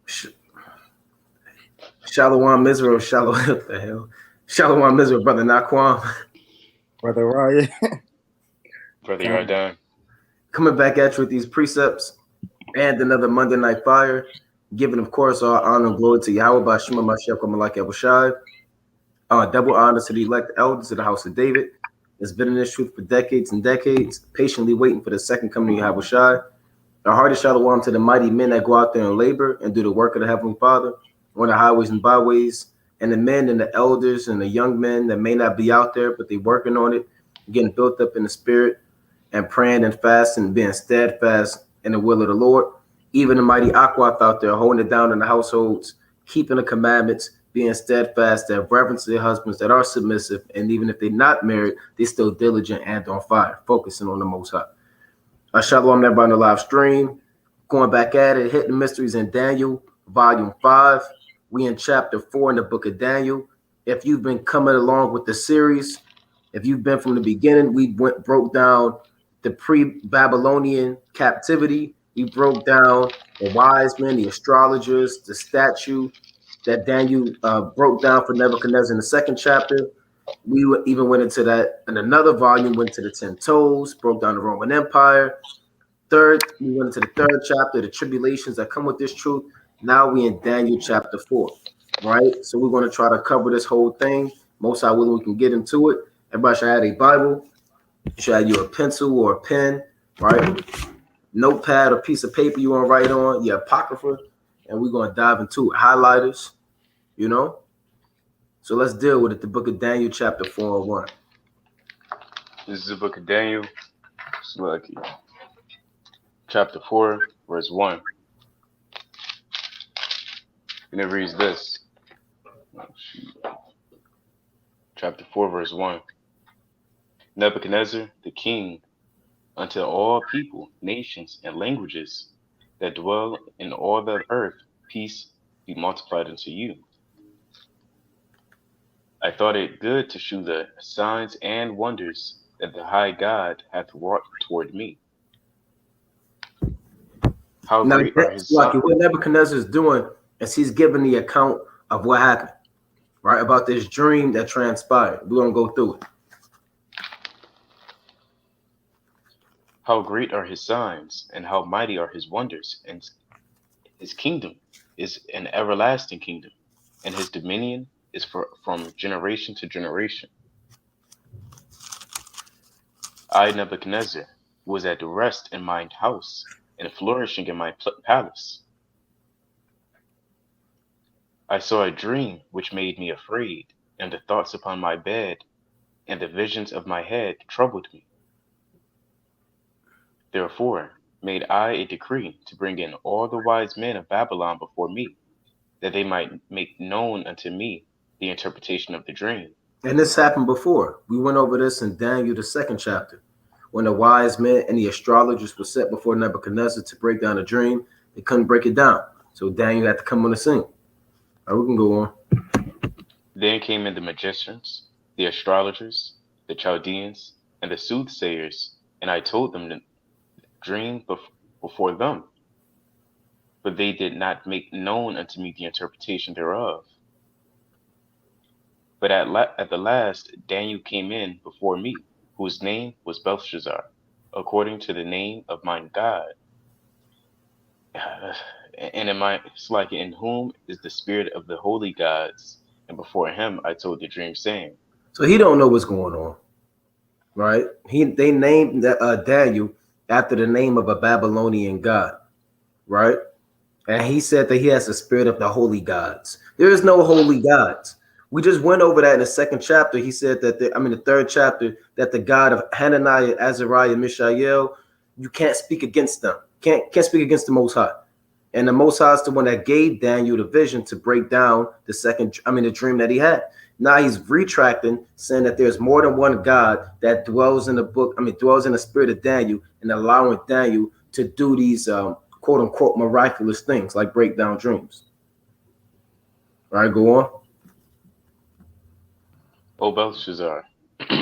Sh- Shalom Israel, Shalom, what the hell? Shalom Israel, brother Naquam. Brother Ryan. Brother, you are done. Coming back at you with these precepts and another Monday Night Fire, giving, of course, all honor and glory to Yahweh by Shema Mashiach Malak Yabushai. Double honor to the elect elders of the house of David. It's been in this truth for decades and decades, patiently waiting for the second coming of Yahushai. Our hearty shalom to the mighty men that go out there and labor and do the work of the Heavenly Father on the highways and byways, and the men and the elders and the young men that may not be out there, but they're working on it, getting built up in the spirit and praying and fasting and being steadfast in the will of the Lord. Even the mighty Aquath out there holding it down in the households, keeping the commandments, being steadfast, that have reverence to their husbands, that are submissive, and even if they're not married, they're still diligent and on fire, focusing on the Most High. Shalom, everybody on the live stream. Going back at it, hitting mysteries in Daniel, volume 5. We in chapter 4 in the book of Daniel. If you've been coming along with the series, if you've been from the beginning, we broke down the pre-Babylonian captivity. We broke down the wise men, the astrologers, the statue that Daniel broke down for Nebuchadnezzar in the second chapter. We even went into that in another volume, went to the 10 toes, broke down the Roman Empire. Third, we went into the third chapter, the tribulations that come with this truth. Now we in Daniel chapter 4, right? So we're going to try to cover this whole thing. Most I will, we can get into it. Everybody should have a Bible. You should have you a pencil or a pen, right? Notepad or piece of paper you want to write on, your apocrypha, and we're going to dive into it. Highlighters, you know? So let's deal with it. The book of Daniel, chapter 4:1. This is the book of Daniel, chapter 4, verse 1. And it reads this. Chapter 4, verse 1. Nebuchadnezzar, the king, unto all people, nations, and languages that dwell in all the earth, peace be multiplied unto you. I thought it good to shew the signs and wonders that the high God hath wrought toward me. How Now, great are his signs. what Nebuchadnezzar is doing is he's giving the account of what happened, right? About this dream that transpired. We're going to go through it. How great are his signs, and how mighty are his wonders, and his kingdom is an everlasting kingdom, and his dominion is from generation to generation. I, Nebuchadnezzar, was at rest in mine house, and flourishing in my palace. I saw a dream which made me afraid, and the thoughts upon my bed, and the visions of my head troubled me. Therefore made I a decree to bring in all the wise men of Babylon before me, that they might make known unto me the interpretation of the dream. And this happened before. We went over this in Daniel, the second chapter, when the wise men and the astrologers were set before Nebuchadnezzar to break down a dream. They couldn't break it down. So Daniel had to come on the scene. All right, we can go on. Then came in the magicians, the astrologers, the Chaldeans, and the soothsayers, and I told them the dream before them. But they did not make known unto me the interpretation thereof. But at the last Daniel came in before me, whose name was Belshazzar, according to the name of mine God. And in whom is the spirit of the holy gods, and before him I told the dream, saying. So he don't know what's going on, right? They named Daniel after the name of a Babylonian god, right? And he said that he has the spirit of the holy gods. There is no holy gods. We just went over that in the second chapter. He said that the third chapter, that the God of Hananiah, Azariah, Mishael, you can't speak against them. Can't speak against the Most High. And the Most High is the one that gave Daniel the vision to break down the dream that he had. Now he's retracting, saying that there's more than one God that dwells in dwells in the spirit of Daniel, and allowing Daniel to do these quote unquote miraculous things like break down dreams. All right, go on. O Belshazzar,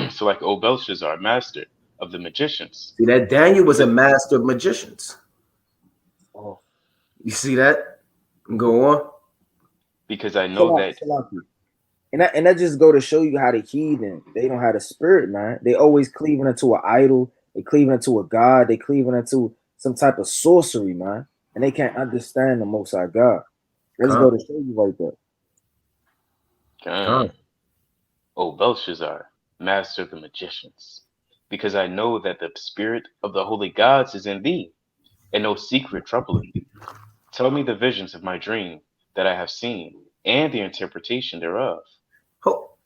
so like O Belshazzar, master of the magicians. See that Daniel was a master of magicians. Oh, You see that? Go on. Because I know that. And that just go to show you how the heathen, they don't have the spirit, man. They always cleaving into an idol. They cleaving into a god. They cleaving into some type of sorcery, man. And they can't understand the Most High God. Let's go to show you right there. O Belshazzar, master of the magicians, because I know that the spirit of the holy gods is in thee, and no secret troubleth thee. Tell me the visions of my dream that I have seen, and the interpretation thereof.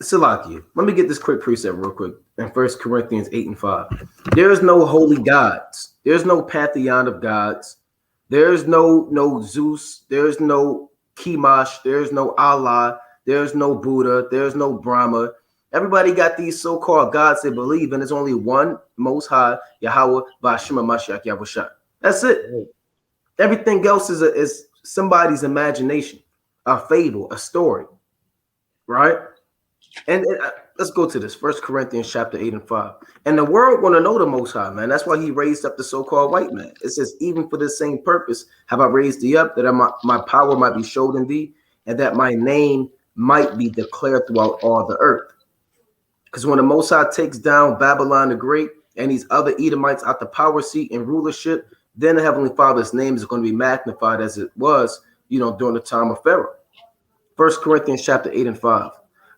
Salakia, let me get this quick precept real quick. In 1 Corinthians 8 and 5. There is no holy gods. There's no pantheon of gods. There's no Zeus. There's no Chemosh. There's no Allah. There's no Buddha. There's no Brahma. Everybody got these so-called gods they believe in. There's only one Most High, Yahweh, Bashima Mashiach Yahushua. That's it. Everything else is somebody's imagination, a fable, a story, right? And let's go to this 1 Corinthians chapter 8 and 5. And the world want to know the Most High, man. That's why he raised up the so-called white man. It says, even for the same purpose have I raised thee up, that my power might be showed in thee, and that my name might be declared throughout all the earth. Because when the Most High takes down Babylon the Great and these other Edomites out the power seat and rulership, then the Heavenly Father's name is going to be magnified as it was, during the time of Pharaoh. 1 Corinthians chapter 8 and 5.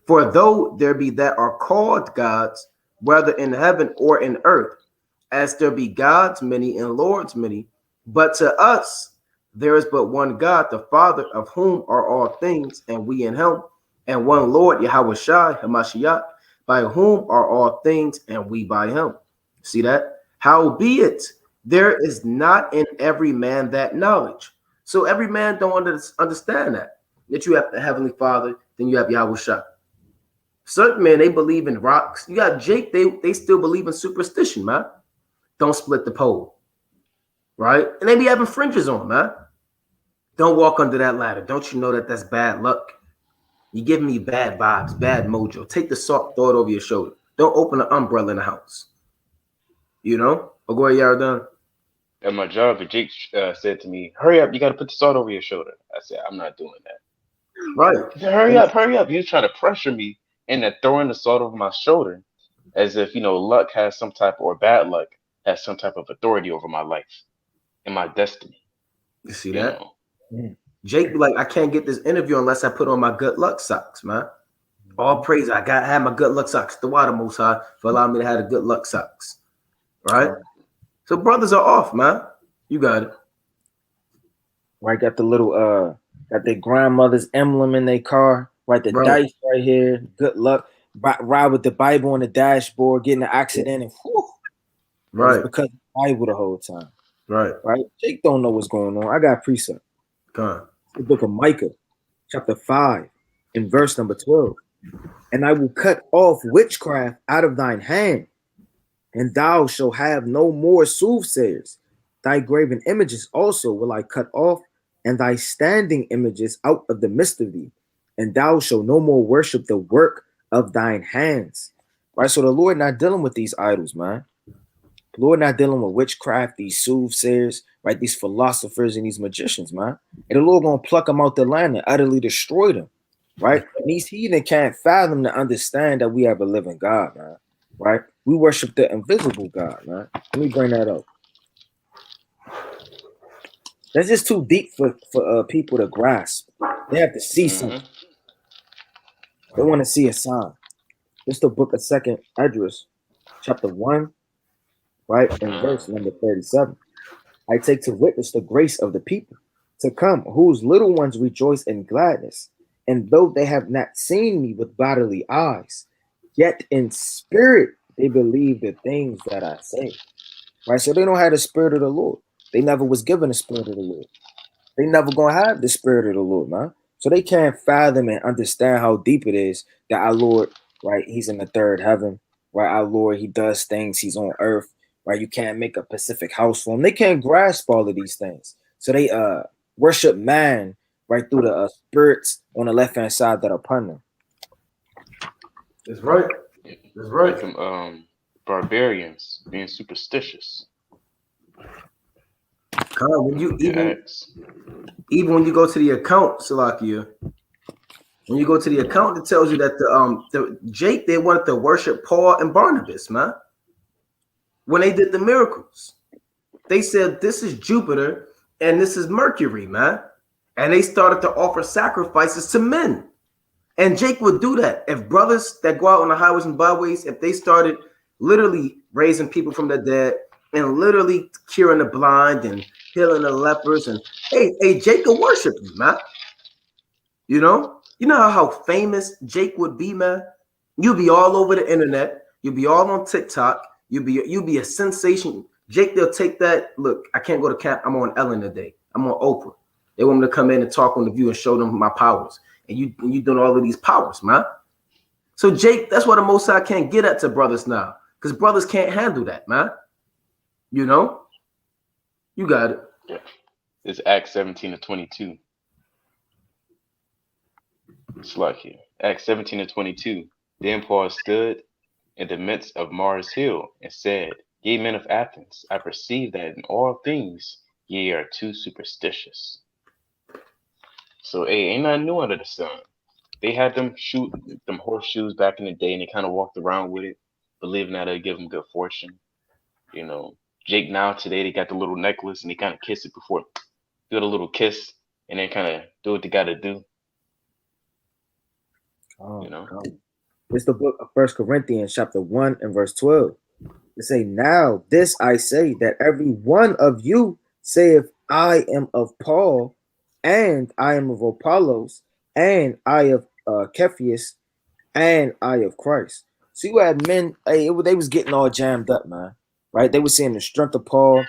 For though there be that are called gods, whether in heaven or in earth, as there be gods many and lords many, but to us there is but one God, the Father, of whom are all things, and we in him, and one Lord, Yahweh Shai, Hamashiach, by whom are all things, and we by him. See that? Howbeit, there is not in every man that knowledge. So every man don't understand that you have the Heavenly Father, then you have Yahweh Shai. Certain men, they believe in rocks. You got Jake, they still believe in superstition, man. Don't split the pole, right? And they be having fringes on, man. Don't walk under that ladder. Don't you know that that's bad luck? You give me bad vibes, bad mojo. Take the salt, throw it over your shoulder. Don't open an umbrella in the house. Or go ahead, Yardan. At my job, Jake said to me, hurry up, you got to put the salt over your shoulder. I said, I'm not doing that. Right. He said, hurry up. He was trying to pressure me into throwing the salt over my shoulder as if, luck has some type, or bad luck has some type of authority over my life and my destiny. You see that? Jake be like, I can't get this interview unless I put on my good luck socks, man. All praise. I have my good luck socks. The water Most High for allowing me to have the good luck socks. Right? So brothers are off, man. You got it. Right, got the little got their grandmother's emblem in their car. Right, the dice right here. Good luck. Ride with the Bible on the dashboard, getting an accident, and right, because of the Bible the whole time. Right. Jake don't know what's going on. I got precept. The book of Micah, chapter 5, in verse number 12. And I will cut off witchcraft out of thine hand, and thou shalt have no more soothsayers. Thy graven images also will I cut off, and thy standing images out of the midst of thee, and thou shalt no more worship the work of thine hands. Right, so the Lord not dealing with these idols, man. The Lord not dealing with witchcraft, these soothsayers, right? These philosophers and these magicians, man. And the Lord gonna pluck them out the land and utterly destroy them, right? And these heathen can't fathom to understand that we have a living God, man. Right? We worship the invisible God, man. Let me bring that up. That's just too deep for people to grasp. They have to see something. They want to see a sign. This is the book of 2nd Esdras, chapter 1, right? And verse number 37. I take to witness the grace of the people to come, whose little ones rejoice in gladness. And though they have not seen me with bodily eyes, yet in spirit they believe the things that I say. Right? So they don't have the spirit of the Lord. They never was given the spirit of the Lord. They never gonna have the spirit of the Lord, man. So they can't fathom and understand how deep it is that our Lord, right? He's in the third heaven, right? Our Lord, he does things, he's on earth, right? You can't make a Pacific house for him. They can't grasp all of these things. So they worship man right through the spirits on the left-hand side that are upon them. That's right. That's right. Like them barbarians being superstitious. When you Acts. even when you go to the account, Salakia, when you go to the account, it tells you that the Jake, they wanted to worship Paul and Barnabas, man. When they did the miracles, they said this is Jupiter and this is Mercury, man. And they started to offer sacrifices to men. And Jake would do that. If brothers that go out on the highways and byways, if they started literally raising people from the dead and literally curing the blind and healing the lepers, and hey, Jake will worship you, man. You know how famous Jake would be, man. You'll be all over the internet. You'll be all on TikTok. You'll be a sensation. Jake, they'll take that. Look, I can't go to camp. I'm on Ellen today. I'm on Oprah. They want me to come in and talk on the View and show them my powers. And you doing all of these powers, man. So Jake, that's why the Most High can't get at to brothers now, because brothers can't handle that, man. You know, you got it. Yeah. It's Acts 17-22. It's like here. Acts 17-22. Then Paul stood in the midst of Mars Hill and said, Ye men of Athens, I perceive that in all things ye are too superstitious. So, ain't nothing new under the sun. They had them shoot them horseshoes back in the day, and they kind of walked around with it, believing that it'd give them good fortune. You know, Jake now today, they got the little necklace, and they kind of kiss it before, do the little kiss, and then kind of do what they got to do. You know? It's the book of 1 Corinthians chapter 1 and verse 12. It say, now this I say, that every one of you saith, I am of Paul, and I am of Apollos, and I of Cephas, and I of Christ. So you had men, they was getting all jammed up, man. Right? They were seeing the strength of Paul,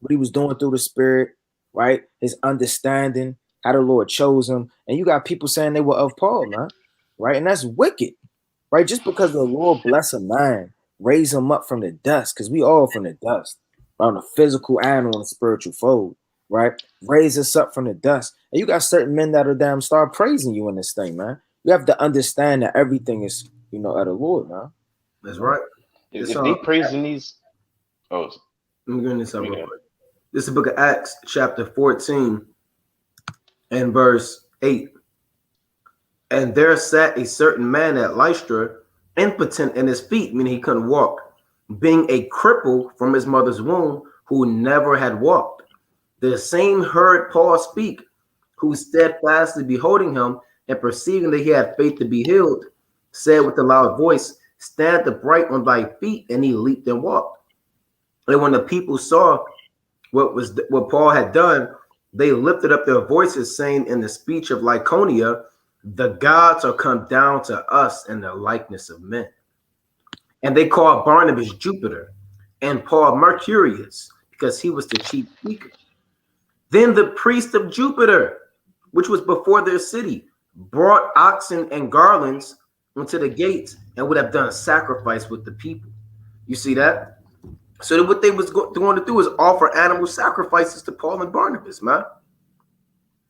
what he was doing through the Spirit, right? His understanding, how the Lord chose him. And you got people saying they were of Paul, man. Right? And that's wicked. Right? Just because the Lord bless a man, raise him up from the dust, because we all from the dust, right? On the physical and on the spiritual fold, right? Raise us up from the dust. And you got certain men that'll damn start praising you in this thing, man. You have to understand that everything is, of the Lord, man. That's right. If they praising these, let me get this up real quick. This is the book of Acts, chapter 14, and verse 8. And there sat a certain man at Lystra, impotent in his feet, meaning he couldn't walk, being a cripple from his mother's womb, who never had walked. The same heard Paul speak, who steadfastly beholding him and perceiving that he had faith to be healed, said with a loud voice, Stand upright on thy feet, and he leaped and walked. And when the people saw what Paul had done, they lifted up their voices, saying in the speech of Lycaonia, the gods are come down to us in the likeness of men. And they called Barnabas Jupiter and Paul Mercurius, because he was the chief speaker. Then the priest of Jupiter, which was before their city, brought oxen and garlands into the gates and would have done sacrifice with the people. You see that? So what they was going to do is offer animal sacrifices to Paul and Barnabas, man.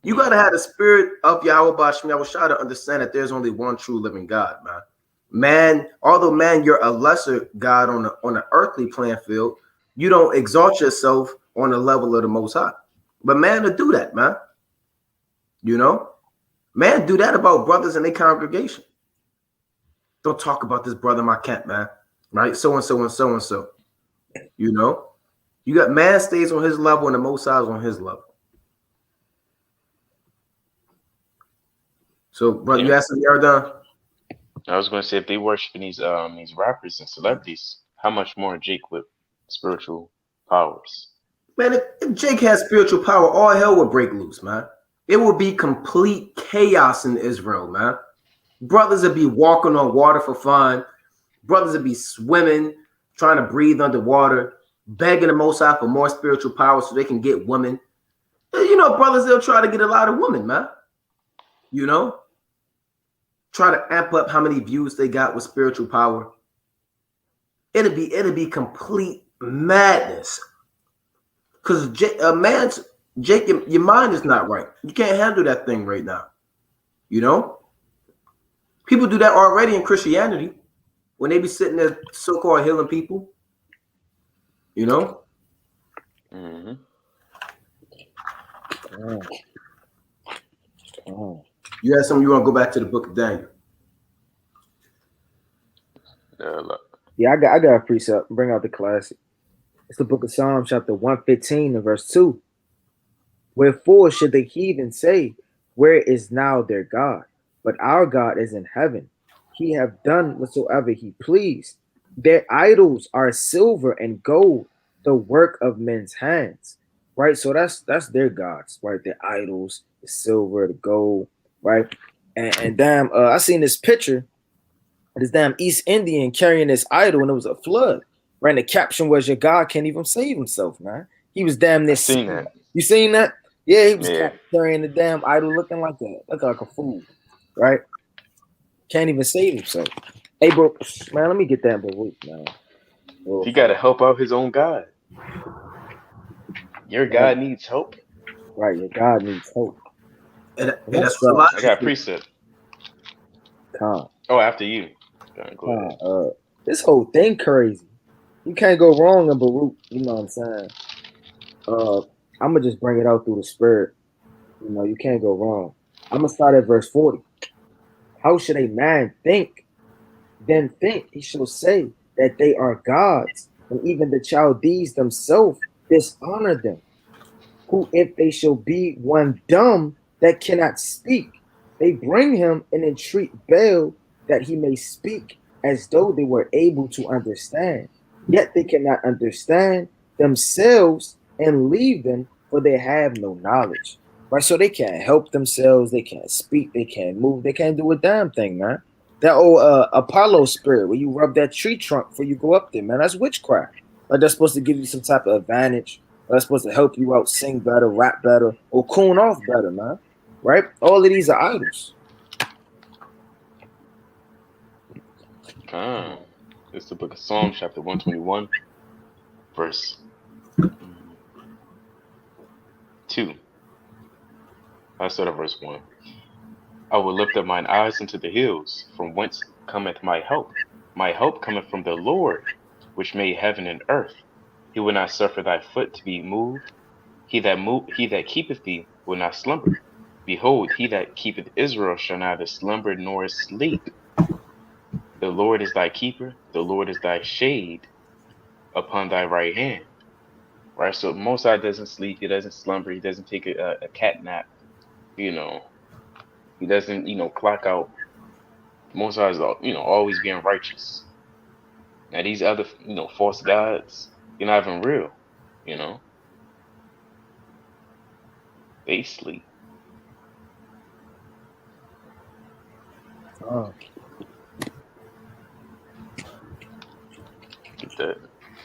You got to have the spirit of Yahweh Bashim Yahushua to understand that there's only one true living God, man. Man, although, man, you're a lesser God on the earthly playing field, you don't exalt yourself on the level of the Most High. But man to do that, man. Man do that about brothers in their congregation. Don't talk about this brother in my camp, man. Right? So and so and so and so. You got man stays on his level and the Most High is on his level. So, brother, you asking me, Ardan? I was going to say, if they worshiping these rappers and celebrities, how much more Jake with spiritual powers? Man, if Jake has spiritual power, all hell would break loose, man. It would be complete chaos in Israel, man. Brothers would be walking on water for fun. Brothers would be swimming, trying to breathe underwater, begging the Most High for more spiritual power so they can get women. Brothers, they'll try to get a lot of women, man. Try to amp up how many views they got with spiritual power. It'd be complete madness. Because Jake, your mind is not right. You can't handle that thing right now. People do that already in Christianity when they be sitting there so-called healing people. Mm-hmm. Oh. You had something you want to go back to the book of Daniel? Yeah, I got a precept. Bring out the classic. It's the book of Psalms, chapter 115 and verse 2. Wherefore should the heathen say, where is now their God? But our God is in heaven. He have done whatsoever he pleased. Their idols are silver and gold, the work of men's hands. Right? So that's their gods, right? Their idols, the silver, the gold, right? And damn, I seen this picture of this damn East Indian carrying this idol, and it was a flood. Right? And the caption was, your God can't even save himself, man. He was damn near Seen that. You seen that? Yeah, he was Yeah. carrying the damn idol looking like a fool, right? Can't even save himself. Hey, bro, man, let me get that Baruch, man. He got to help out his own God. Your God needs help. Right, your God needs hope. And that's that's a lot. I got a precept. Calm. Oh, after you. Go ahead. This whole thing crazy. You can't go wrong in Baruch. You know what I'm saying? I'm gonna just bring it out through the spirit. You know, you can't go wrong. I'm gonna start at verse 40. How should a man think? Then think he shall say that they are gods, and even the Chaldees themselves dishonor them. Who, if they shall be one dumb that cannot speak, they bring him and entreat Baal that he may speak, as though they were able to understand. Yet they cannot understand themselves and leave them, for they have no knowledge. Right? So they can't help themselves, they can't speak, they can't move, they can't do a damn thing, man. That old Apollo spirit where you rub that tree trunk before you go up there, man, that's witchcraft. Like that's supposed to give you some type of advantage. That's supposed to help you out, sing better, rap better, or coon off better, man. Right? All of these are idols. It's the book of Psalms, chapter 121, verse 2. I start at verse 1. I will lift up mine eyes unto the hills, from whence cometh my help. My help cometh from the Lord, which made heaven and earth. He will not suffer thy foot to be moved. He that keepeth thee will not slumber. Behold, he that keepeth Israel shall neither slumber nor sleep. The Lord is thy keeper. The Lord is thy shade upon thy right hand. Right? So Most High doesn't sleep. He doesn't slumber. He doesn't take a cat nap. You know, he doesn't, clock out. Most High is, always being righteous. Now these other, false gods, they're not even real. You know, they sleep. Oh.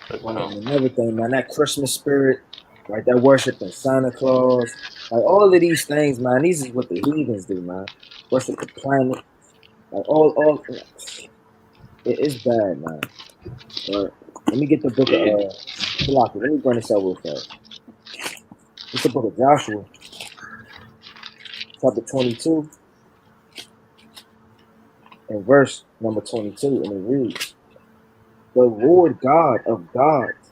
And everything, man. That Christmas spirit, right? That worshiping Santa Claus, like all of these things, man. These is what the heathens do, man. Worship the planet, like all. It's bad, man. Right? Let me get the book of Let me bring this out real fast. It's the book of Joshua, chapter 22, and verse number 22, and it reads, "The Lord God of gods,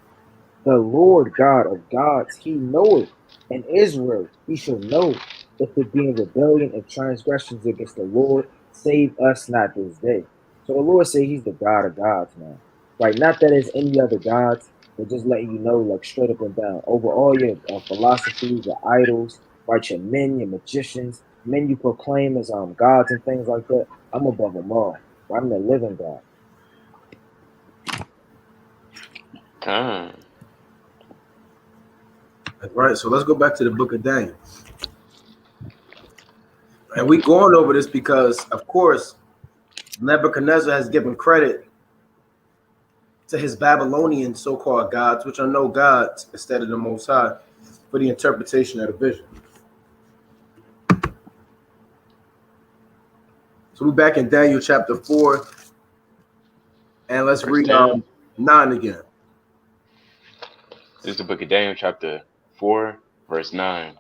the Lord God of gods, he knoweth, and Israel he shall know, if it be in rebellion and transgressions against the Lord, save us not this day." So the Lord say he's the God of gods, man. Right? Not that there's any other gods, but just letting you know, like straight up and down, over all your philosophies, your idols, right? Your men, your magicians, men you proclaim as gods and things like that. I'm above them all. Right? I'm the living God. Right. So let's go back to the book of Daniel. And we going over this because, of course, Nebuchadnezzar has given credit to his Babylonian so-called gods, which are no gods, instead of the Most High, for the interpretation of the vision. So we're back in Daniel chapter 4, and let's read 9 again. This is the book of Daniel, chapter 4, verse 9.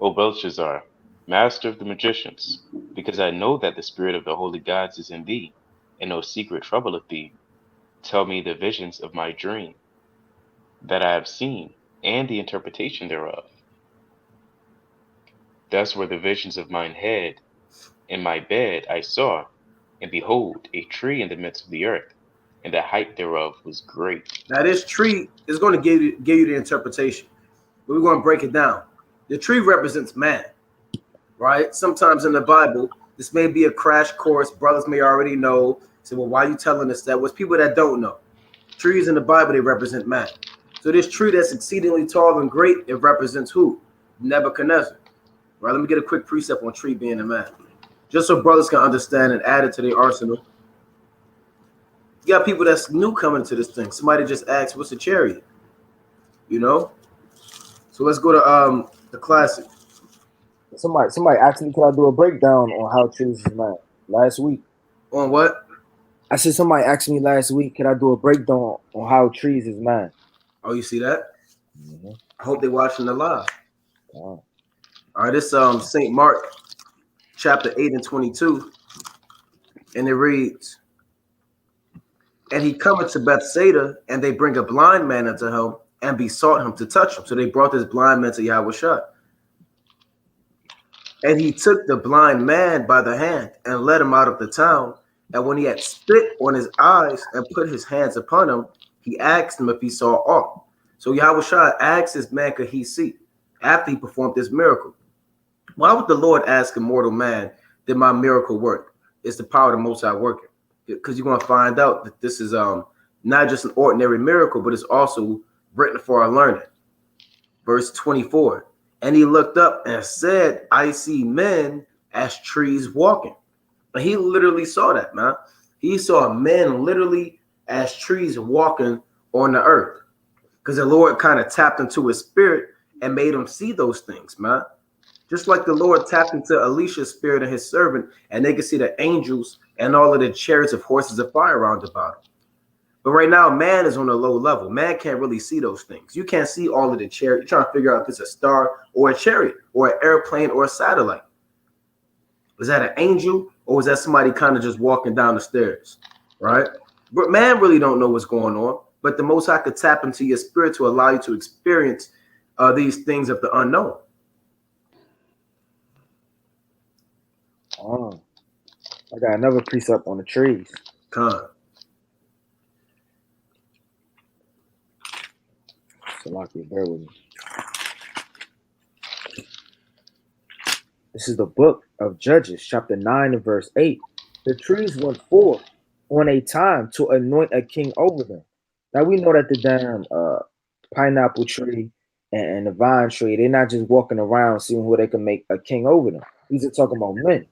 O Belshazzar, master of the magicians, because I know that the spirit of the holy gods is in thee, and no secret troubleth thee, tell me the visions of my dream that I have seen, and the interpretation thereof. Thus were the visions of mine head. In my bed I saw, and behold, a tree in the midst of the earth, and the height thereof was great. Now this tree is going to give you the interpretation, but we're going to break it down. The tree represents man, right? Sometimes in the Bible, this may be a crash course. Brothers may already know. Say, well, why are you telling us that? What's people that don't know? Trees in the Bible, they represent man. So this tree that's exceedingly tall and great, it represents who? Nebuchadnezzar. Right? Let me get a quick precept on tree being a man, just so brothers can understand and add it to their arsenal. You got people that's new coming to this thing. Somebody just asked, what's a chariot? You know? So let's go to the classic. Somebody asked me, could I do a breakdown on how trees is man last week? On what? I said somebody asked me last week, could I do a breakdown on how trees is man? Oh, you see that? Mm-hmm. I hope they're watching the live. Oh. All right, this St. Mark chapter 8 and 22. And it reads, and he cometh to Bethsaida, and they bring a blind man unto him, and besought him to touch him. So they brought this blind man to Yahushua. And he took the blind man by the hand and led him out of the town. And when he had spit on his eyes and put his hands upon him, he asked him if he saw aught. So Yahushua asked this man, could he see? After he performed this miracle. Why would the Lord ask a mortal man, did my miracle work? It's the power of the Most High working. Because you're going to find out that this is not just an ordinary miracle, but it's also written for our learning. Verse 24. And he looked up and said, I see men as trees walking. And he literally saw that, man. He saw men literally as trees walking on the earth. Because the Lord kind of tapped into his spirit and made him see those things, man. Just like the Lord tapped into Elisha's spirit and his servant, and they could see the angels and all of the chariots of horses of fire around about him. But right now, man is on a low level. Man can't really see those things. You can't see all of the chariot. You're trying to figure out if it's a star or a chariot or an airplane or a satellite. Was that an angel or was that somebody kind of just walking down the stairs, right? But man really don't know what's going on. But the Most High could tap into your spirit to allow you to experience these things of the unknown. Oh, I got another precept on the trees. Con. So, Lockie, bear with me. This is the book of Judges, chapter 9 and verse 8. The trees went forth on a time to anoint a king over them. Now we know that the damn pineapple tree and the vine tree, they're not just walking around seeing who they can make a king over them. These are talking about men.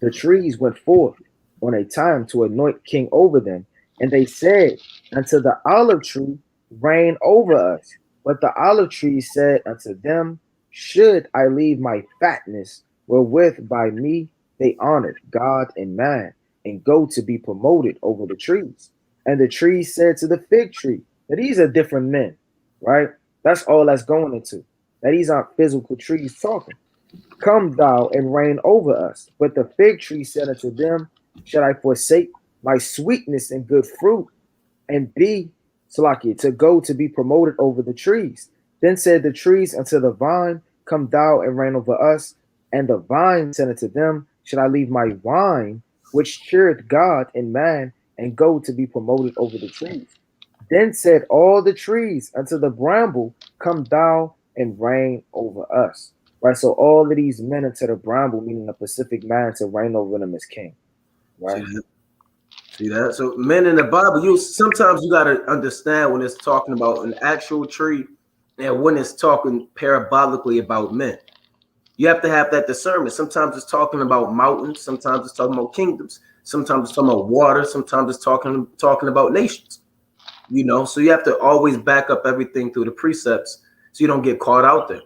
The trees went forth on a time to anoint king over them, and they said unto the olive tree, reign over us. But the olive tree said unto them, should I leave my fatness, wherewith by me they honored God and man, and go to be promoted over the trees? And the tree said to the fig tree, that these are different men, right? That's all that's going into. That these aren't physical trees talking. Come thou and reign over us. But the fig tree said unto them, shall I forsake my sweetness and good fruit, and be Salaki, to go to be promoted over the trees? Then said the trees unto the vine, come thou and reign over us. And the vine said unto them, should I leave my wine, which cheereth God and man, and go to be promoted over the trees? Then said all the trees unto the bramble, come thou and reign over us. Right, so all of these men unto the bramble, meaning the Pacific man, to reign over them as king. Right. See that? So men in the Bible, sometimes you gotta understand when it's talking about an actual tree and when it's talking parabolically about men. You have to have that discernment. Sometimes it's talking about mountains, sometimes it's talking about kingdoms, sometimes it's talking about water, sometimes it's talking about nations. You know, so you have to always back up everything through the precepts so you don't get caught out there.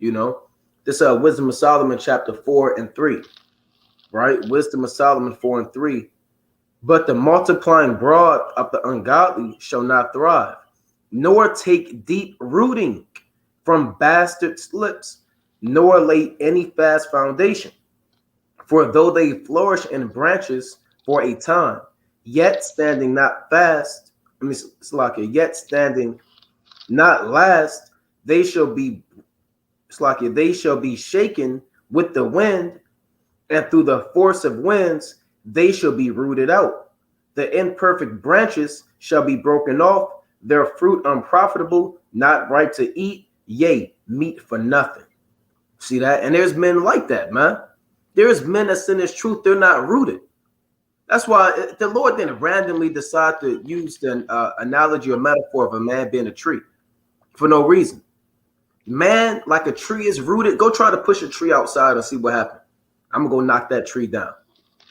You know, this Wisdom of Solomon chapter 4 and 3, right? Wisdom of Solomon 4 and 3. But the multiplying broad of the ungodly shall not thrive, nor take deep rooting from bastards' lips, nor lay any fast foundation. For though they flourish in branches for a time, yet standing not fast, yet standing not last, they shall be It's like they shall be shaken with the wind, and through the force of winds they shall be rooted out. The imperfect branches shall be broken off, their fruit unprofitable, not ripe to eat, yea, meat for nothing. See that? And there's men like that, man. There's men that sin this truth, they're not rooted. That's why the Lord didn't randomly decide to use the analogy or metaphor of a man being a tree for no reason. Man, like a tree is rooted. Go try to push a tree outside and see what happens. I'm going to go knock that tree down.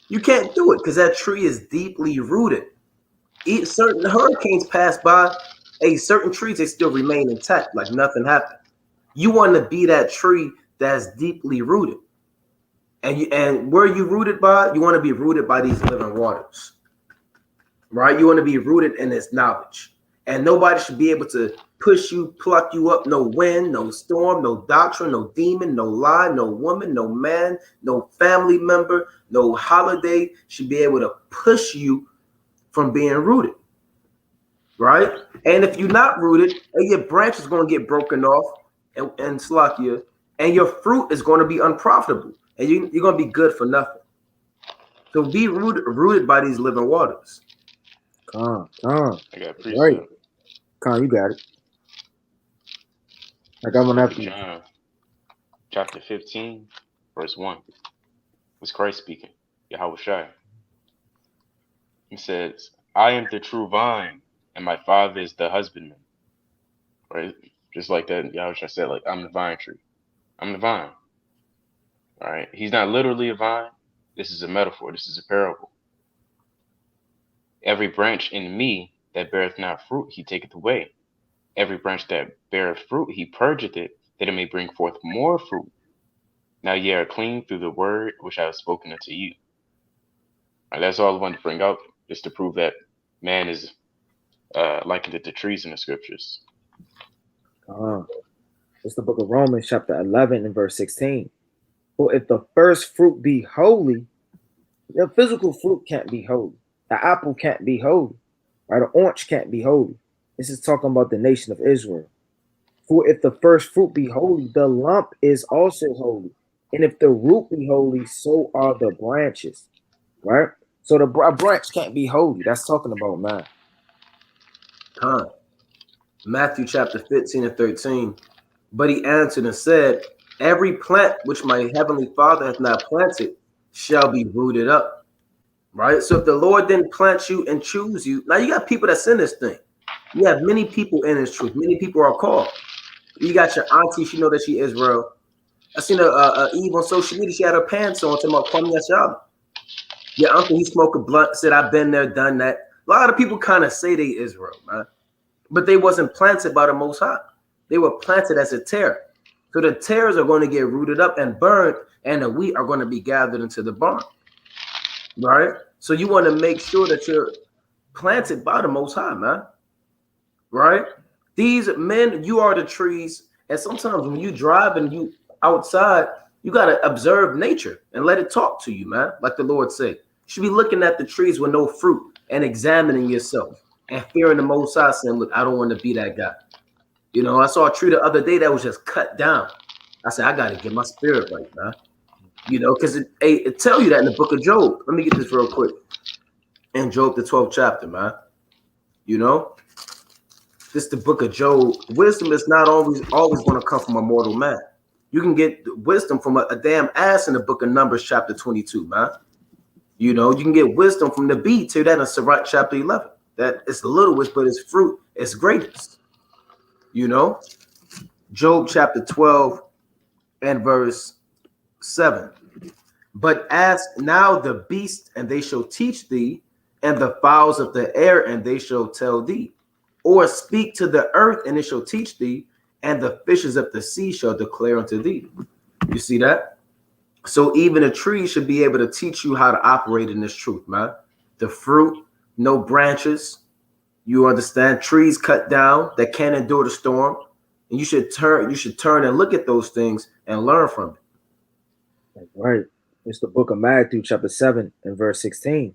You can't do it because that tree is deeply rooted. Certain hurricanes pass by. Certain trees, they still remain intact, like nothing happened. You want to be that tree that's deeply rooted. And where are you rooted by? You want to be rooted by these living waters, right? You want to be rooted in this knowledge. And nobody should be able to push you, pluck you up. No wind, no storm, no doctrine, no demon, no lie, no woman, no man, no family member, no holiday should be able to push you from being rooted, right? And if you're not rooted, your branch is going to get broken off and slack you, and your fruit is going to be unprofitable. And you're going to be good for nothing. So be rooted by these living waters. Con. I got precept. Right. Con, you got it. I got one after you. John, chapter 15, verse 1. Was Christ speaking? Yahweh Shai. He says, I am the true vine, and my Father is the husbandman. Right? Just like that, Yahweh Shai said, like, I'm the vine tree. I'm the vine. All right. He's not literally a vine. This is a metaphor. This is a parable. Every branch in me that beareth not fruit, he taketh away. Every branch that beareth fruit, he purgeth it, that it may bring forth more fruit. Now ye are clean through the word which I have spoken unto you. All right, that's all I wanted to bring out, just to prove that man is likened to trees in the scriptures. It's the book of Romans, chapter 11 and verse 16. For if the first fruit be holy, the physical fruit can't be holy. The apple can't be holy. Right? The orange can't be holy. This is talking about the nation of Israel. For if the first fruit be holy, the lump is also holy. And if the root be holy, so are the branches. Right? So the branch can't be holy. That's talking about man. Matthew chapter 15 and 13. But he answered and said, every plant which my heavenly Father hath not planted shall be rooted up. Right? So if the Lord didn't plant you and choose you, now you got people that's in this thing. You have many people in this truth. Many people are called. You got your auntie, she know that she Israel. I seen a Eve on social media. She had her pants on, talking about Kwame Yashab. Your uncle, he smoked a blunt, said, I've been there, done that. A lot of people kind of say they Israel, man. But they wasn't planted by the Most High. They were planted as a tare. So the tares are going to get rooted up and burned, and the wheat are going to be gathered into the barn. Right? So you want to make sure that you're planted by the Most High, man. Right? These men, you are the trees. And sometimes when you drive and you outside, you got to observe nature and let it talk to you, man. Like the Lord said, you should be looking at the trees with no fruit and examining yourself and fearing the Most High, saying, look, I don't want to be that guy. You know, I saw a tree the other day that was just cut down. I said, I got to get my spirit right, man. You know, because it tell you that in the book of Job. Let me get this real quick. In Job, the 12th chapter, man. You know, this is the book of Job. Wisdom is not always going to come from a mortal man. You can get wisdom from a damn ass in the book of Numbers, chapter 22, man. You know, you can get wisdom from the bee, too, that in Sirach, chapter 11. That it's the littlest, but its fruit is greatest. You know, Job chapter 12 and verse 7. But ask now the beasts, and they shall teach thee, and the fowls of the air, and they shall tell thee. Or speak to the earth, and it shall teach thee, and the fishes of the sea shall declare unto thee. You see that? So even a tree should be able to teach you how to operate in this truth, man. The fruit, no branches. You understand? Trees cut down that can't endure the storm. And you should turn and look at those things and learn from it. That's right. It's the book of Matthew, chapter 7 and verse 16.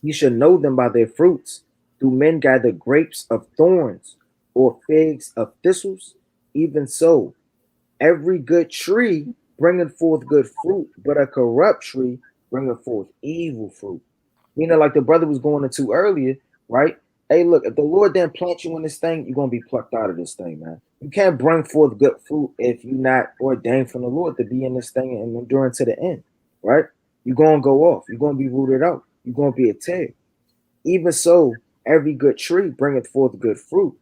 You shall know them by their fruits. Do men gather grapes of thorns or figs of thistles? Even so, Every good tree bringeth forth good fruit, but a corrupt tree bringeth forth evil fruit. Meaning, like the brother was going into earlier, right? Hey, look, if the Lord didn't plant you in this thing, you're gonna be plucked out of this thing, man. You can't bring forth good fruit if you're not ordained from the Lord to be in this thing and enduring to the end, right? You're gonna go off, you're gonna be rooted out, you're gonna be a tear. Even so, every good tree bringeth forth good fruit,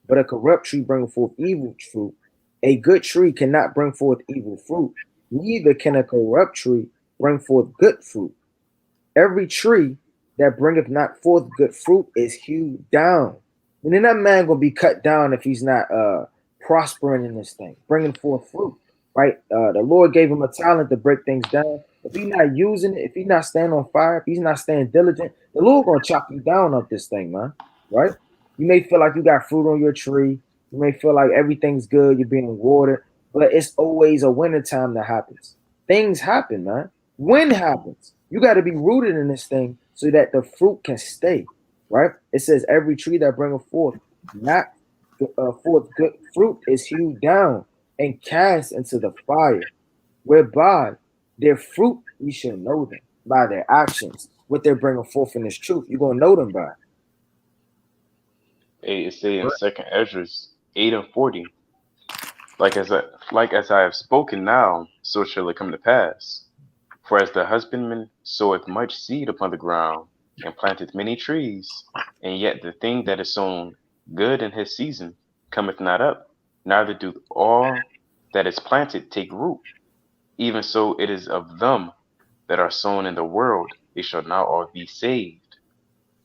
but a corrupt tree bringeth forth evil fruit. A good tree cannot bring forth evil fruit, neither can a corrupt tree bring forth good fruit. Every tree that bringeth not forth good fruit is hewed down. And then that man gonna be cut down if he's not prospering in this thing, bringing forth fruit. Right? The Lord gave him a talent to break things down. If he's not using it, if he's not staying on fire, if he's not staying diligent, the Lord gonna chop you down up this thing, man. Right? You may feel like you got fruit on your tree. You may feel like everything's good, you're being watered, but it's always a winter time that happens. Things happen, man. Wind happens. You got to be rooted in this thing so that the fruit can stay, right? It says every tree that bringeth forth not forth good fruit is hewed down and cast into the fire, whereby their fruit you shall know them by their actions. What they're bringing forth in this truth, you're gonna know them by. It say in Second Esdras 8:40, like as I have spoken now, so shall it come to pass. For as the husbandman soweth much seed upon the ground, and planteth many trees, and yet the thing that is sown good in his season cometh not up, neither do all that is planted take root. Even so it is of them that are sown in the world, they shall not all be saved,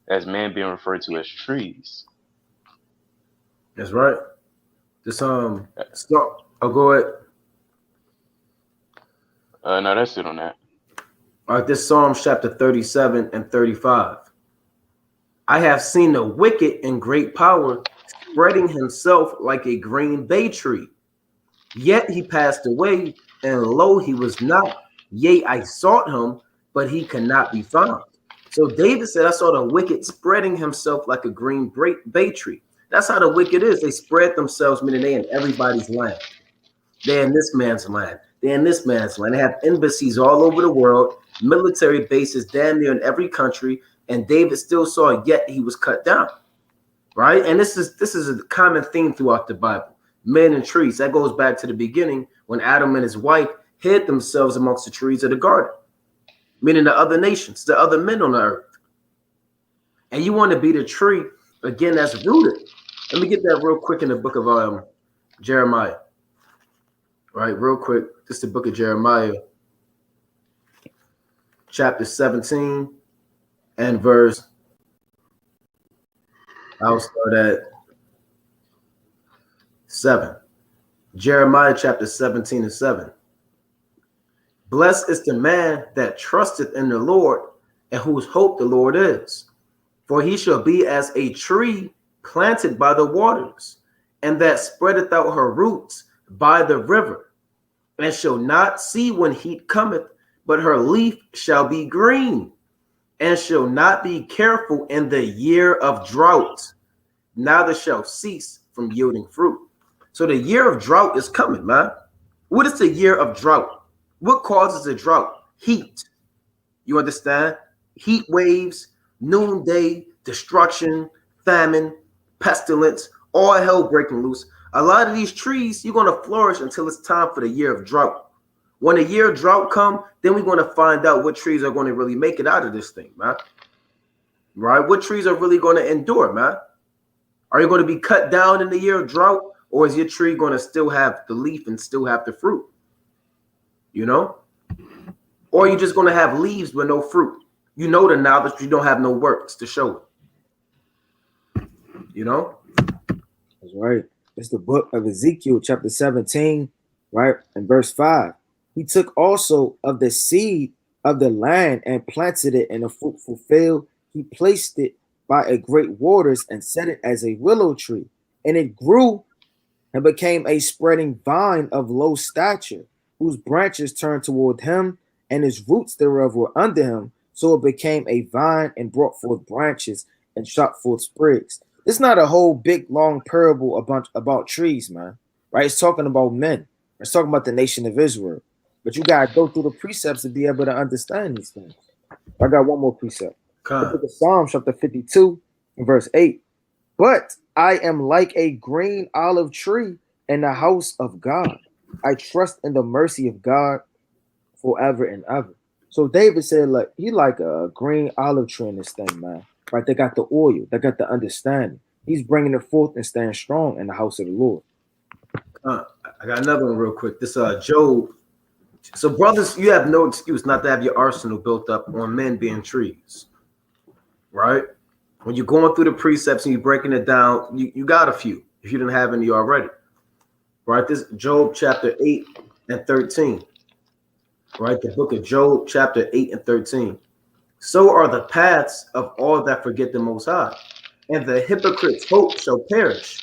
as man being referred to as trees. That's right. This so go ahead. No, that's it on that. All right, this Psalm chapter 37 and 35. I have seen the wicked in great power, spreading himself like a green bay tree. Yet he passed away, and lo, he was not. Yea, I sought him, but he cannot be found. So David said, I saw the wicked spreading himself like a green bay tree. That's how the wicked is. They spread themselves, meaning they in everybody's land. They're in this man's land. They're in this man's land. They have embassies all over the world, military bases damn near in every country, and David still saw it, yet he was cut down. Right? And this is a common theme throughout the Bible. Men and trees. That goes back to the beginning when Adam and his wife hid themselves amongst the trees of the garden, meaning the other nations, the other men on the earth. And you want to be the tree, again, that's rooted. Let me get that real quick in the book of Jeremiah. Right, real quick. This is the book of Jeremiah, chapter 17 and verse. I'll start at 7. Jeremiah chapter 17 and 7. Blessed is the man that trusteth in the Lord, and whose hope the Lord is. For he shall be as a tree planted by the waters, and that spreadeth out her roots by the river, and shall not see when heat cometh, but her leaf shall be green, and shall not be careful in the year of drought, neither shall cease from yielding fruit. So the year of drought is coming, man. What is the year of drought? What causes a drought? Heat. You understand? Heat waves, noonday, destruction, famine, pestilence, all hell breaking loose. A lot of these trees, you're going to flourish until it's time for the year of drought. When the year of drought come, then we're going to find out what trees are going to really make it out of this thing, man. Right? What trees are really going to endure, man? Are you going to be cut down in the year of drought, or is your tree going to still have the leaf and still have the fruit? You know? Or are you just going to have leaves with no fruit? You know the knowledge, you don't have no works to show it. You know? That's right. It's the book of Ezekiel, chapter 17, right? And verse 5. He took also of the seed of the land and planted it in a fruitful field. He placed it by a great waters and set it as a willow tree. And it grew and became a spreading vine of low stature, whose branches turned toward him, and his roots thereof were under him. So it became a vine and brought forth branches and shot forth sprigs. It's not a whole big long parable about trees, man. Right? It's talking about men. It's talking about the nation of Israel. But you gotta go through the precepts to be able to understand these things. I got one more precept. The book of Psalms, chapter 52, and verse 8. But I am like a green olive tree in the house of God. I trust in the mercy of God forever and ever. So David said, like, he like a green olive tree in this thing, man. Right? They got the oil, they got the understanding. He's bringing it forth and staying strong in the house of the Lord. I got another one real quick. This Job. So brothers, you have no excuse not to have your arsenal built up on men being trees, right? When you're going through the precepts and you're breaking it down, you got a few if you didn't have any already, right? This Job chapter 8 and 13, right? The book of Job chapter 8 and 13. So are the paths of all that forget the Most High, and the hypocrite's hope shall perish.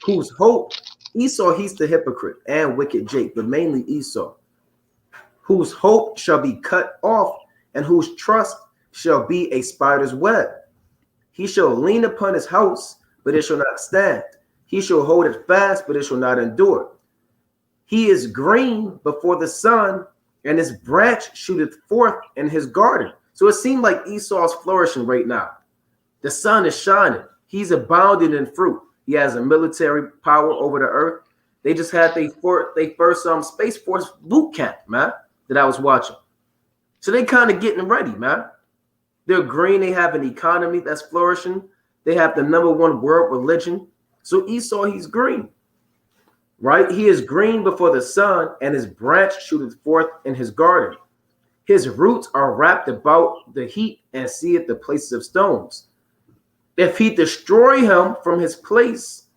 Whose hope? Esau, he's the hypocrite, and wicked Jake, but mainly Esau. Whose hope shall be cut off, and whose trust shall be a spider's web. He shall lean upon his house, but it shall not stand. He shall hold it fast, but it shall not endure. He is green before the sun, and his branch shooteth forth in his garden. So it seemed like Esau's flourishing right now. The sun is shining. He's abounding in fruit. He has a military power over the earth. They just had their first Space Force boot camp, man, that I was watching. So they kind of getting ready, man. They're green. They have an economy that's flourishing. They have the #1 world religion. So Esau, he's green, right? He is green before the sun, and his branch shooteth forth in his garden. His roots are wrapped about the heat, and seeth the places of stones. If he destroy him from his place,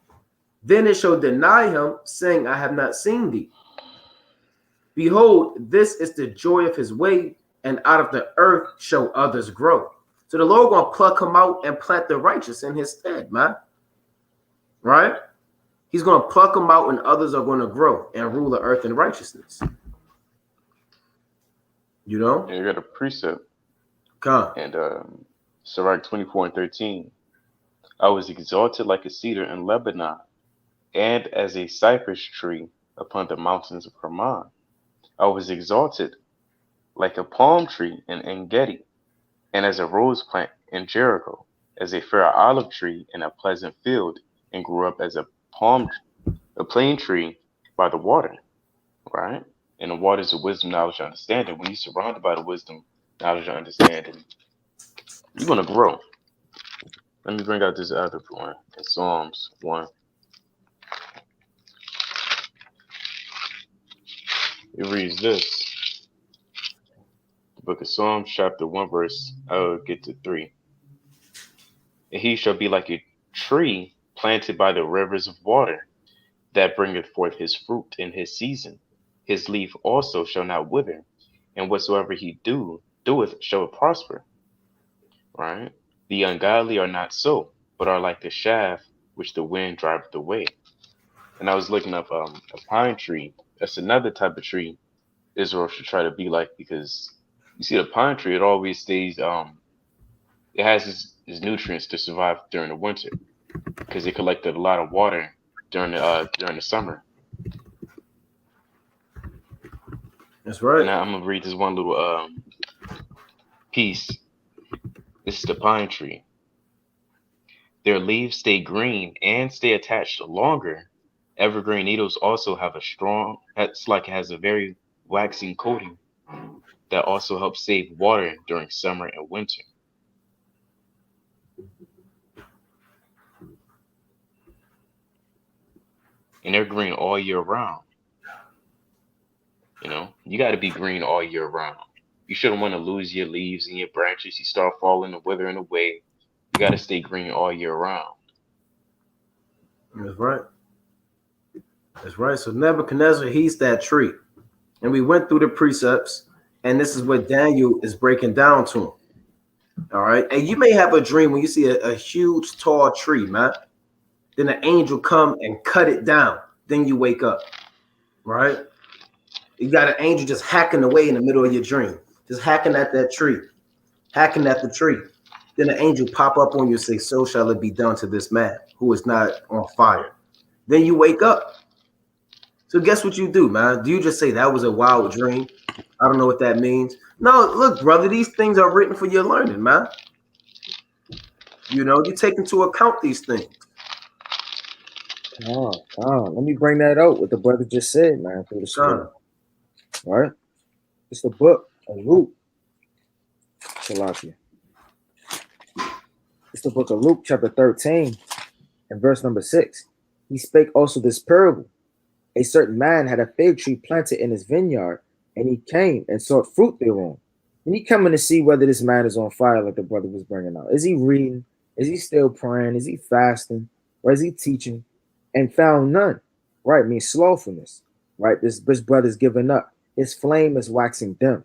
then it shall deny him, saying, I have not seen thee. Behold, this is the joy of his way, and out of the earth shall others grow. So the Lord gonna pluck him out and plant the righteous in his stead, man. Right? He's gonna pluck them out, and others are gonna grow and rule the earth in righteousness. You know? And you got a precept. Come. And Sirach 24 and 13. I was exalted like a cedar in Lebanon, and as a cypress tree upon the mountains of Hermon. I was exalted like a palm tree in En-gedi, and as a rose plant in Jericho, as a fair olive tree in a pleasant field, and grew up as a plane tree by the water, right? And the waters of wisdom, knowledge, and understanding. When you're surrounded by the wisdom, knowledge, and understanding, you're gonna grow. Let me bring out this other one in Psalms 1. It reads this. The book of Psalms, chapter 1, verse, I'll get to 3. And he shall be like a tree planted by the rivers of water, that bringeth forth his fruit in his season. His leaf also shall not wither, and whatsoever he doeth shall prosper. Right? The ungodly are not so, but are like the shaft which the wind driveth away. And I was looking up a pine tree. That's another type of tree Israel should try to be like, because you see the pine tree, it always stays it has its nutrients to survive during the winter, because it collected a lot of water during the summer. That's right. Now I'm gonna read this one little piece. This is the pine tree. Their leaves stay green and stay attached longer. Evergreen needles also have has a very waxing coating that also helps save water during summer and winter. And they're green all year round. You know, you got to be green all year round. You shouldn't want to lose your leaves and your branches. You start falling and withering away. You got to stay green all year round. That's right. That's right. So Nebuchadnezzar, he's that tree. And we went through the precepts, and this is what Daniel is breaking down to him. All right. And you may have a dream when you see a huge, tall tree, man. Then an angel come and cut it down. Then you wake up. Right? You got an angel just hacking away in the middle of your dream. Just hacking at that tree. Hacking at the tree. Then an angel pop up on you and say, so shall it be done to this man who is not on fire. Then you wake up. So guess what you do, man? Do you just say that was a wild dream? I don't know what that means. No, look, brother, these things are written for your learning, man. You know, you take into account these things. Let me bring that out. What the brother just said, man, through the screen. All right, it's the book of Luke. Salakia. It's the book of Luke, chapter 13, and verse number 6. He spake also this parable. A certain man had a fig tree planted in his vineyard, and he came and sought fruit thereon. And he coming to see whether this man is on fire, like the brother was bringing out. Is he reading? Is he still praying? Is he fasting? Or is he teaching? And found none. Right, means slothfulness. Right, this brother's giving up. His flame is waxing dim.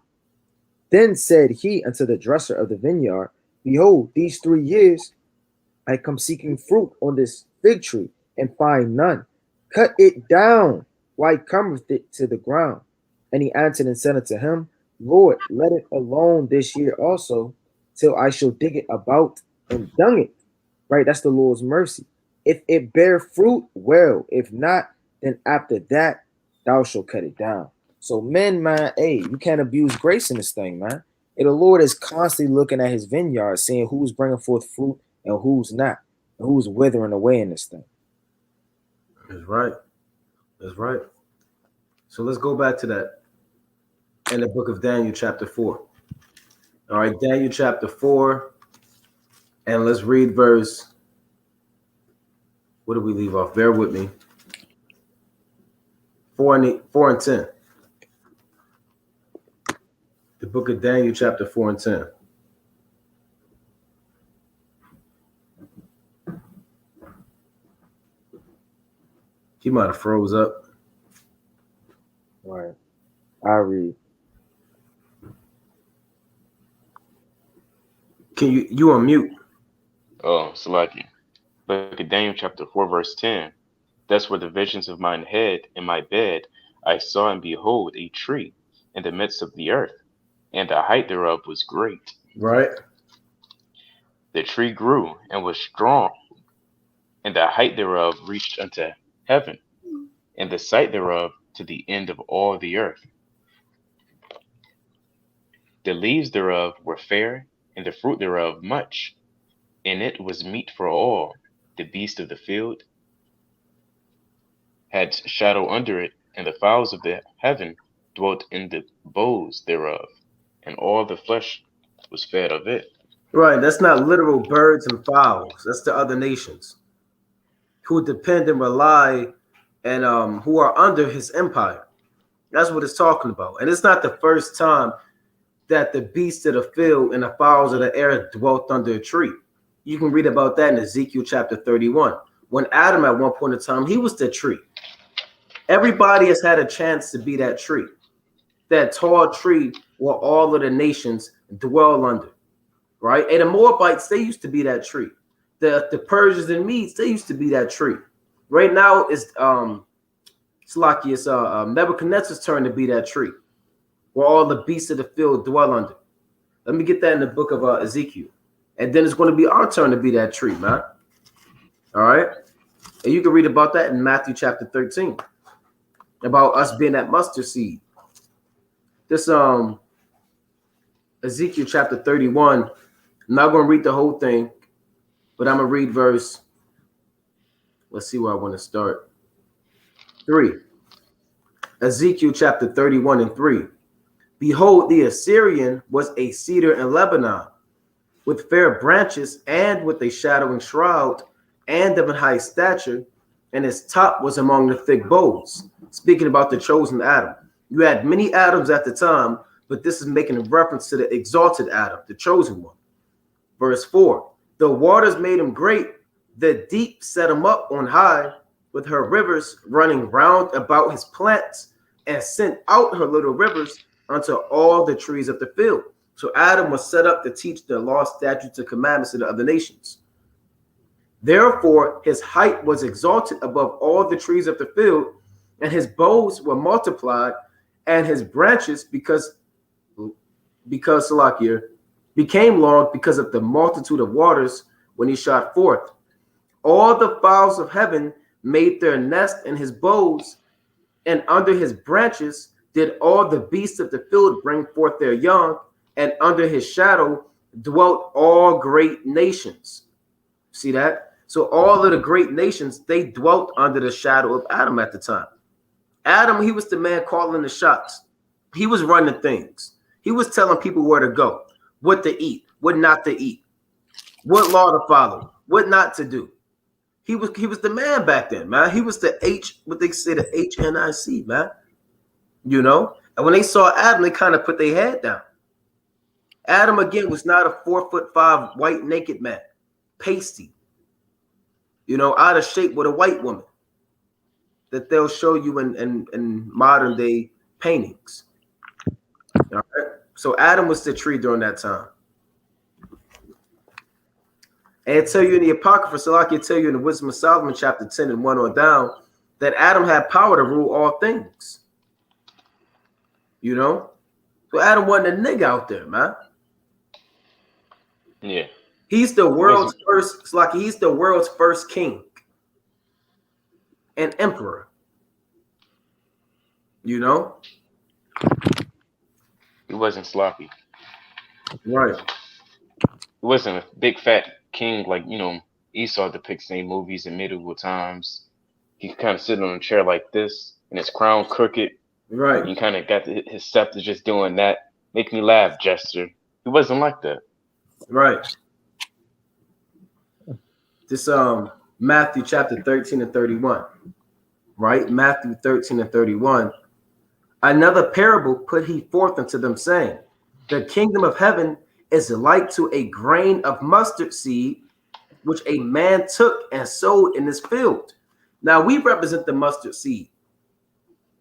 Then said he unto the dresser of the vineyard, Behold, these 3 years I come seeking fruit on this fig tree, and find none. Cut it down. Why cometh it to the ground? And he answered and said unto him, Lord, let it alone this year also, till I shall dig it about and dung it. Right, that's the Lord's mercy. If it bear fruit, well. If not, then after that, thou shalt cut it down. So men, man, hey, you can't abuse grace in this thing, man. And the Lord is constantly looking at his vineyard, seeing who's bringing forth fruit and who's not, and who's withering away in this thing. That's right. That's right. So let's go back to that in the book of Daniel, chapter 4. All right, Daniel, chapter 4, and let's read verse. What did we leave off? Bear with me. 4 and 10. The book of Daniel, chapter 4 and 10. He might have froze up. Right. I read. Can you unmute? Oh, Salaki. Look at Daniel chapter 4, verse 10. That's where the visions of mine head in my bed I saw, and behold, a tree in the midst of the earth, and the height thereof was great. Right. The tree grew and was strong, and the height thereof reached unto heaven, and the sight thereof to the end of all the earth. The leaves thereof were fair, and the fruit thereof much. In it was meat for all. The beasts of the field had shadow under it, and the fowls of the heaven dwelt in the boughs thereof, and all the flesh was fed of it. Right. That's not literal birds and fowls. That's the other nations who depend and rely and who are under his empire. That's what it's talking about. And it's not the first time that the beasts of the field and the fowls of the air dwelt under a tree. You can read about that in Ezekiel chapter 31. When Adam at one point in time, he was the tree. Everybody has had a chance to be that tree. That tall tree where all of the nations dwell under. Right? And the Moabites, they used to be that tree. The Persians and Medes, they used to be that tree. Right now, it's Nebuchadnezzar's turn to be that tree, where all the beasts of the field dwell under. Let me get that in the book of Ezekiel. And then it's going to be our turn to be that tree, man. All right? And you can read about that in Matthew chapter 13, about us being that mustard seed. This Ezekiel chapter 31, I'm not going to read the whole thing, but I'm going to read verse, let's see where I want to start. 3. Ezekiel chapter 31 and 3. Behold, the Assyrian was a cedar in Lebanon, with fair branches and with a shadowing shroud, and of a high stature, and his top was among the thick boughs. Speaking about the chosen Adam. You had many Adams at the time, but this is making a reference to the exalted Adam, the chosen one. Verse 4. The waters made him great, the deep set him up on high, with her rivers running round about his plants, and sent out her little rivers unto all the trees of the field. So Adam was set up to teach the law, statutes, and commandments to the other nations. Therefore, his height was exalted above all the trees of the field, and his boughs were multiplied, and his branches, because Salakia, became long because of the multitude of waters when he shot forth. All the fowls of heaven made their nest in his boughs, and under his branches did all the beasts of the field bring forth their young, and under his shadow dwelt all great nations. See that? So all of the great nations, they dwelt under the shadow of Adam at the time. Adam, he was the man calling the shots. He was running things. He was telling people where to go, what to eat, what not to eat, what law to follow, what not to do. He was the man back then, man. He was the what they say, the HNIC, man. You know? And when they saw Adam, they kind of put their head down. Adam, again, was not a 4'5" white naked man, pasty, you know, out of shape with a white woman that they'll show you in modern day paintings. All right? So Adam was the tree during that time. And it tell you in the Apocrypha, so I can tell you in the Wisdom of Solomon, chapter 10 and 1 on down, that Adam had power to rule all things. You know? So Adam wasn't a nigga out there, man. Yeah. He's the world's first, it's like he's the world's first king and emperor. You know? He wasn't sloppy. Right. He wasn't a big fat king like, Esau depicts in movies in medieval times. He could kind of sit on a chair like this and his crown crooked. Right. He kind of got his scepter just doing that. Make me laugh gesture. He wasn't like that. Right. This Matthew chapter 13 and 31. Right? Matthew 13 and 31. Another parable put he forth unto them, saying, the kingdom of heaven is like to a grain of mustard seed, which a man took and sowed in his field. Now we represent the mustard seed,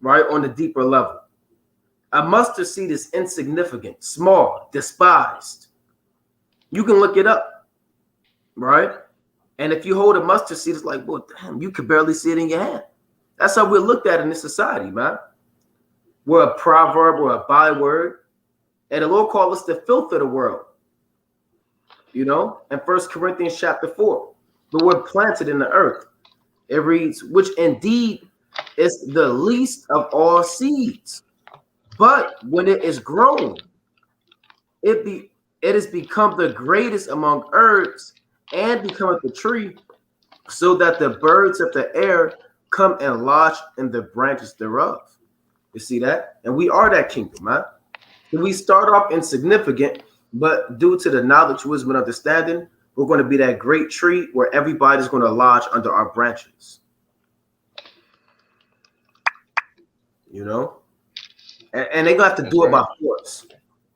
right, on the deeper level. A mustard seed is insignificant, small, despised. You can look it up, right? And if you hold a mustard seed, it's like, well, damn, you could barely see it in your hand. That's how we're looked at in this society, man. We're a proverb or a byword. And the Lord called us the filth of the world. You know, in 1 Corinthians chapter 4, the word planted in the earth. It reads, which indeed is the least of all seeds. But when it is grown, it has become the greatest among herbs and becometh a tree, so that the birds of the air come and lodge in the branches thereof. You see that? And we are that kingdom, man. We start off insignificant, but due to the knowledge, wisdom, and understanding, we're going to be that great tree where everybody's going to lodge under our branches. You know? And they're going to have to do it by force.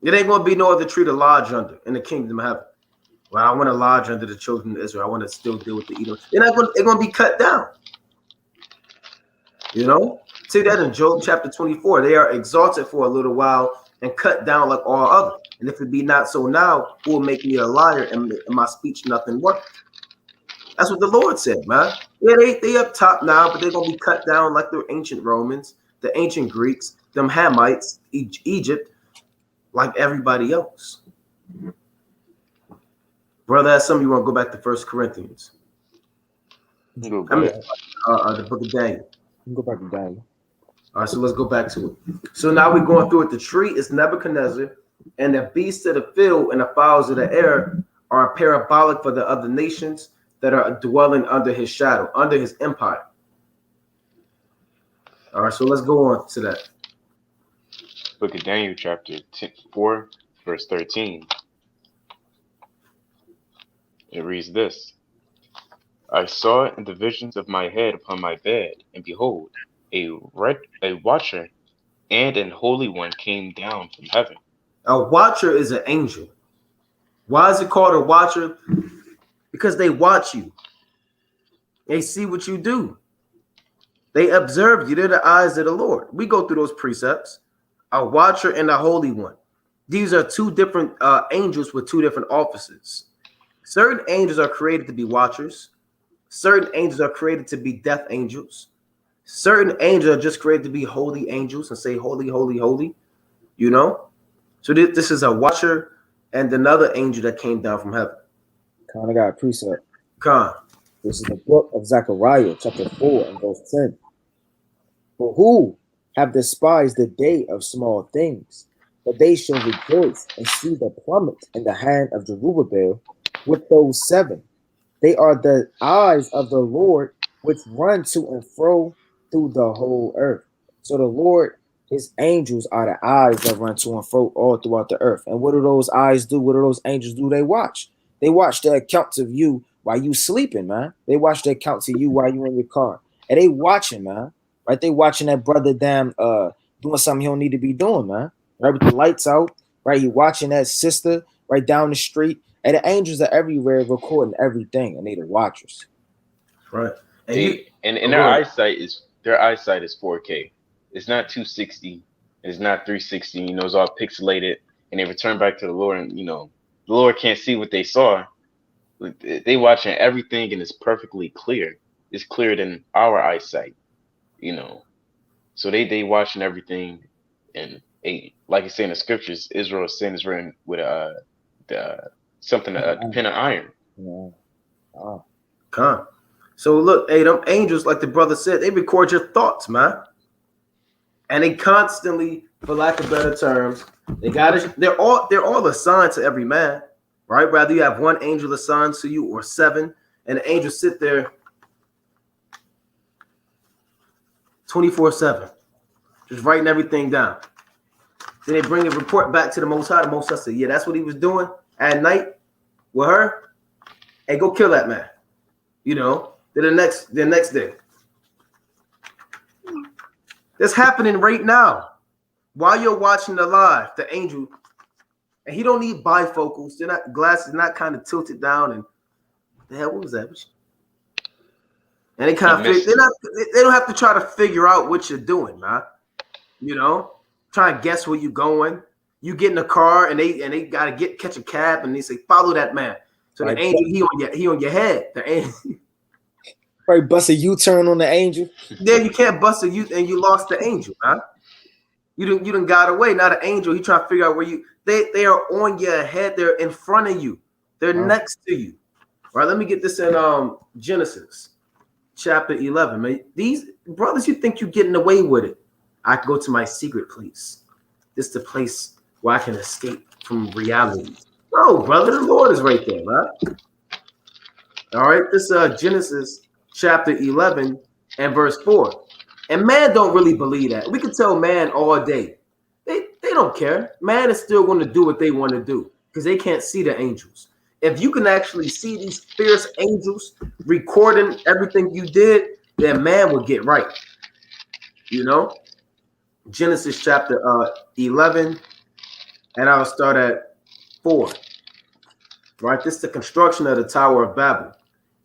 It ain't going to be no other tree to lodge under in the kingdom of heaven. Well, I want to lodge under the children of Israel. I want to still deal with the Edom. They're going to be cut down. You know? See that in Job chapter 24. They are exalted for a little while and cut down like all other. And if it be not so now, who will make me a liar and my speech nothing worth? That's what the Lord said, man. Yeah, they up top now, but they're going to be cut down like the ancient Romans, the ancient Greeks, them Hamites, Egypt, like everybody else. Brother, that's something you want to go back to 1 Corinthians. The book of Daniel. Go back to Daniel. All right, so let's go back to it. So now we're going through it. The tree is Nebuchadnezzar, and the beasts of the field and the fowls of the air are parabolic for the other nations that are dwelling under his shadow, under his empire. All right, so let's go on to that. Book of Daniel, chapter 4, verse 13. It reads this. I saw in the visions of my head upon my bed, and behold, a watcher and an holy one came down from heaven. A watcher is an angel. Why is it called a watcher? Because they watch you. They see what you do. They observe you. They're the eyes of the Lord. We go through those precepts. A watcher and a holy one. These are two different angels with two different offices. Certain angels are created to be watchers. Certain angels are created to be death angels. Certain angels are just created to be holy angels and say, holy, holy, holy. You know? So this is a watcher and another angel that came down from heaven. Khan, I got a precept. Khan. This is the book of Zechariah, chapter 4, and verse 10. For who have despised the day of small things, but they shall rejoice and see the plummet in the hand of Zerubbabel with those seven. They are the eyes of the Lord which run to and fro through the whole earth. So the Lord, his angels are the eyes that run to and fro all throughout the earth. And what do those eyes do? What do those angels do? They watch. They watch the accounts of you while you sleeping, man. They watch the accounts of you while you in your car. And they watching, man. Right? They watching that brother damn doing something he don't need to be doing, man. Right, with the lights out, right? He watching that sister right down the street. And the angels are everywhere recording everything, and they the watchers. Right. And and their eyesight is 4K. It's not 260. It's not 360. You know, it's all pixelated, and they return back to the Lord, and the Lord can't see what they saw. They watching everything, and it's perfectly clear. It's clearer than our eyesight. So they watching everything, and like you say in the scriptures, Israel's sin is written with the something a pen of iron. Yeah. Oh. Come. So look, hey, them angels, like the brother said, they record your thoughts, man. And they constantly, for lack of better terms, they're all assigned to every man, right? Whether you have one angel assigned to you or seven, and the angels sit there 24/7, just writing everything down. Then they bring a report back to the Most High. The Most High said, yeah, that's what he was doing at night with her. Hey, go kill that man. Then the next day. That's happening right now. While you're watching the live, the angel, and he don't need bifocals. They're not glasses, not kind of tilted down. And what the hell, what was that? And they kind of they don't have to try to figure out what you're doing, man. Try and guess where you're going. You get in the car and they gotta catch a cab and they say, follow that man. So the angel, he on your head. The angel. Right, bust a U-turn on the angel. Then you can't bust a U and you lost the angel, man. You done got away. Now the angel, he trying to figure out where they are on your head, they're in front of you, they're next to you. All right, let me get this in Genesis chapter 11. Man, these brothers, you think you're getting away with it. I can go to my secret place. This is the place where I can escape from reality. No, brother, the Lord is right there, man. All right, this Genesis chapter 11 and verse 4. And man don't really believe that. We can tell man all day. They don't care. Man is still going to do what they want to do because they can't see the angels. If you can actually see these fierce angels recording everything you did, then man will get right. Genesis chapter 11, and I'll start at 4. Right, this is the construction of the Tower of Babel.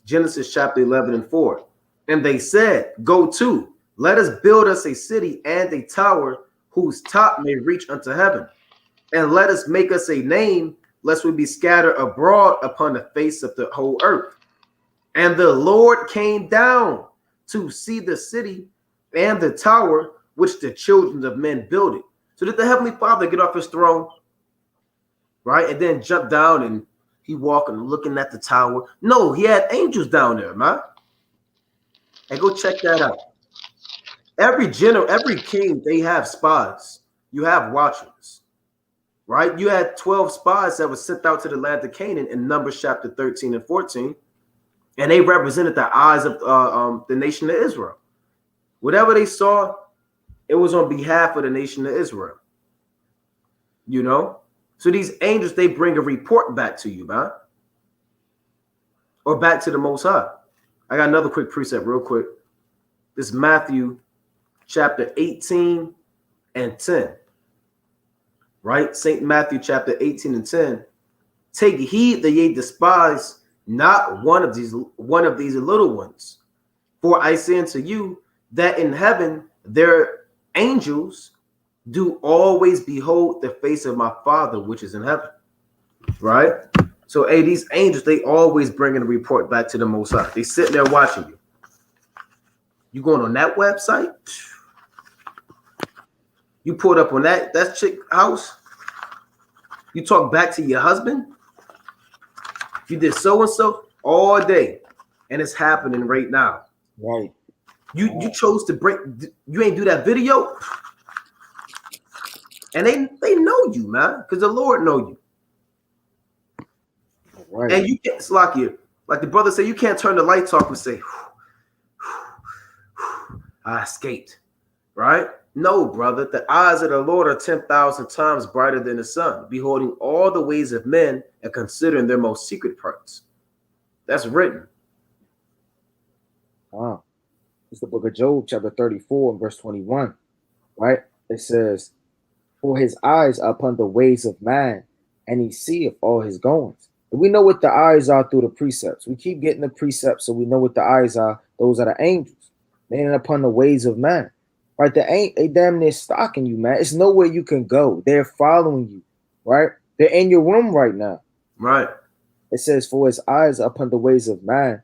Genesis chapter 11 and 4. And they said, go to, let us build us a city and a tower whose top may reach unto heaven. And let us make us a name, lest we be scattered abroad upon the face of the whole earth. And the Lord came down to see the city and the tower which the children of men builded. So did the Heavenly Father get off his throne, right, and then jump down and he walking looking at the tower? No, he had angels down there, man. And go check that out. Every king, they have spies. You have watchers, right? You had 12 spies that were sent out to the land of Canaan in Numbers chapter 13 and 14, and they represented the eyes of the nation of Israel. Whatever they saw, it was on behalf of the nation of Israel. So these angels, they bring a report back to you, man, or back to the Most High. I got another quick precept real quick. This is Matthew chapter 18 and 10. Right? St. Matthew chapter 18 and 10. Take heed that ye despise not one of these little ones. For I say unto you that in heaven their angels do always behold the face of my Father which is in heaven. Right? So, hey, these angels, they always bringing a report back to the Most High. They sitting there watching you. You going on that website? You pulled up on that chick house? You talk back to your husband? You did so and so all day, and it's happening right now. Right. You chose to break. You ain't do that video, and they know you, man, because the Lord know you. Right. And you can't, it's like the brother said, you can't turn the lights off and say, I escaped, right? No, brother. The eyes of the Lord are 10,000 times brighter than the sun, beholding all the ways of men and considering their most secret parts. That's written. It's the book of Job, chapter 34, and verse 21, right? It says, for his eyes are upon the ways of man, and he seeth all his goings. And we know what the eyes are through the precepts. We keep getting the precepts, so we know what the eyes are. Those are the angels. They ain't upon the ways of man. Right? They damn near stalking you, man. It's nowhere you can go. They're following you, right? They're in your room right now. Right. It says, for his eyes are upon the ways of man,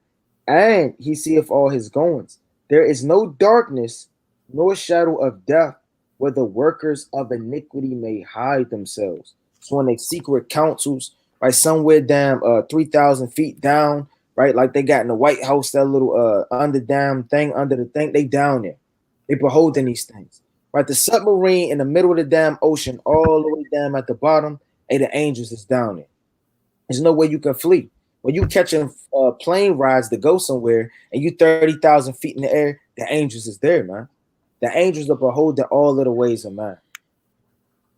and he seeth all his goings. There is no darkness, nor shadow of death, where the workers of iniquity may hide themselves. So in their secret councils, right, somewhere down 3,000 feet down, right, like they got in the White House, that little under the thing, they down there. They beholding these things. Right, the submarine in the middle of the damn ocean, all the way down at the bottom, and the angels is down there. There's no way you can flee. When you catching plane rides to go somewhere and you 30,000 feet in the air, the angels is there, man. The angels are beholding all of the ways of man.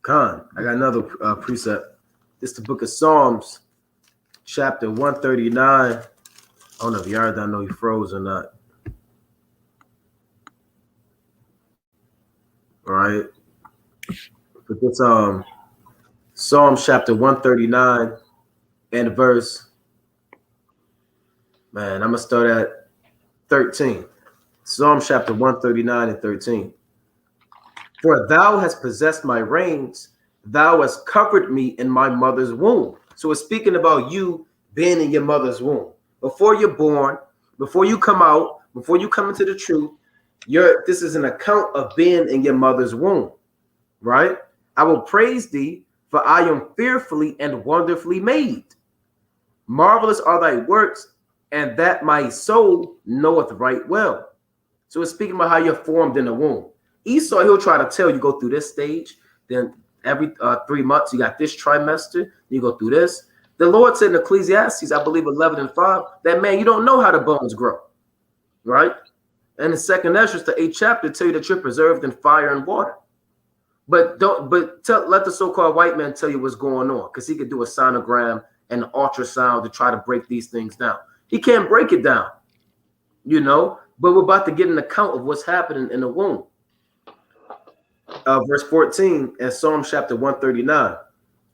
Khan, I got another precept. This is the book of Psalms, chapter 139. I don't know if y'all don't know he froze or not. All right. But this Psalms chapter 139 and verse, man, I'm gonna start at 13. Psalm chapter 139 and 13. For thou hast possessed my reins, thou hast covered me in my mother's womb. So it's speaking about you being in your mother's womb. Before you're born, before you come out, before you come into the truth, this is an account of being in your mother's womb, right? I will praise thee, for I am fearfully and wonderfully made. Marvelous are thy works, and that my soul knoweth right well. So it's speaking about how you're formed in the womb. Esau, he'll try to tell you go through this stage, then every 3 months you got this trimester, you go through this. The Lord said in Ecclesiastes, I believe 11 and 5, that man, you don't know how the bones grow, right? And in 2nd Ezra, the 8th chapter, tell you that you're preserved in fire and water. But let the so-called white man tell you what's going on, because he could do a sonogram and an ultrasound to try to break these things down. He can't break it down, you know, but we're about to get an account of what's happening in the womb. Verse 14 in Psalm chapter 139.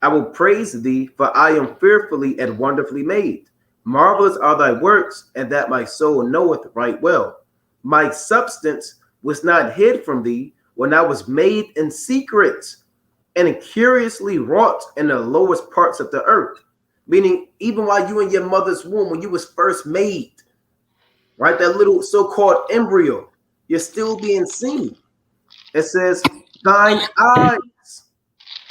I will praise thee, for I am fearfully and wonderfully made. Marvelous are thy works, and that my soul knoweth right well. My substance was not hid from thee when I was made in secret and curiously wrought in the lowest parts of the earth. Meaning, even while you in your mother's womb, when you was first made, right, that little so-called embryo, you're still being seen. It says, thine eyes,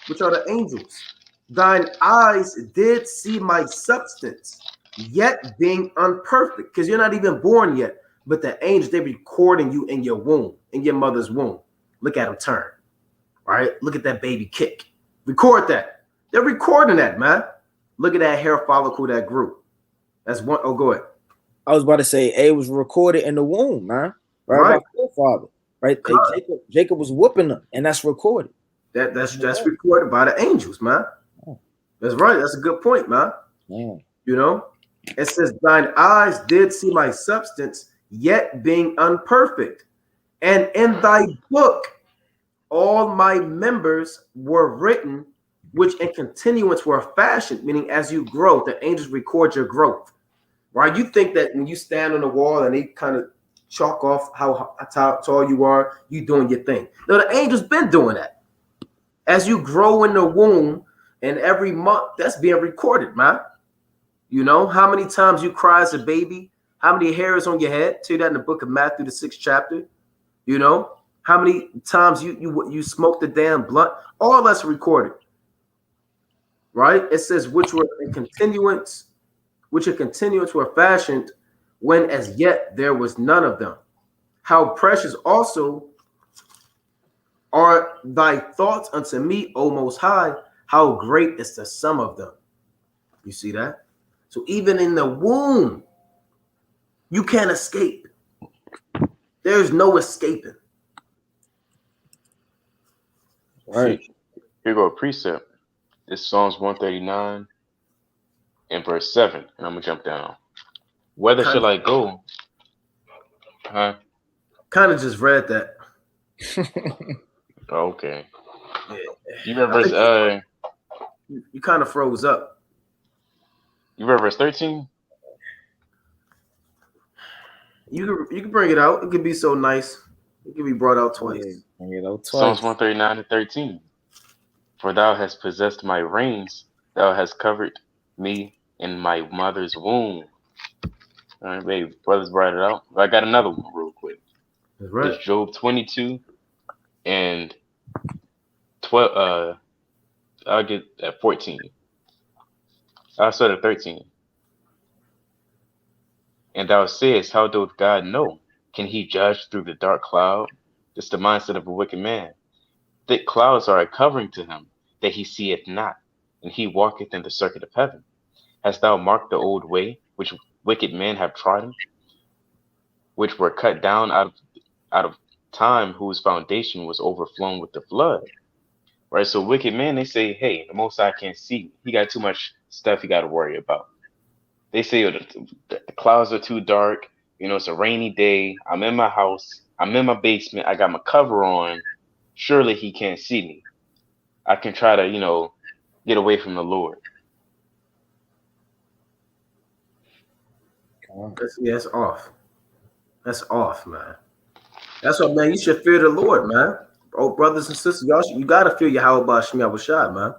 which are the angels, thine eyes did see my substance, yet being unperfect, because you're not even born yet. But the angels, they're recording you in your womb, in your mother's womb. Look at them turn, right? Look at that baby kick. Record that. They're recording that, man. Look at that hair follicle that grew. That's one. Oh, go ahead. I was about to say, it was recorded in the womb, man. Right. My father, right? Jacob was whooping them, and that's recorded. That's recorded by the angels, man. That's right. That's a good point, man. You know, it says, thine eyes did see my substance, yet being unperfect. And in thy book, all my members were written, which in continuance were fashioned, meaning as you grow, the angels record your growth, right? You think that when you stand on the wall and they kind of chalk off how tall you are, you doing your thing. No, the angels been doing that. As you grow in the womb, and every month that's being recorded, man. You know, how many times you cry as a baby, how many hairs on your head? Tell you that in the book of Matthew, the 6th chapter. You know, how many times you smoked the damn blunt? All that's recorded. Right? It says, which in continuance were fashioned, when as yet there was none of them. How precious also are thy thoughts unto me, O Most High. How great is the sum of them. You see that? So even in the womb, you can't escape. There's no escaping. Right. Here go a precept. It's Psalms 139 and verse 7. And I'm going to jump down. Whether shall I go? Huh? Kind of just read that. Okay. Yeah. You read verse You kind of froze up. You read verse 13? You can bring it out. It could be so nice. It can be brought out twice. Psalms 139 and 13. For thou hast possessed my reins, thou hast covered me in my mother's womb. All right, baby. Brothers brought it out. I got another one real quick. That's right. It's Job 22 and 12. I'll get at 14. I'll start at 13. And thou sayest, how doth God know? Can he judge through the dark cloud? This is the mindset of a wicked man. Thick clouds are a covering to him, that he seeth not, and he walketh in the circuit of heaven. Hast thou marked the old way, which wicked men have trodden, which were cut down out of time, whose foundation was overflown with the flood? Right? So wicked men, they say, hey, the Most High can't see. He got too much stuff he got to worry about. They say, oh, the clouds are too dark. You know, it's a rainy day. I'm in my house. I'm in my basement. I got my cover on. Surely he can't see me. I can try to, get away from the Lord. That's off. That's off, man. That's what, man. You should fear the Lord, man. Oh, brothers and sisters, you gotta fear Yahweh Shemiyah, man.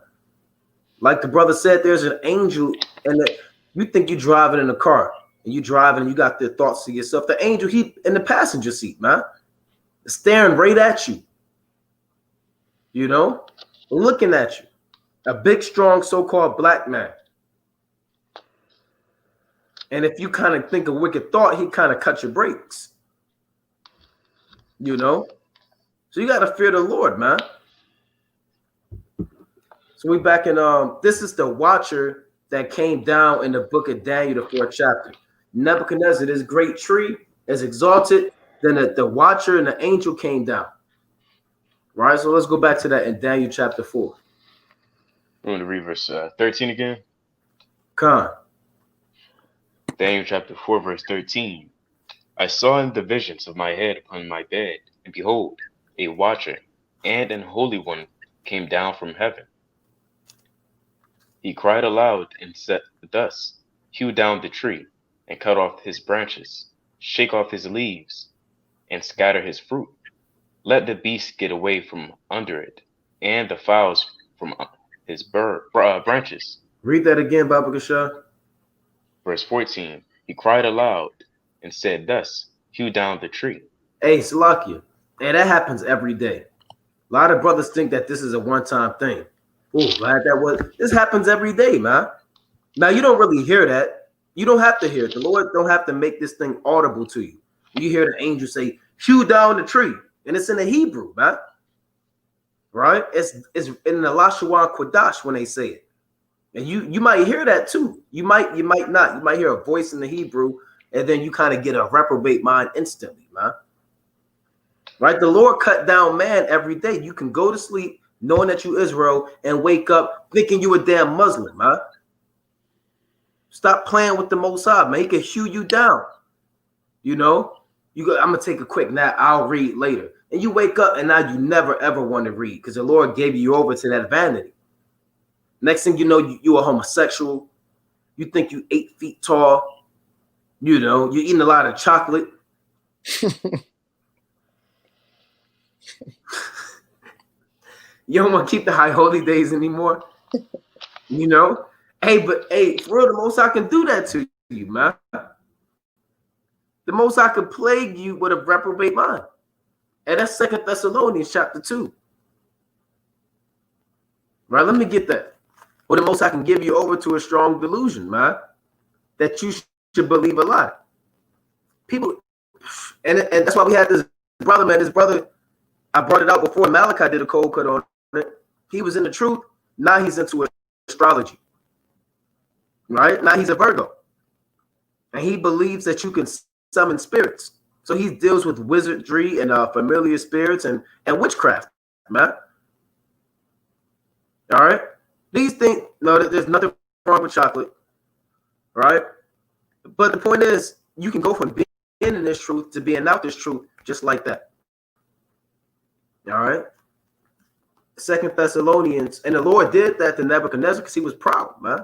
Like the brother said, there's an angel, and you think you're driving in a car, and you driving, and you got the thoughts to yourself. The angel, he in the passenger seat, man, staring right at you. You know, looking at you. A big, strong, so-called black man. And if you kind of think a wicked thought, he kind of cut your brakes. You know? So you got to fear the Lord, man. So we back in, this is the watcher that came down in the book of Daniel, the 4th chapter. Nebuchadnezzar, this great tree, is exalted. Then the watcher and the angel came down. Right? So let's go back to that in Daniel chapter 4. I'm going to read verse 13 again. Come. Daniel chapter 4, verse 13. I saw in the visions of my head upon my bed, and behold, a watcher and an holy one came down from heaven. He cried aloud and said thus, hew down the tree, and cut off his branches, shake off his leaves, and scatter his fruit. Let the beasts get away from under it, and the fowls from his branches. Read that again, Baba Gasha. Verse 14. He cried aloud and said thus, hew down the tree. Hey, Salakia. Hey, that happens every day. A lot of brothers think that this is a one-time thing. Oh, glad that was. This happens every day, man. Now, you don't really hear that. You don't have to hear it. The Lord don't have to make this thing audible to you. You hear the angel say, hew down the tree. And it's in the Hebrew, man. Right? It's in the Lashawan Kodash when they say it. And you might hear that too. You might not. You might hear a voice in the Hebrew, and then you kind of get a reprobate mind instantly, man. Right? The Lord cut down man every day. You can go to sleep knowing that you Israel and wake up thinking you a damn Muslim, man. Stop playing with the Most High, man. He can hew you down. You know? I'm gonna take a quick nap. I'll read later. And you wake up and now you never ever want to read because the Lord gave you over to that vanity. Next thing you know, you a homosexual. You think you 8 feet tall. You know, you're eating a lot of chocolate. You don't want to keep the high holy days anymore. You know? Hey, but hey, for real, the Most High can do that to you, man. The Most High can plague you with a reprobate mind. And that's 2 Thessalonians chapter 2. Right? Let me get that. Or the Most High can give you over to a strong delusion, man, that you should believe a lie. People And that's why we had this brother, man. This brother, I brought it out before. Malachi did a cold cut on it. He was in the truth. Now he's into astrology. Right? Now he's a Virgo. And he believes that you can summon spirits. So he deals with wizardry and familiar spirits and witchcraft, man. All right? These things, no, there's nothing wrong with chocolate. Right? But the point is, you can go from being in this truth to being out this truth just like that. All right? 2 Thessalonians, and the Lord did that to Nebuchadnezzar because he was proud, man.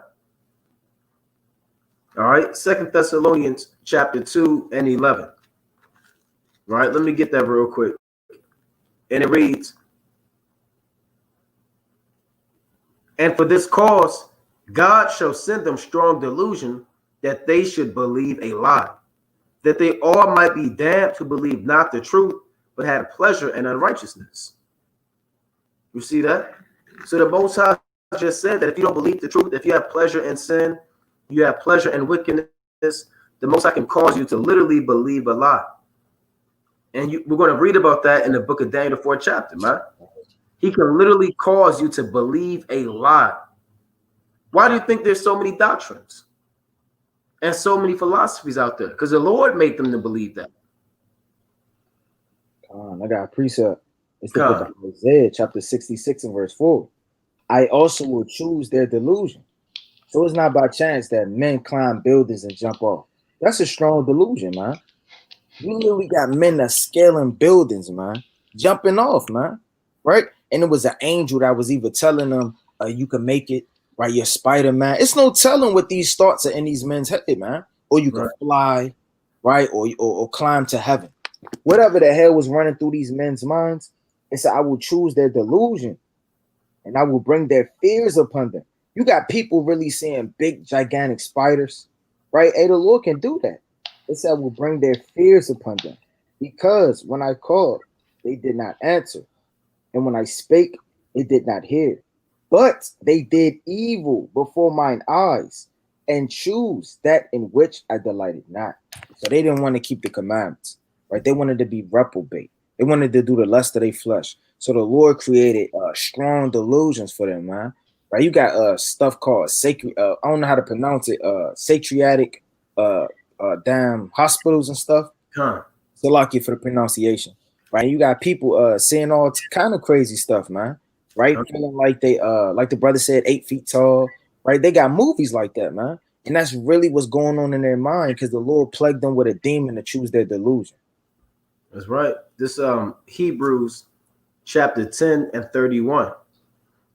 All right, 2 Thessalonians chapter 2 and 11. All right, let me get that real quick. And it reads, and for this cause, God shall send them strong delusion that they should believe a lie, that they all might be damned who believe not the truth, but had pleasure in unrighteousness. You see that? So the Most High just said that if you don't believe the truth, if you have pleasure in sin, you have pleasure in wickedness, the Most High can cause you to literally believe a lie. And we're going to read about that in the book of Daniel, the 4th chapter, man. He can literally cause you to believe a lie. Why do you think there's so many doctrines and so many philosophies out there? Because the Lord made them to believe that. I got a precept. It's the book of Isaiah, chapter 66 and verse 4. I also will choose their delusion. So it's not by chance that men climb buildings and jump off. That's a strong delusion, man. You literally got men that scaling buildings, man, jumping off, man, right? And it was an angel that was either telling them, you can make it, right? You're Spider-Man. It's no telling what these thoughts are in these men's head, man. Or you can fly, right? Or climb to heaven. Whatever the hell was running through these men's minds, it said, I will choose their delusion and I will bring their fears upon them. You got people really seeing big, gigantic spiders, right? Hey, the Lord can do that. It said, I will bring their fears upon them because when I called, they did not answer. And when I spake, they did not hear. But they did evil before mine eyes and choose that in which I delighted not. So they didn't want to keep the commandments, right? They wanted to be reprobate. They wanted to do the lust of their flesh. So the Lord created strong delusions for them, man. Right? You got stuff called sacred. I don't know how to pronounce it. Satriatic, damn hospitals and stuff. So lucky for the pronunciation, right? You got people saying all kind of crazy stuff, man. Right? Feeling like they like the brother said, 8 feet tall. Right? They got movies like that, man. And that's really what's going on in their mind because the Lord plagued them with a demon to choose their delusion. That's right. This Hebrews chapter 10 and 31.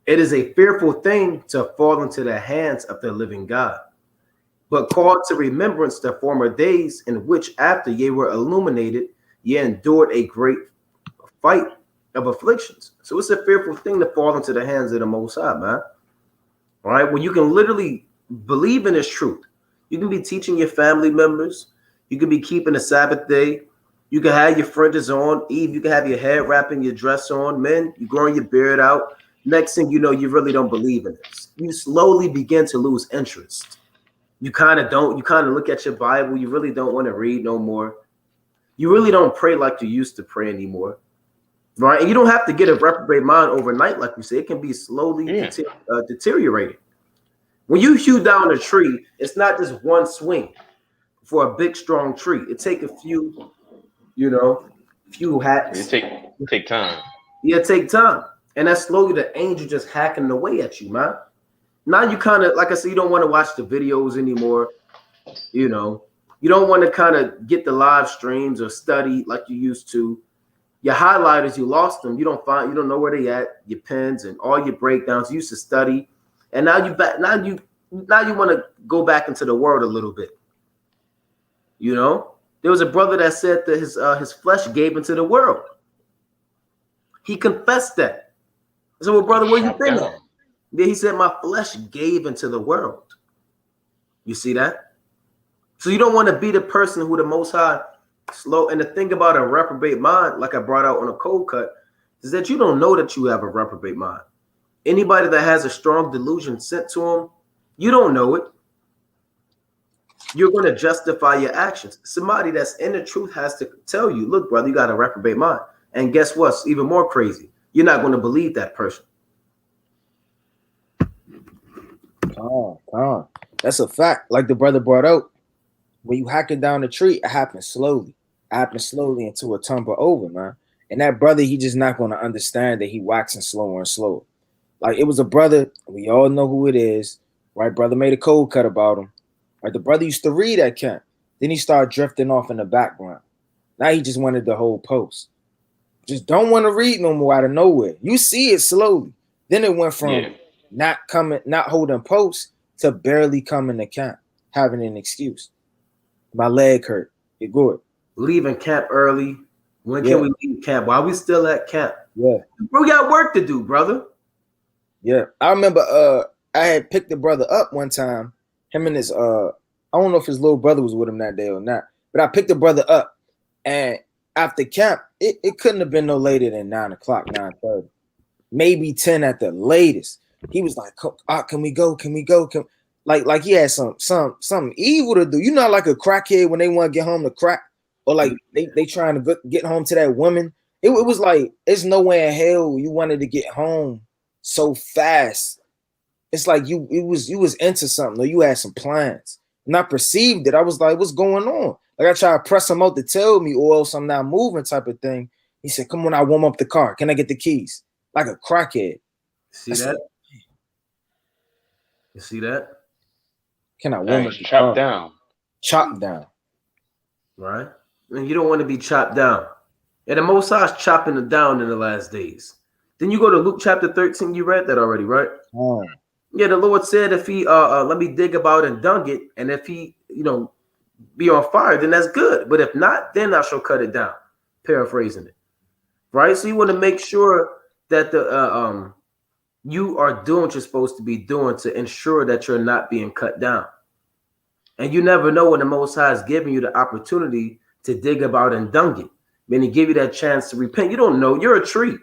It is a fearful thing to fall into the hands of the living God, but call to remembrance the former days in which after ye were illuminated, ye endured a great fight of afflictions. So it's a fearful thing to fall into the hands of the Most High, man. All right. When you can literally believe in this truth, you can be teaching your family members, you can be keeping the Sabbath day. You can have your fringes on. Eve, you can have your hair wrapping, your dress on. Men, you growing your beard out. Next thing you know, you really don't believe in this. You slowly begin to lose interest. You kind of don't. You kind of look at your Bible. You really don't want to read no more. You really don't pray like you used to pray anymore. Right? And you don't have to get a reprobate mind overnight, like we say. It can be slowly deteriorating. When you hew down a tree, it's not just one swing for a big, strong tree. It takes a few... few hats. It take time. Yeah, take time. And that's slowly the angel just hacking away at you, man. Now you kind of, like I said, you don't want to watch the videos anymore. You don't want to kind of get the live streams or study like you used to. Your highlighters, you lost them. You don't know where they at. Your pens and all your breakdowns. You used to study, and now you want to go back into the world a little bit. There was a brother that said that his flesh gave into the world. He confessed that. I said, well, brother, where you been at? Yeah, he said, my flesh gave into the world. You see that? So you don't want to be the person who the Most High slow. And the thing about a reprobate mind, like I brought out on a cold cut, is that you don't know that you have a reprobate mind. Anybody that has a strong delusion sent to them, you don't know it. You're going to justify your actions. Somebody that's in the truth has to tell you, look, brother, you got a reprobate mind. And guess what's even more crazy? You're not going to believe that person. That's a fact. Like the brother brought out, when you hacking down the tree, it happens slowly. It happens slowly until it tumble over, man. And that brother, he just not going to understand that he waxing slower and slower. Like it was a brother, we all know who it is, right? Brother made a cold cut about him. Right? The brother used to read at camp. Then he started drifting off in the background. Now he just wanted the whole post. Just don't want to read no more out of nowhere. You see it slowly. Then it went from not holding posts to barely coming to camp, having an excuse. My leg hurt. You're good. Leaving camp early. When can we leave camp? Why are we still at camp? Yeah. We got work to do, brother. Yeah. I remember I had picked the brother up one time. Him and his I don't know if his little brother was with him that day or not, but I picked the brother up, and after camp, it couldn't have been no later than 9 o'clock, 9:30, maybe 10 at the latest. He was like, can we go? Can we go? Like he had something evil to do. You know, like a crackhead when they want to get home to crack, or like they trying to get home to that woman. It was like it's nowhere in hell you wanted to get home so fast. It's like you was into something, or you had some plans. And I perceived it. I was like, what's going on? Like I tried to press him out to tell me, or else I'm not moving type of thing. He said, come on, I warm up the car. Can I get the keys? Like a crackhead. See that? You see that? Can I warm up the car? Chopped down. Right? And you don't want to be chopped down. And the Most High is chopping it down in the last days. Then you go to Luke chapter 13. You read that already, right? Oh. Yeah, the Lord said if he let me dig about and dung it, and if he, be on fire, then that's good. But if not, then I shall cut it down. Paraphrasing it. Right? So you want to make sure that the you are doing what you're supposed to be doing to ensure that you're not being cut down. And you never know when the Most High is giving you the opportunity to dig about and dung it. When he give you that chance to repent, you don't know. You're a tree.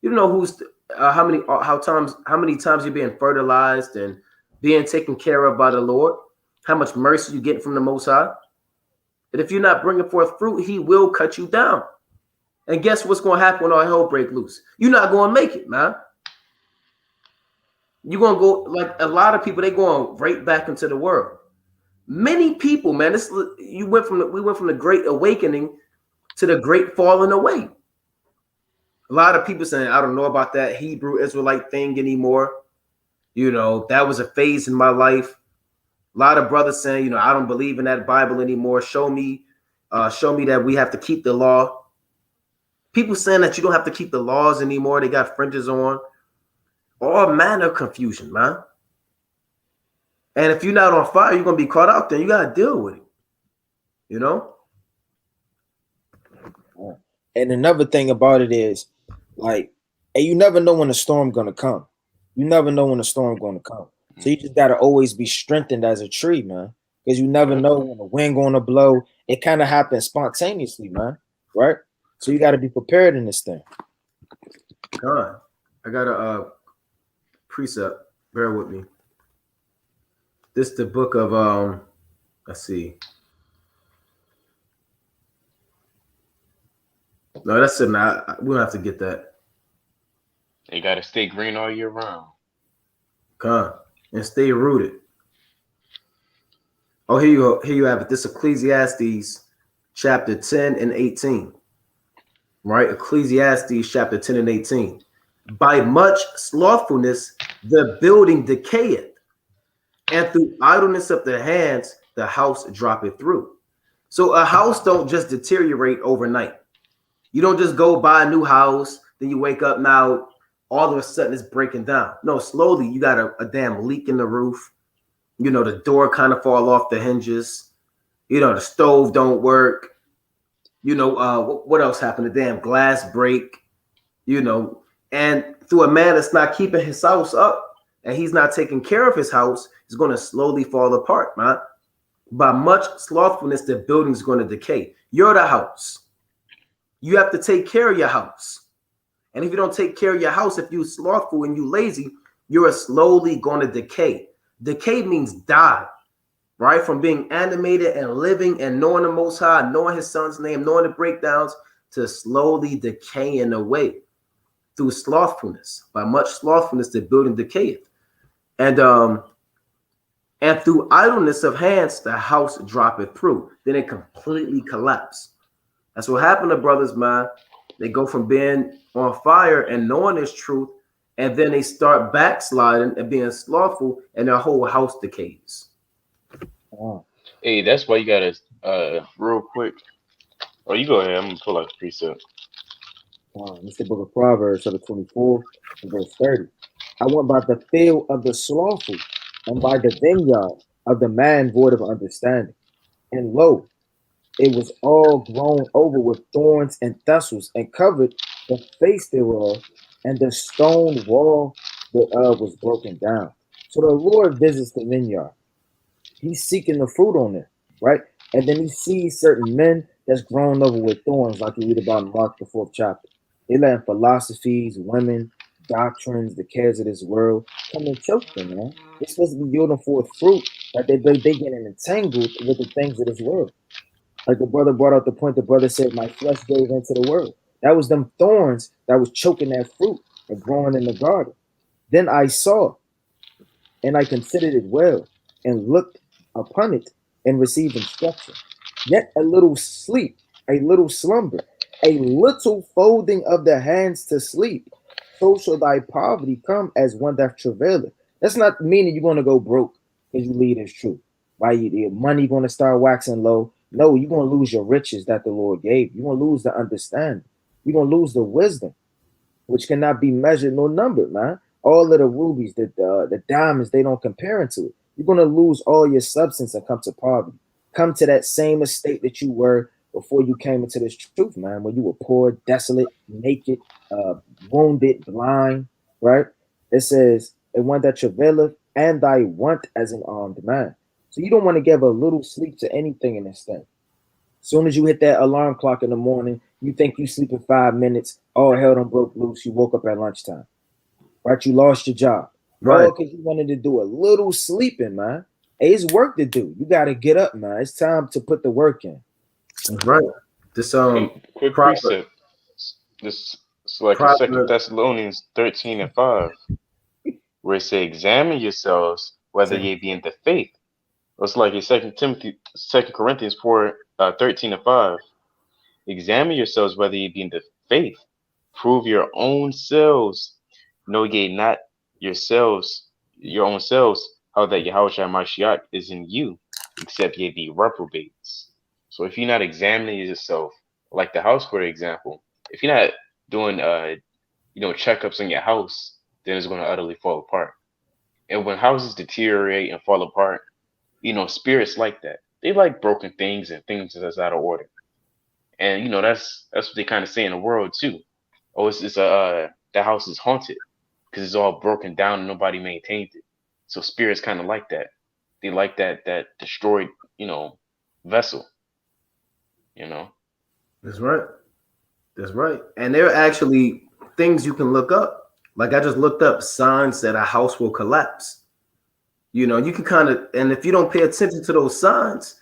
You don't know who's how many times you're being fertilized and being taken care of by the Lord. How much mercy you get from the Most High. And if you're not bringing forth fruit, he will cut you down. And guess what's going to happen when all hell break loose? You're not going to make it, man. You're going to go, like a lot of people, they going right back into the world. Many people, man, we went from the great awakening to the great falling away. A lot of people saying, I don't know about that Hebrew Israelite thing anymore. That was a phase in my life. A lot of brothers saying, I don't believe in that Bible anymore. Show me that we have to keep the law. People saying that you don't have to keep the laws anymore. They got fringes on. All manner of confusion, man. And if you're not on fire, you're going to be caught out there. You got to deal with it. And another thing about it is, like, and you never know when the storm going to come. You never know when the storm going to come. So you just got to always be strengthened as a tree, man. Because you never know when the wind going to blow. It kind of happens spontaneously, man. Right? So you got to be prepared in this thing. God, I got a precept. Bear with me. This is the book of let's see. No, that's it. We don't have to get that. You got to stay green all year round. Come and stay rooted. Oh, here you go. Here you have it. This Ecclesiastes chapter 10 and 18. Right? Ecclesiastes chapter 10 and 18. By much slothfulness, the building decayeth, and through idleness of the hands, the house droppeth through. So a house don't just deteriorate overnight. You don't just go buy a new house, then you wake up now, all of a sudden it's breaking down. No, slowly you got a damn leak in the roof. The door kind of fall off the hinges. The stove don't work. What else happened? The damn glass break. And through a man that's not keeping his house up and he's not taking care of his house, it's going to slowly fall apart, man. By much slothfulness, the building's going to decay. You're the house. You have to take care of your house. And if you don't take care of your house, if you're slothful and you lazy, you're slowly going to decay. Decay means die. right? From being animated and living and knowing the Most High, knowing His Son's name, knowing the breakdowns, to slowly decaying away through slothfulness. By much slothfulness, the building decayeth. And through idleness of hands, the house droppeth through. Then it completely collapsed. That's what happened to brothers, man. They go from being on fire and knowing this truth, and then they start backsliding and being slothful, and their whole house decays. Oh, Hey, that's why you gotta real quick. Oh, you go ahead. I'm gonna pull out the precept. it's the book of Proverbs, chapter 24, and verse 30. I went by the field of the slothful, and by the vineyard of the man void of understanding. And lo, it was all grown over with thorns and thistles, and covered the face thereof, and the stone wall thereof was broken down. So the Lord visits the vineyard. He's seeking the fruit on it, right? And then he sees certain men that's grown over with thorns, like you read about in Mark, the 4th chapter. They letting philosophies, women, doctrines, the cares of this world come and choke them, man. They're supposed to be yielding forth fruit, but they getting entangled with the things of this world. Like the brother brought out the point, the brother said, my flesh gave into the world. That was them thorns that was choking that fruit and growing in the garden. Then I saw, and I considered it well, and looked upon it, and received instruction. Yet a little sleep, a little slumber, a little folding of the hands to sleep. So shall thy poverty come as one that travaileth. That's not meaning you're going to go broke because you lead this truth, right? Your money going to start waxing low. No, you're going to lose your riches that the Lord gave. You're going to lose the understanding. You're going to lose the wisdom, which cannot be measured nor numbered, man. All of the rubies, the diamonds, they don't compare into it. You're going to lose all your substance and come to poverty. Come to that same estate that you were before you came into this truth, man, when you were poor, desolate, naked, wounded, blind, right? It says, and one that travaileth, and thy want as an armed man. So you don't want to give a little sleep to anything in this thing. As soon as you hit that alarm clock in the morning, you think you sleep in 5 minutes, all hell done broke loose, you woke up at lunchtime, right? You lost your job. Right. Oh, because you wanted to do a little sleeping, man. Hey, it's work to do. You got to get up, man. It's time to put the work in. Right. This Quick proper, precept. This it's like in Second proper, Thessalonians 13:5, where it says, "Examine yourselves whether ye be in the faith." It's like in Second Corinthians 4:13-5. Examine yourselves whether ye be in the faith. Prove your own selves. Know ye not yourselves, your own selves, how that Yahushua Mashiach is in you, except ye be reprobates. So if you're not examining yourself, like the house, for example, if you're not doing checkups in your house, then it's going to utterly fall apart. And when houses deteriorate and fall apart, spirits like that. They like broken things and things that's out of order. And that's what they kind of say in the world too. Oh, it's the house is haunted because it's all broken down and nobody maintains it. So spirits kind of like that. They like that destroyed, vessel. That's right. That's right. And there are actually things you can look up. Like I just looked up signs that a house will collapse. You can kind of, and if you don't pay attention to those signs,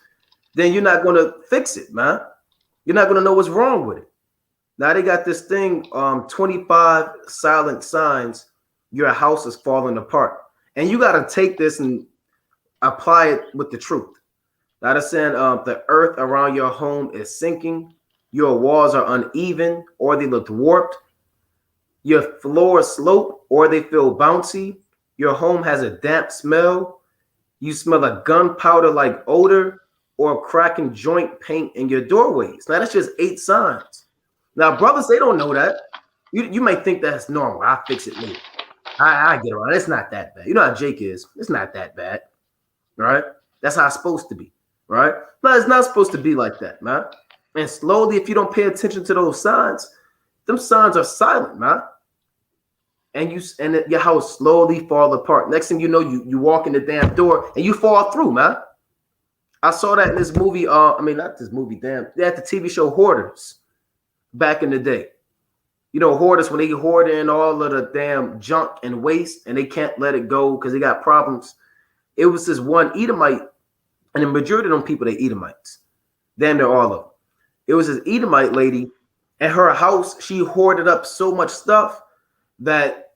then you're not going to fix it, man. You're not going to know what's wrong with it. Now they got this thing, 25 silent signs your house is falling apart. And you got to take this and apply it with the truth. Now they're saying the earth around your home is sinking. Your walls are uneven or they look warped. Your floors slope or they feel bouncy. Your home has a damp smell. You smell a gunpowder-like odor or cracking joint paint in your doorways. Now that's just 8 signs. Now, brothers, they don't know that. You may think that's normal. I'll fix it later. I get around. It's not that bad. You know how Jake is. It's not that bad. Right? That's how it's supposed to be. Right? No, it's not supposed to be like that, man. And slowly, if you don't pay attention to those signs, them signs are silent, man. And your house slowly fall apart. Next thing you know, you walk in the damn door and you fall through, man. I saw that in this movie. Not this movie. Damn, they had the TV show Hoarders back in the day. Hoarders, when they hoard in all of the damn junk and waste and they can't let it go because they got problems. It was this one Edomite And the majority of them people, they Edomites. Damn near all of them. It was this Edomite lady, and her house, she hoarded up so much stuff that,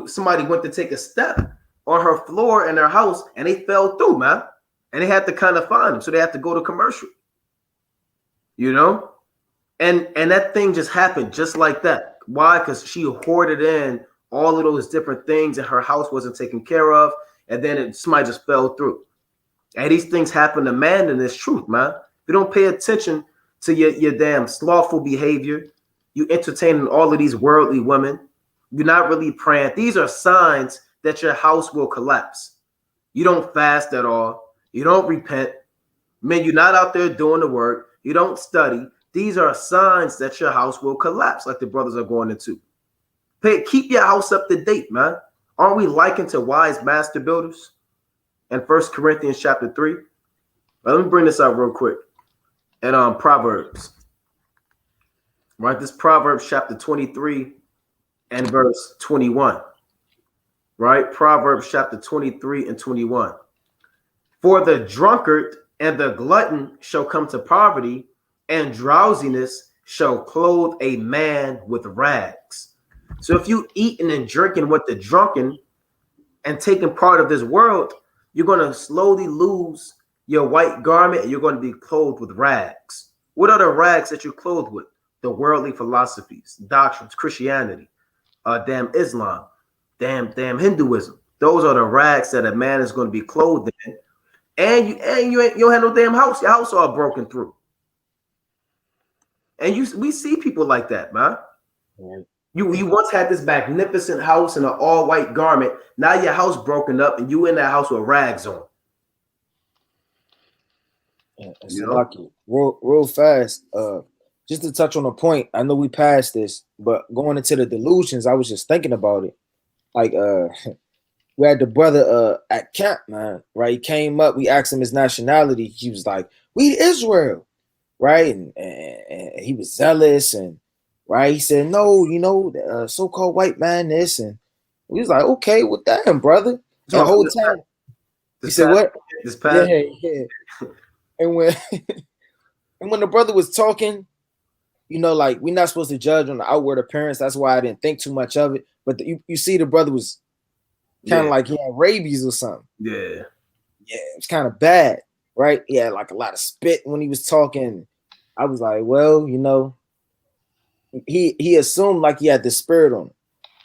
somebody went to take a step on her floor in their house and they fell through, man. And they had to kind of find them. So they had to go to commercial. And that thing just happened just like that. Why? Because she hoarded in all of those different things and her house wasn't taken care of. And then somebody just fell through. And these things happen to man, and it's truth, man. If you don't pay attention to your damn slothful behavior, you entertaining all of these worldly women, you're not really praying. These are signs that your house will collapse. You don't fast at all. You don't repent. Man, you're not out there doing the work. You don't study. These are signs that your house will collapse, like the brothers are going into. Keep your house up to date, man. Aren't we likened to wise master builders? In 1 Corinthians chapter 3. Let me bring this out real quick. And Proverbs. Right, this Proverbs chapter 23 and verse 21. Right, Proverbs chapter 23 and 21. For the drunkard and the glutton shall come to poverty, and drowsiness shall clothe a man with rags. So if you eating and drinking with the drunken and taking part of this world, you're going to slowly lose your white garment and you're going to be clothed with rags. What are the rags that you're clothed with? The worldly philosophies, doctrines, Christianity, damn Islam, damn Hinduism. Those are the rags that a man is going to be clothed in. And you don't have no damn house. Your house all broken through. And we see people like that, man. Right. You once had this magnificent house and an all-white garment. Now your house broken up and you in that house with rags on. It's lucky. Real fast. Just to touch on a point, I know we passed this, but going into the delusions, I was just thinking about it. Like we had the brother at camp, man, right? He came up, we asked him his nationality. He was like, "We Israel," right? And he was zealous, and right, he said, "No, the so-called white man this," and we was like, "Okay, well, damn, brother." The whole time, he said, "What?" This past, yeah. And when the brother was talking, like we're not supposed to judge on the outward appearance. That's why I didn't think too much of it. But you see, the brother was kind of like he had rabies or something. Yeah, it was kind of bad, right? He had like a lot of spit when he was talking. I was like, well, he assumed like he had the spirit on him.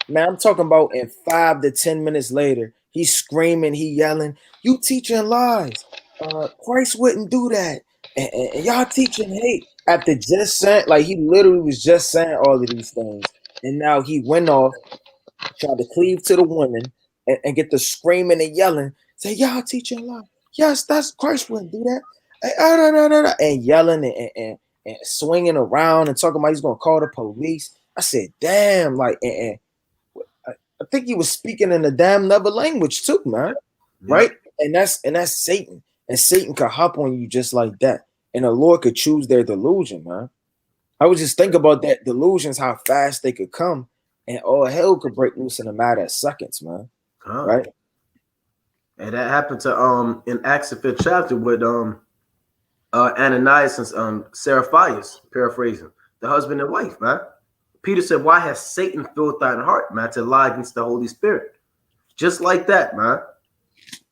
Man, I'm talking about in 5 to 10 minutes later, he's screaming, he yelling, "You teaching lies. Christ wouldn't do that. And y'all teaching hate." After just saying, like he literally was just saying all of these things. And now he went off, tried to cleave to the women and get the screaming and yelling, say, "Y'all teaching lies. Yes, that's Christ wouldn't do that." And yelling and swinging around and talking about he's gonna call the police. I said, damn, like, and I think he was speaking in a damn another language too, man. Yeah. Right? And that's Satan. And Satan could hop on you just like that. And the Lord could choose their delusion, man. I would just think about that delusions, how fast they could come, and all hell could break loose in a matter of seconds, man. Right? And that happened to in Acts the 5th chapter with Ananias and Seraphias, paraphrasing, the husband and wife, man. Peter said, "Why has Satan filled thine heart, man, to lie against the Holy Spirit?" Just like that, man.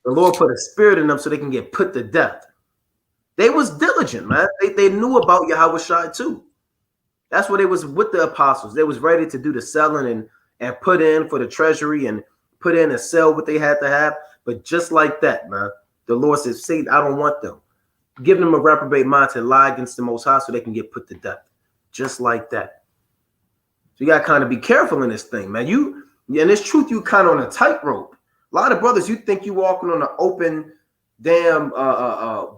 The Lord put a spirit in them so they can get put to death. They was diligent, man. They knew about Yahweh Shai too. That's what they was with the apostles. They was ready to do the selling and put in for the treasury and put in and sell what they had to have. But just like that, man, the Lord said, "Satan, I don't want them. Give them a reprobate mind to lie against the Most High so they can get put to death." Just like that. So you got to kind of be careful in this thing, man. And it's truth, you kind of on a tightrope. A lot of brothers, you think you walking on an open damn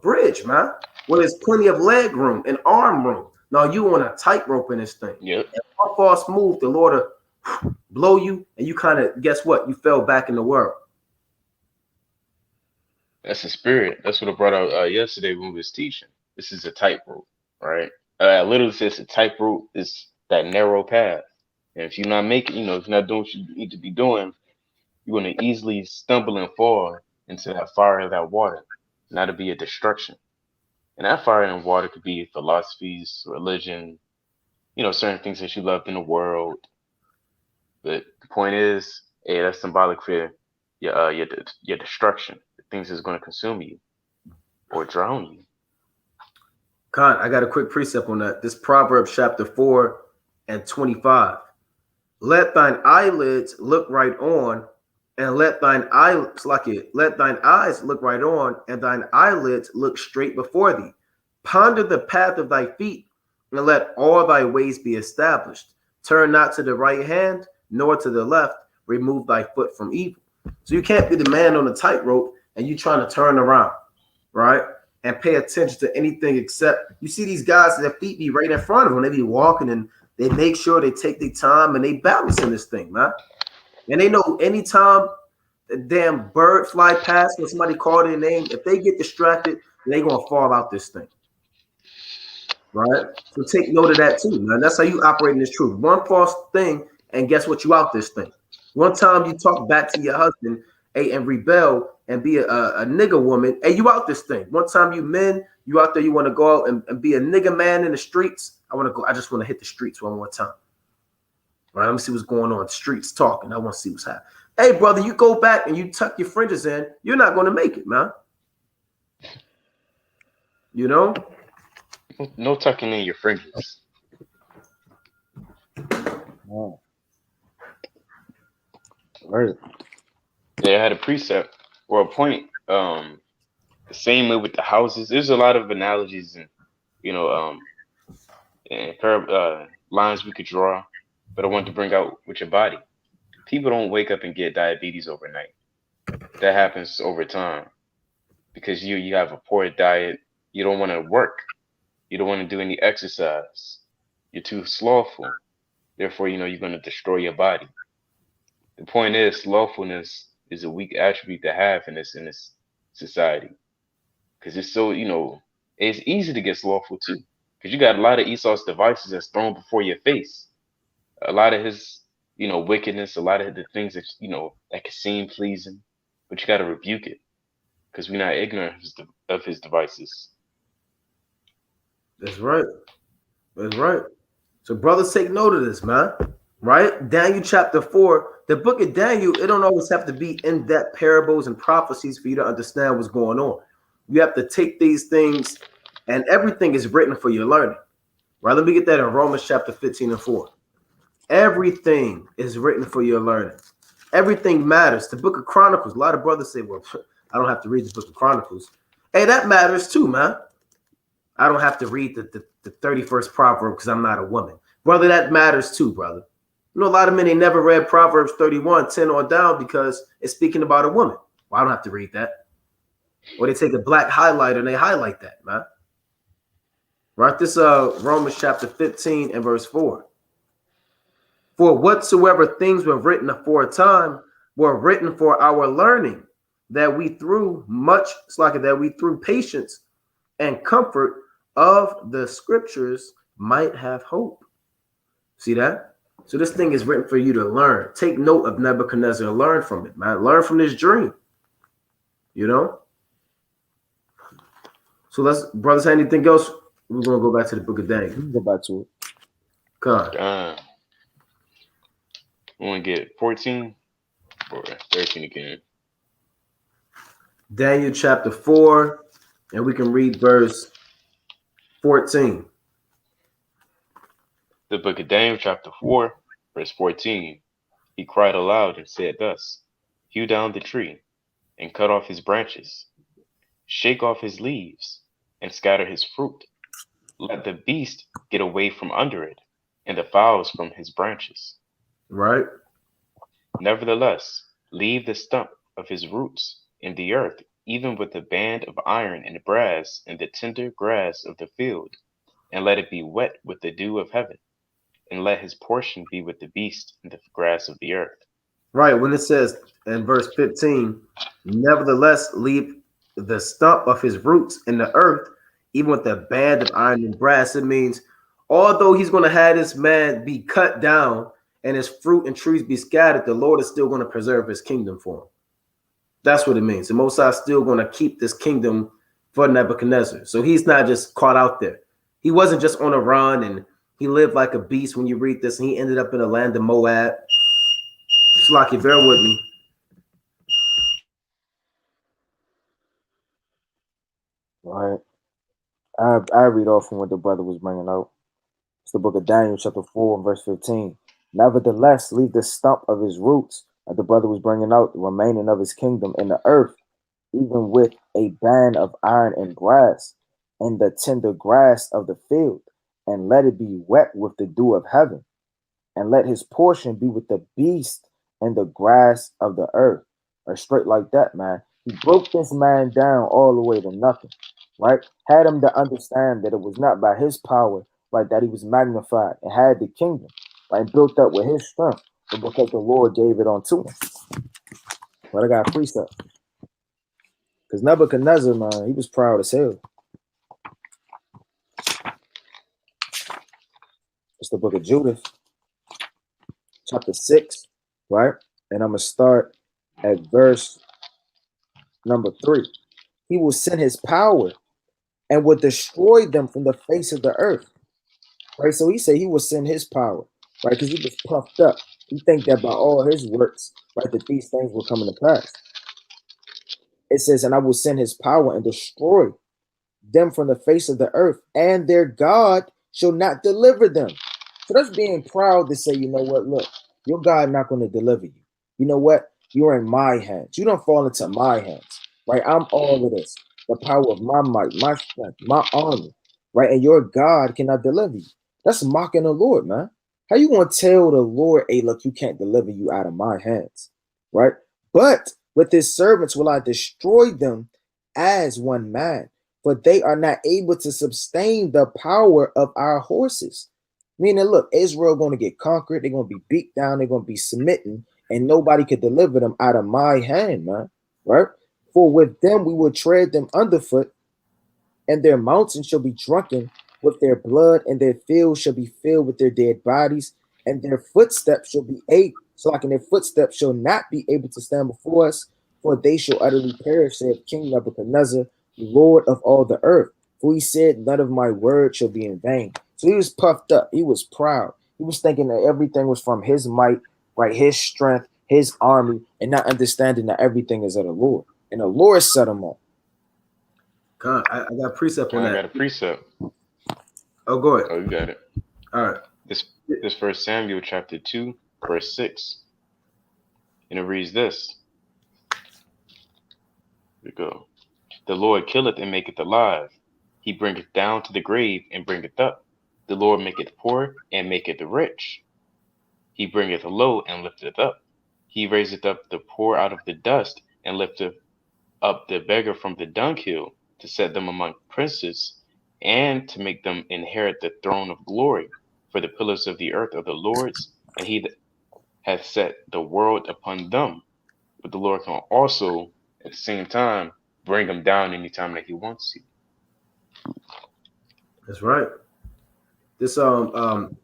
bridge, man, where there's plenty of leg room and arm room. No, you on a tightrope in this thing. Yep. And one false move, the Lord will blow you, and you kind of, guess what? You fell back in the world. That's the spirit. That's what I brought out yesterday when we was teaching. This is a tightrope, right? Literally says a tightrope is that narrow path. And if you're not making, if you're not doing what you need to be doing, you're going to easily stumble and fall into that fire of that water. not to be a destruction. And that fire and water could be philosophies, religion, certain things that you loved in the world. But the point is, hey, that's symbolic for your destruction. The things that's going to consume you or drown you. Khan, I got a quick precept on that. This Proverbs chapter 4 and 25. Let thine eyelids look right on, and let thine eyes look right on, and thine eyelids look straight before thee. Ponder the path of thy feet, and let all thy ways be established. Turn not to the right hand, nor to the left. Remove thy foot from evil. So you can't be the man on the tightrope and you trying to turn around, right? And pay attention to anything except you see these guys, their feet be right in front of them. They be walking and they make sure they take their time and they balance in this thing, man. And they know anytime a damn bird fly past or somebody call their name, if they get distracted, they gonna fall out this thing. Right? So take note of that too, man. That's how you operate in this truth. One false thing, and guess what? You out this thing. One time you talk back to your husband, hey, and rebel and be a nigga woman, hey, you out this thing. One time you men, you out there, you want to go out and be a nigga man in the streets. I just want to hit the streets one more time. Right? Let me see what's going on. Streets talking. I want to see what's happening. Hey, brother, you go back and you tuck your fringes in, you're not going to make it, man. You know? No tucking in your fringes. Oh. Right. They had a precept or a point. The same way with the houses. There's a lot of analogies and lines we could draw, but I want to bring out with your body. People don't wake up and get diabetes overnight. That happens over time because you have a poor diet. You don't want to work. You don't want to do any exercise. You're too slothful. Therefore, you're going to destroy your body. The point is, slothfulness is a weak attribute to have in this society. Because it's so, it's easy to get slothful too. Because you got a lot of Esau's devices that's thrown before your face. A lot of his, wickedness, a lot of the things that, that can seem pleasing. But you got to rebuke it. Because we're not ignorant of his devices. That's right. That's right. So brothers, take note of this, man. Right? Daniel chapter 4. The book of Daniel, it don't always have to be in-depth parables and prophecies for you to understand what's going on. You have to take these things, and everything is written for your learning. Right? Let me get that in Romans chapter 15 and 4. Everything is written for your learning. Everything matters. The book of Chronicles, a lot of brothers say, well, I don't have to read the book of Chronicles. Hey, that matters too, man. I don't have to read the 31st proverb because I'm not a woman. Brother, that matters too, brother. A lot of men, they never read Proverbs 31, 10 on down because it's speaking about a woman. Well, I don't have to read that. Or they take a black highlighter and they highlight that, man. Right? This Romans chapter 15 and verse 4. For whatsoever things were written aforetime were written for our learning, that we through patience and comfort of the scriptures might have hope. See that? So this thing is written for you to learn. Take note of Nebuchadnezzar and learn from it, man. Learn from this dream. So let's, brothers, anything else? We're going to go back to the book of Daniel. Go back to it. God. We want to get 14 or 13 again. Daniel chapter 4, and we can read verse 14. The book of Daniel chapter 4, verse 14. He cried aloud and said thus, hew down the tree and cut off his branches, shake off his leaves and scatter his fruit. Let the beast get away from under it and the fowls from his branches. Right. Nevertheless, leave the stump of his roots in the earth, even with a band of iron and brass and the tender grass of the field, and let it be wet with the dew of heaven, and let his portion be with the beast and the grass of the earth. Right. When it says in verse 15, nevertheless, leave the stump of his roots in the earth, even with a band of iron and brass, it means although he's going to have this man be cut down and his fruit and trees be scattered, the Lord is still going to preserve his kingdom for him. That's what it means. The Most High is still going to keep this kingdom for Nebuchadnezzar. So he's not just caught out there. He wasn't just on a run and he lived like a beast when you read this, and he ended up in the land of Moab. Slocky, bear with me. All right. I read off from what the brother was bringing out. It's the book of Daniel, chapter 4, verse 15. Nevertheless, leave the stump of his roots, that the brother was bringing out, the remaining of his kingdom in the earth, even with a band of iron and brass, and the tender grass of the field, and let it be wet with the dew of heaven, and let his portion be with the beast and the grass of the earth. Or straight like that, man. He broke this man down all the way to nothing, right? Had him to understand that it was not by his power, right, that he was magnified and had the kingdom, right, built up with his strength, but because the Lord gave it unto him. But I got a precept. Because Nebuchadnezzar, man, he was proud as hell. It's the book of Judith, chapter 6, right? And I'm going to start at verse number 3. He will send his power and will destroy them from the face of the earth. Right? So he said he will send his power, right? Because he was puffed up. He think that by all his works, right, that these things will come into pass. It says, and I will send his power and destroy them from the face of the earth, and their God shall not deliver them. So that's being proud to say, you know what, look, your God not going to deliver you. You know what? You're in my hands. You don't fall into my hands, right? I'm all of this. The power of my might, my strength, my army, right? And your God cannot deliver you. That's mocking the Lord, man. How you going to tell the Lord, hey, look, you can't deliver you out of my hands, right? But with his servants will I destroy them as one man, for they are not able to sustain the power of our horses. Meaning, look, Israel going to get conquered. They're going to be beat down. They're going to be smitten, and nobody could deliver them out of my hand, man, right? For with them we will tread them underfoot, and their mountains shall be drunken with their blood, and their fields shall be filled with their dead bodies, and their footsteps shall be so like in their footsteps shall not be able to stand before us, for they shall utterly perish, saith King Nebuchadnezzar, Lord of all the earth. For he said, none of my words shall be in vain. So he was puffed up, he was proud, he was thinking that everything was from his might, right, his strength, his army, and not understanding that everything is of the Lord. And the Lord set him on. I got a precept on that. I got a precept. Oh, go ahead. Oh, you got it. All right. This First Samuel chapter 2, verse 6. And it reads this. Here we go. The Lord killeth and maketh alive. He bringeth down to the grave and bringeth up. The Lord maketh poor and maketh rich. He bringeth low and lifteth up. He raiseth up the poor out of the dust and lifteth up the beggar from the dunghill, to set them among princes, and to make them inherit the throne of glory. For the pillars of the earth are the Lord's, and he hath set the world upon them. But the Lord can also, at the same time, bring them down anytime that he wants to. That's right. This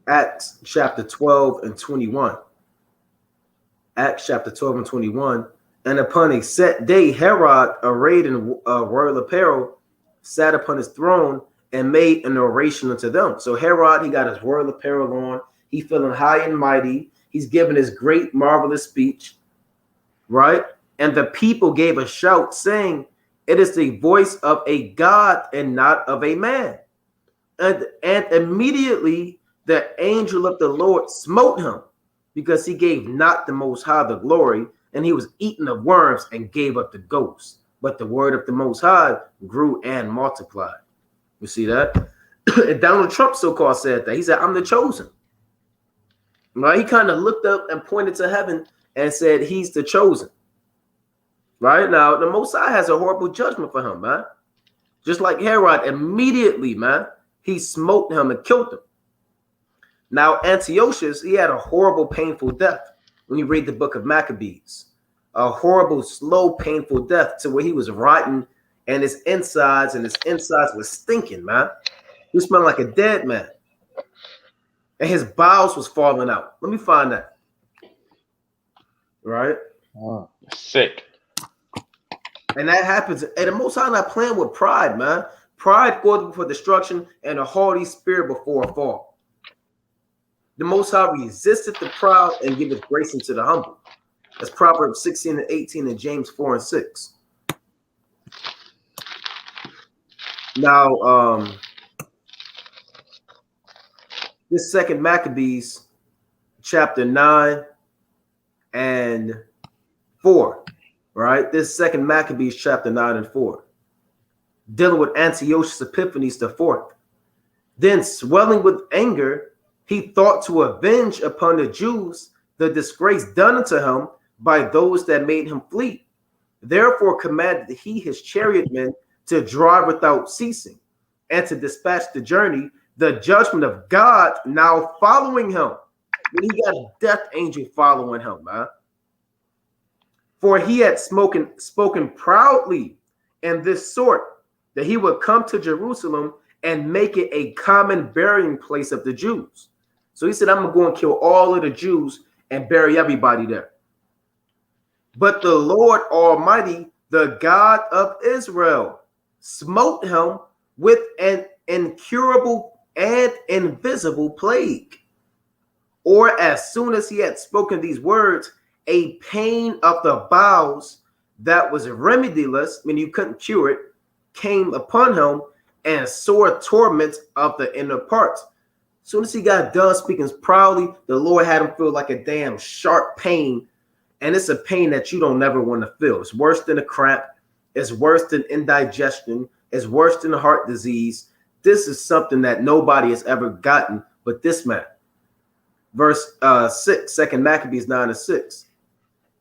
Acts chapter 12 and 21. Acts chapter 12 and 21. And upon a set day, Herod, arrayed in royal apparel, sat upon his throne and made an oration unto them. So Herod, he got his royal apparel on. He feeling high and mighty. He's giving his great, marvelous speech, right? And the people gave a shout, saying, it is the voice of a God and not of a man. And immediately the angel of the Lord smote him, because he gave not the Most High the glory, and he was eaten of worms and gave up the ghost. But the word of the Most High grew and multiplied. You see that? And Donald Trump so-called said that. He said, I'm the chosen. Right? He kind of looked up and pointed to heaven and said, he's the chosen. Right? Now, the Most High has a horrible judgment for him, man. Just like Herod, immediately, man, he smote him and killed him. Now, Antiochus, he had a horrible, painful death. When you read the book of Maccabees, a horrible, slow, painful death, to where he was rotting and his insides was stinking, man. He smelled like a dead man. And his bowels was falling out. Let me find that. Right? Sick. And that happens. And the Most High not playing with pride, man. Pride goes before destruction, and a haughty spirit before a fall. The Most High resisteth the proud and giveth grace unto the humble. That's Proverbs 16 and 18 and James 4 and 6. Now, this second Maccabees, chapter 9 and 4, right? This second Maccabees, chapter 9 and 4, dealing with Antiochus Epiphanes the fourth. Then, swelling with anger, he thought to avenge upon the Jews the disgrace done unto him by those that made him flee. Therefore commanded he his chariotmen to drive without ceasing, and to dispatch the journey, the judgment of God now following him. When he got a death angel following him, man. For he had spoken proudly in this sort, that he would come to Jerusalem and make it a common burying place of the Jews. So he said, I'm going to go and kill all of the Jews and bury everybody there. But the Lord Almighty, the God of Israel, smote him with an incurable and invisible plague. Or as soon as he had spoken these words, a pain of the bowels that was remediless, when you couldn't cure it, came upon him, and sore torment of the inner parts. As soon as he got done speaking proudly, the Lord had him feel like a damn sharp pain. And it's a pain that you don't never want to feel. It's worse than a cramp. It's worse than indigestion. It's worse than a heart disease. This is something that nobody has ever gotten but this man. Verse 6, 2 Maccabees 9 and 6.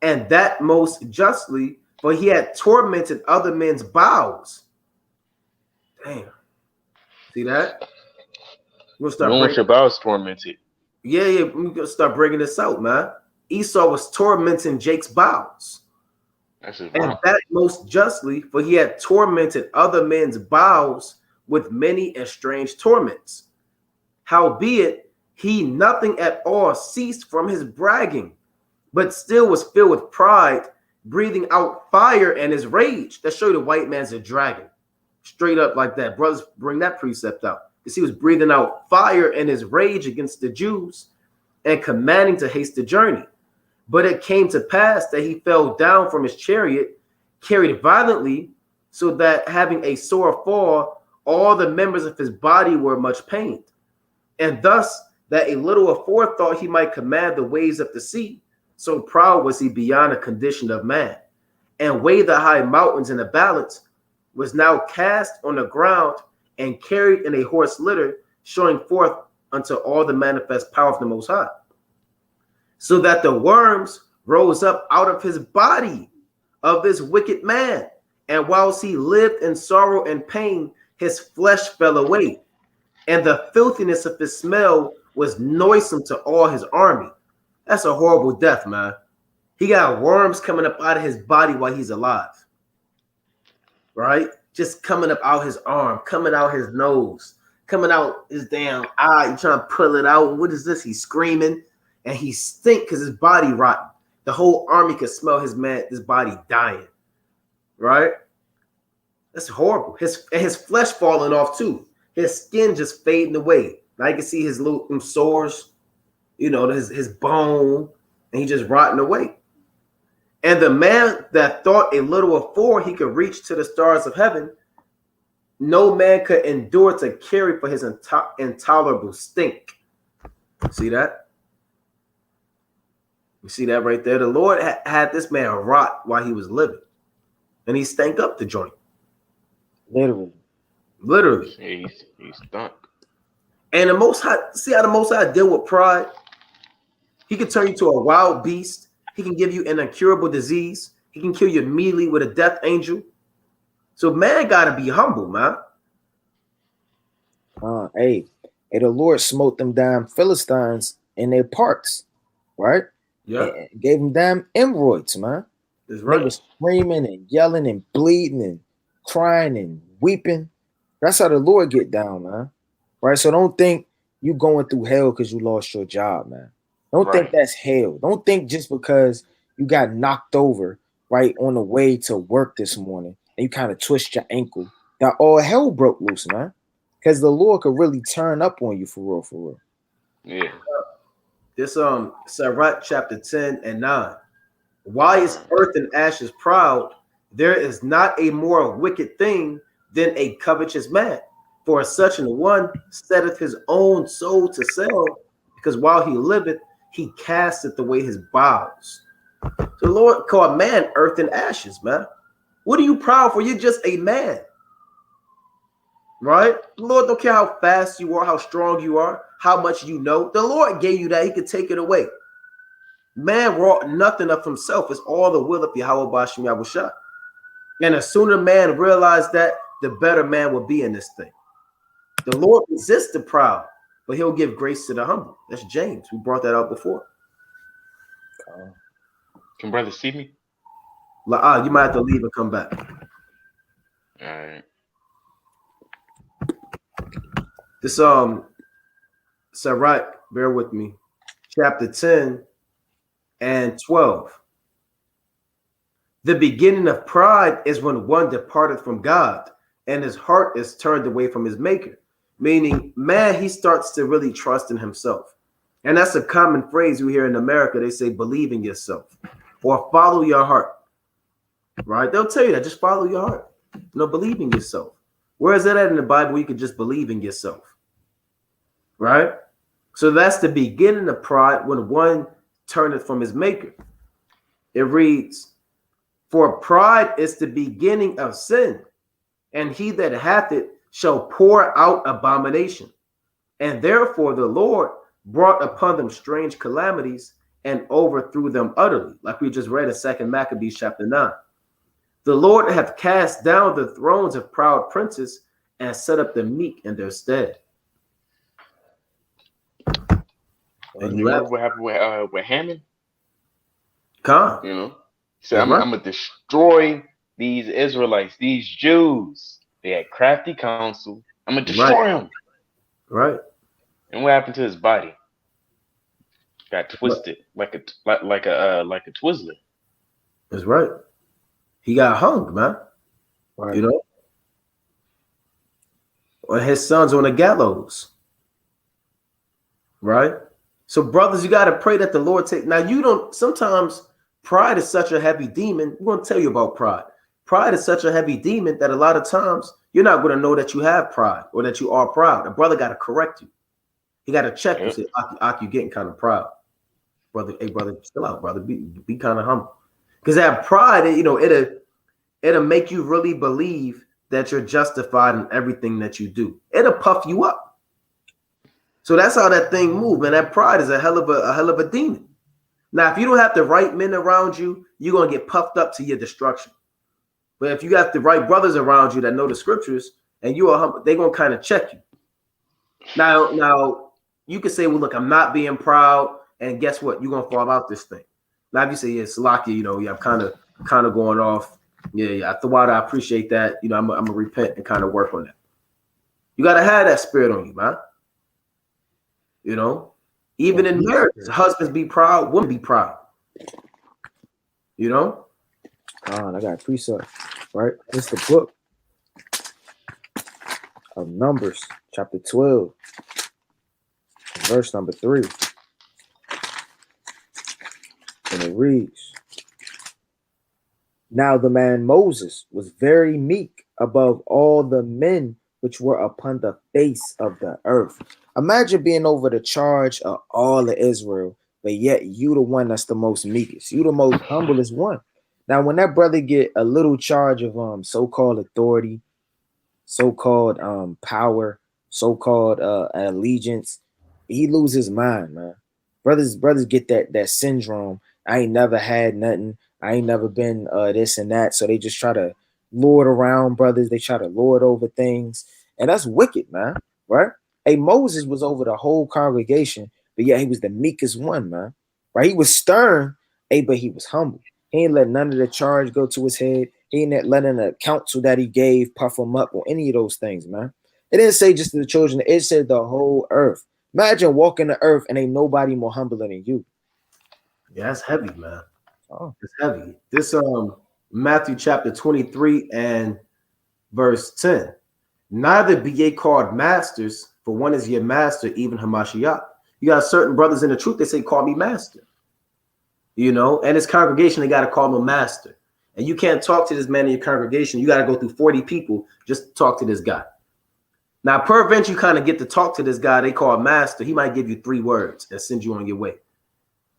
And that most justly, for he had tormented other men's bowels. Damn. See that? We'll start. You don't want your bowels tormented. Yeah, we're gonna start breaking this out, man. Esau was tormenting Jake's bowels. And that most justly, for he had tormented other men's bowels with many and strange torments. Howbeit, he nothing at all ceased from his bragging, but still was filled with pride, breathing out fire and his rage. That show you the white man's a dragon. Straight up like that. Brothers, bring that precept out. Because he was breathing out fire and his rage against the Jews and commanding to haste the journey. But it came to pass that he fell down from his chariot, carried violently, so that having a sore fall, all the members of his body were much pained. And thus that a little aforethought he might command the waves of the sea, so proud was he beyond a condition of man, and weigh the high mountains in a balance, was now cast on the ground and carried in a horse litter, showing forth unto all the manifest power of the Most High. So that the worms rose up out of his body of this wicked man. And whilst he lived in sorrow and pain, his flesh fell away. And the filthiness of his smell was noisome to all his army. That's a horrible death, man. He got worms coming up out of his body while he's alive. Right? Just coming up out his arm, coming out his nose, coming out his damn eye. You trying to pull it out. What is this? He's screaming. And he stink because his body rotten. The whole army could smell his body dying. Right? That's horrible. His flesh falling off too. His skin just fading away. Now you can see his little sores, his bone, and he just rotting away. And the man that thought a little afore he could reach to the stars of heaven, no man could endure to carry for his intolerable stink. See that? You see that right there? The Lord had this man rot while he was living. And he stank up the joint. Literally. He stunk. And the Most High, see how the Most High deal with pride? He can turn you to a wild beast. He can give you an incurable disease. He can kill you immediately with a death angel. So man gotta be humble, man. Hey, the Lord smote them damn Philistines in their parts, right? Yeah. And gave them damn hemorrhoids, man. That's right. They were screaming and yelling and bleeding and crying and weeping. That's how the Lord get down, man. Right? So don't think you going through hell because you lost your job, man. Don't think that's hell. Don't think just because you got knocked over right, on the way to work this morning, and you kind of twist your ankle, that all hell broke loose, man. Because the Lord could really turn up on you for real, for real. Yeah. This Sirach chapter 10 and 9. Why is earth and ashes proud? There is not a more wicked thing than a covetous man. For such an one setteth his own soul to sell, because while he liveth, he casteth away his bowels. So the Lord called man earth and ashes, man. What are you proud for? You're just a man. Right? The Lord don't care how fast you are, how strong you are, how much you know. The Lord gave you that. He could take it away. Man wrought nothing of himself. It's all the will of Yahweh Bashim Yahushua. And as sooner man realized that, the better man will be in this thing. The Lord resists the proud, but he'll give grace to the humble. That's James. We brought that out before. Can brother see me? You might have to leave and come back. All right. This Sirach, bear with me, chapter 10 and 12. The beginning of pride is when one departed from God and his heart is turned away from his maker. Meaning, man, he starts to really trust in himself. And that's a common phrase we hear in America. They say, believe in yourself or follow your heart. Right? They'll tell you that. Just follow your heart. Believe in yourself. Where is that at in the Bible? You can just believe in yourself. Right? So that's the beginning of pride when one turneth from his maker. It reads, for pride is the beginning of sin, and he that hath it shall pour out abomination. And therefore the Lord brought upon them strange calamities and overthrew them utterly, like we just read in 2 Maccabees chapter 9. The Lord hath cast down the thrones of proud princes and set up the meek in their stead. And you remember what happened with Hammond? Come. You know, he said, I'm going to destroy these Israelites, these Jews. They had crafty counsel. I'm going to destroy them. Right. And what happened to his body? Got twisted like a Twizzler. That's right. He got hung, man. Right. You know? Or his son's on the gallows. Right? So, brothers, you got to pray that the Lord take. Now, you don't, sometimes pride is such a heavy demon. We're going to tell you about pride. Pride is such a heavy demon that a lot of times you're not going to know that you have pride or that you are proud. A brother got to correct you. He got to check you. Say, Ak, you getting kind of proud. Brother, hey, brother, chill out, brother. Be kind of humble. Because that pride, it'll make you really believe that you're justified in everything that you do. It'll puff you up. So that's how that thing moves, man. That pride is a hell of a demon. Now, if you don't have the right men around you, you're gonna get puffed up to your destruction. But if you got the right brothers around you that know the scriptures and you are humble, they're gonna kind of check you. Now you can say, well, look, I'm not being proud, and guess what? You're gonna fall out this thing. Now, if you say, yeah, Salaki, I'm kind of going off. Yeah, I appreciate that. I'm gonna repent and kind of work on that. You gotta have that spirit on you, man. Even in marriage, husbands be proud, women be proud. I got a precept, right? It's the book of Numbers, chapter 12, verse number 3. And it reads, now the man Moses was very meek above all the men which were upon the face of the earth. Imagine being over the charge of all of Israel, but yet you the one that's the most meekest. You the most humblest one. Now, when that brother get a little charge of so-called authority, so-called power, so-called allegiance, he loses his mind, man. Brothers get that syndrome. I ain't never had nothing. I ain't never been this and that. So they just try to lord around brothers. They try to lord over things. And that's wicked, man. Right? Hey, Moses was over the whole congregation, but yeah, he was the meekest one, man. Right? He was stern, but he was humble. He ain't let none of the charge go to his head. He ain't let none of the counsel that he gave puff him up or any of those things, man. It didn't say just to the children. It said the whole earth. Imagine walking the earth and ain't nobody more humbler than you. Yeah, that's heavy, man. Oh. It's heavy. This Matthew chapter 23 and verse 10. Neither be ye called masters, for one is your master, even Hamashiach. You got certain brothers in the truth, they say, call me master. You know, and his congregation, they got to call him master. And you can't talk to this man in your congregation. You got to go through 40 people just to talk to this guy. Now, peradventure, you kind of get to talk to this guy they call master. He might give you 3 words and send you on your way.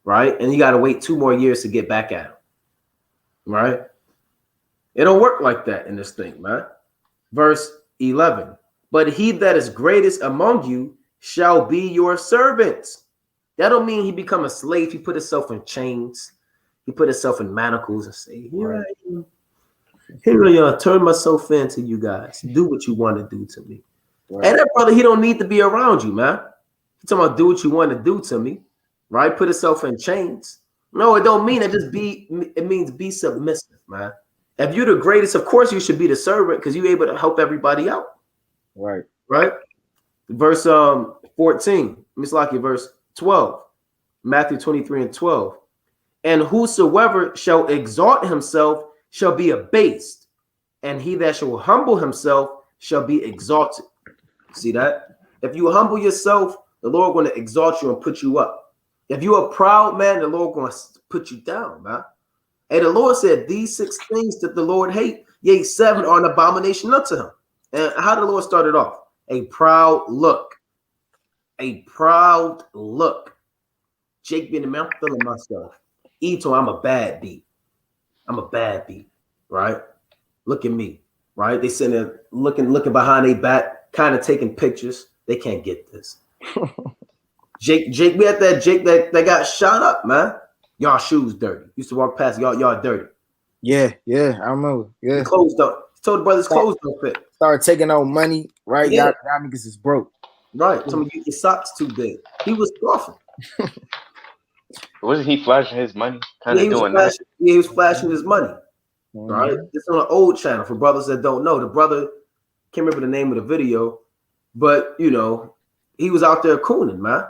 Right? And you got to wait 2 more years to get back at him. Right? It don't work like that in this thing, man. Verse 11. But he that is greatest among you shall be your servant. That don't mean he become a slave. He put himself in chains. He put himself in manacles and say, here I am. Here I am. Turn myself into you guys. Do what you want to do to me. Right. And that brother, he don't need to be around you, man. He's talking about do what you want to do to me. Right? Put himself in chains. No, it don't mean it. It means be submissive, man. If you're the greatest, of course you should be the servant because you're able to help everybody out. Right. Right? Verse 14. Miss Lockie, verse 12. Matthew 23 and 12. And whosoever shall exalt himself shall be abased, and he that shall humble himself shall be exalted. See that? If you humble yourself, the Lord going to exalt you and put you up. If you're a proud man, the Lord going to put you down, man. And the Lord said, these 6 things that the Lord hate, yea, 7 are an abomination unto him. And how did the Lord start it off? A proud look. A proud look. Jake being the man, I'm feeling myself. Eve told him, I'm a bad beat. I'm a bad beat, right? Look at me, right? They sitting there looking behind their back, kind of taking pictures. They can't get this. Jake, we had that Jake that got shot up, man. Y'all shoes dirty. Used to walk past y'all dirty. Yeah, I remember. Yeah. The clothes don't. He told the brothers clothes don't fit. Started taking out money, right? Yeah. Y'all niggas is broke. Right. Some of you, your socks too big. He was scoffing. Wasn't he flashing his money? Kind of doing that. Yeah, he was flashing his money. Mm-hmm. Right. It's on an old channel for brothers that don't know. The brother can't remember the name of the video, but you know, he was out there cooning, man.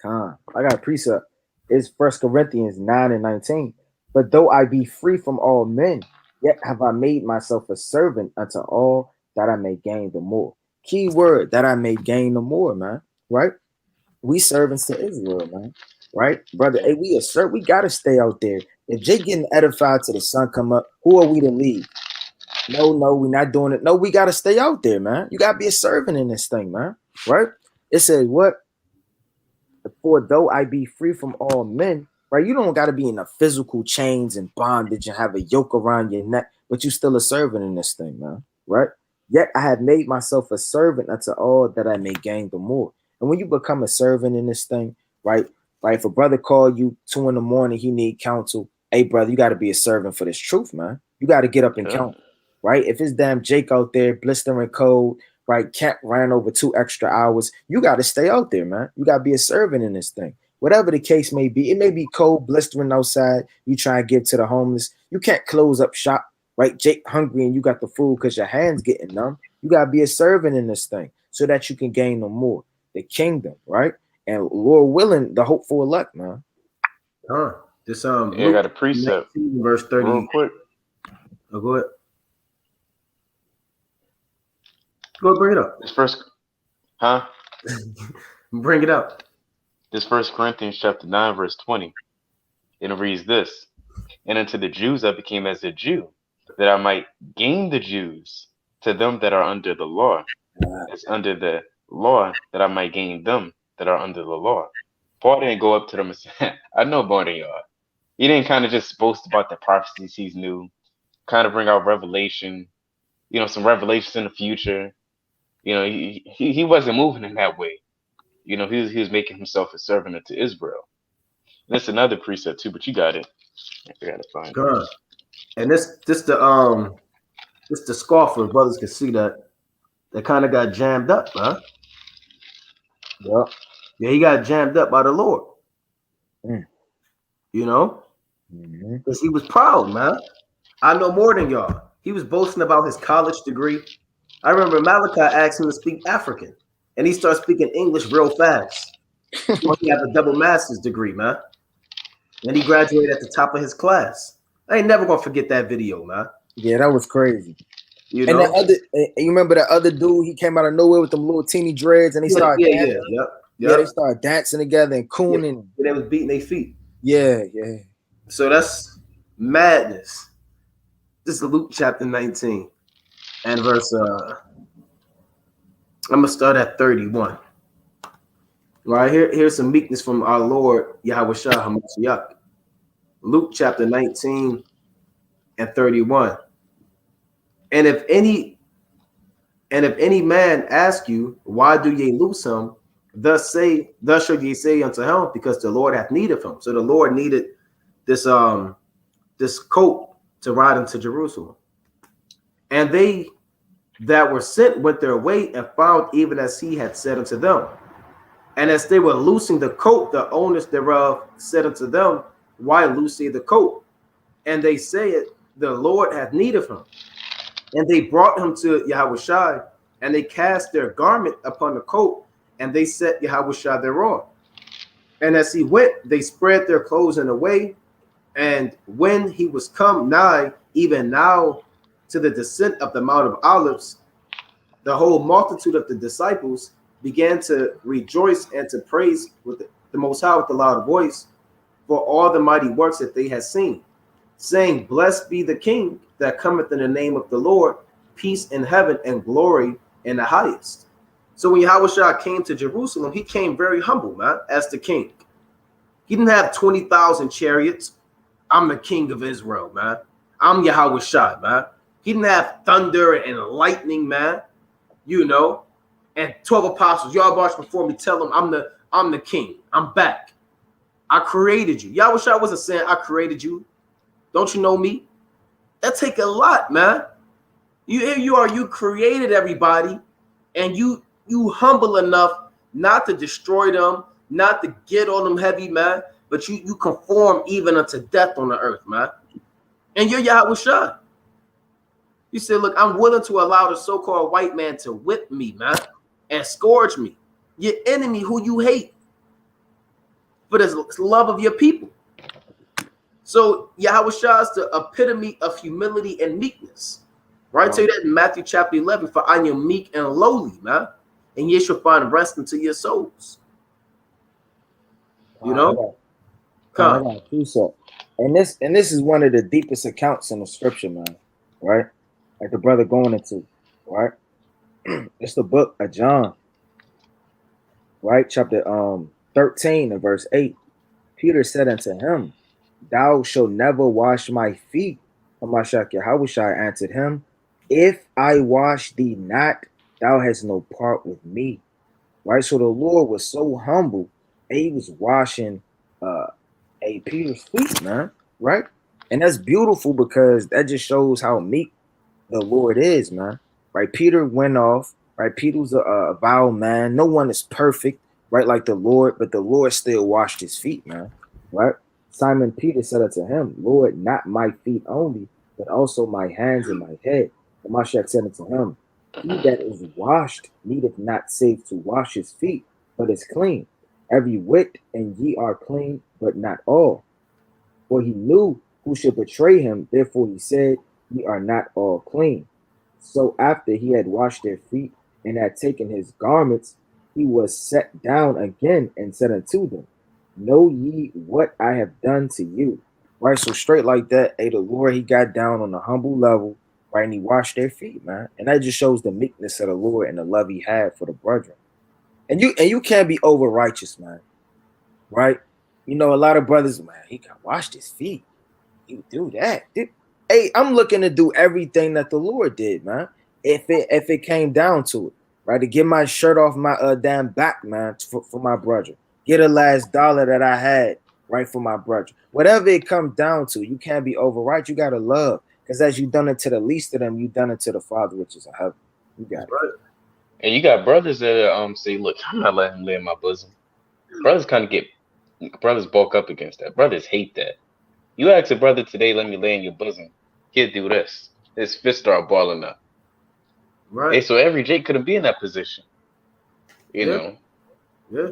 I got a precept. It's 1 Corinthians 9 and 19. But though I be free from all men, yet have I made myself a servant unto all that I may gain the more. Key word, that I may gain the more, man. Right? We servants to Israel, man. Right? Brother, hey, we assert we gotta stay out there. If Jake getting edified till the sun come up, who are we to leave? No, we're not doing it. No, we gotta stay out there, man. You gotta be a servant in this thing, man. Right? It says what? For though I be free from all men, right? You don't got to be in a physical chains and bondage and have a yoke around your neck, but you still a servant in this thing, man, right? Yet I have made myself a servant unto all that I may gain the more. And when you become a servant in this thing, right? If a brother call you 2 a.m, he need counsel. Hey, brother, you got to be a servant for this truth, man. You got to get up and count, right? If it's damn Jake out there blistering cold, right? Camp ran over 2 extra hours. You got to stay out there, man. You got to be a servant in this thing. Whatever the case may be, it may be cold, blistering outside. You try and give to the homeless. You can't close up shop, right? Jake hungry and you got the food because your hands getting numb. You got to be a servant in this thing so that you can gain no more. The kingdom, right? And Lord willing, the hopeful elect, man. This I got a precept. Verse 30. Real quick. Oh, go ahead. Go bring it up. This first, huh? Bring it up. This 1 Corinthians chapter 9, verse 20. And it reads this. And unto the Jews I became as a Jew, that I might gain the Jews. To them that are under the law, as under the law, that I might gain them that are under the law. Paul didn't go up to them and say, I know more than y'all. He didn't kind of just boast about the prophecies he knew, kind of bring out revelation, you know, some revelations in the future. You know, he wasn't moving in that way. You know, he was making himself a servant unto Israel. And that's another precept too, but you got it. I gotta find it. And this the scoffer, brothers can see that kind of got jammed up, huh? Yeah. Yeah, he got jammed up by the Lord. You know? Because he was proud, man. I know more than y'all. He was boasting about his college degree. I remember Malachi asked him to speak African, and he started speaking English real fast. He had a double master's degree, man. And he graduated at the top of his class. I ain't never gonna forget that video, man. Yeah, that was crazy. You And know? you remember that other dude? He came out of nowhere with them little teeny dreads, and they started dancing. Yep. Yeah, they started dancing together and cooning. They was beating their feet. Yeah. So that's madness. This is Luke chapter 19 and verse. I'm gonna start at 31. Right here's some meekness from our Lord Yahweh Shah Hamashiach. Luke chapter 19 and 31. And if any man ask you, why do ye loose him? Thus shall ye say unto him, because the Lord hath need of him. So the Lord needed this coat to ride into Jerusalem. And they that were sent went their way and found even as he had said unto them. And as they were loosing the coat, the owners thereof said unto them, why loose ye the coat? And they said, the Lord hath need of him. And they brought him to Yahushua, and they cast their garment upon the coat, and they set Yahushua thereon. And as he went, they spread their clothes in a way. And when he was come nigh, even now to the descent of the Mount of Olives, the whole multitude of the disciples began to rejoice and to praise with the Most High with a loud voice for all the mighty works that they had seen, saying, blessed be the King that cometh in the name of the Lord, peace in heaven and glory in the highest. So when Yahushua came to Jerusalem, he came very humble, man, as the king. He didn't have 20,000 chariots. I'm the king of Israel, man. I'm Yahushua, man. He didn't have thunder and lightning, man. You know, and 12 apostles, y'all march before me, tell them I'm the king. I'm back. I created you. Yahushua wasn't saying I created you. Don't you know me? That take a lot, man. You created everybody, and you humble enough not to destroy them, not to get on them heavy, man, but you conform even unto death on the earth, man. And you're Yahushua. You said, look, I'm willing to allow the so-called white man to whip me, man, and scourge me. Your enemy who you hate for the love of your people. So Yahushua is the epitome of humility and meekness. Right? Tell you that in Matthew chapter 11, for I am meek and lowly, man, and ye shall find rest unto your souls. You know? I got a precept. And this is one of the deepest accounts in the scripture, man. Right? Like the brother going into, right? It's the book of John, right? Chapter 13 and verse 8. Peter said unto him, thou shalt never wash my feet. Hamashiach Yahushua answered him, if I wash thee not, thou hast no part with me. Right? So the Lord was so humble, and he was washing a Peter's feet, man. Right? And that's beautiful because that just shows how meek the Lord is, man. Right? Peter went off. Right? Peter's a vile man. No one is perfect, right? Like the Lord, but the Lord still washed his feet, man. Right? Simon Peter said unto him, Lord, not my feet only, but also my hands and my head. And Mashiach said unto him, he that is washed needeth not save to wash his feet, but is clean. Every whit, and ye are clean, but not all. For he knew who should betray him, therefore he said, ye are not all clean. So after he had washed their feet and had taken his garments, he was set down again and said unto them, know ye what I have done to you? Right, so straight like that, the Lord, he got down on a humble level, right, and he washed their feet, man. And that just shows the meekness of the Lord and the love he had for the brethren. And you can't be over righteous, man. Right? You know, a lot of brothers, man, he can wash his feet. You do that. Hey, I'm looking to do everything that the Lord did, man. If it came down to it, right, to get my shirt off my damn back, man, for my brother, get a last dollar that I had, right, for my brother. Whatever it comes down to, you can't be over right. You gotta love, because as you done it to the least of them, you done it to the Father which is in heaven. You got it. Right. And you got brothers that say, look, I'm not letting him lay in my bosom. Brothers brothers bulk up against that. Brothers hate that. You ask a brother today, let me lay in your bosom, he'll do this. His fist start balling up. Right. Hey, so every Jake couldn't be in that position. You know. Yeah.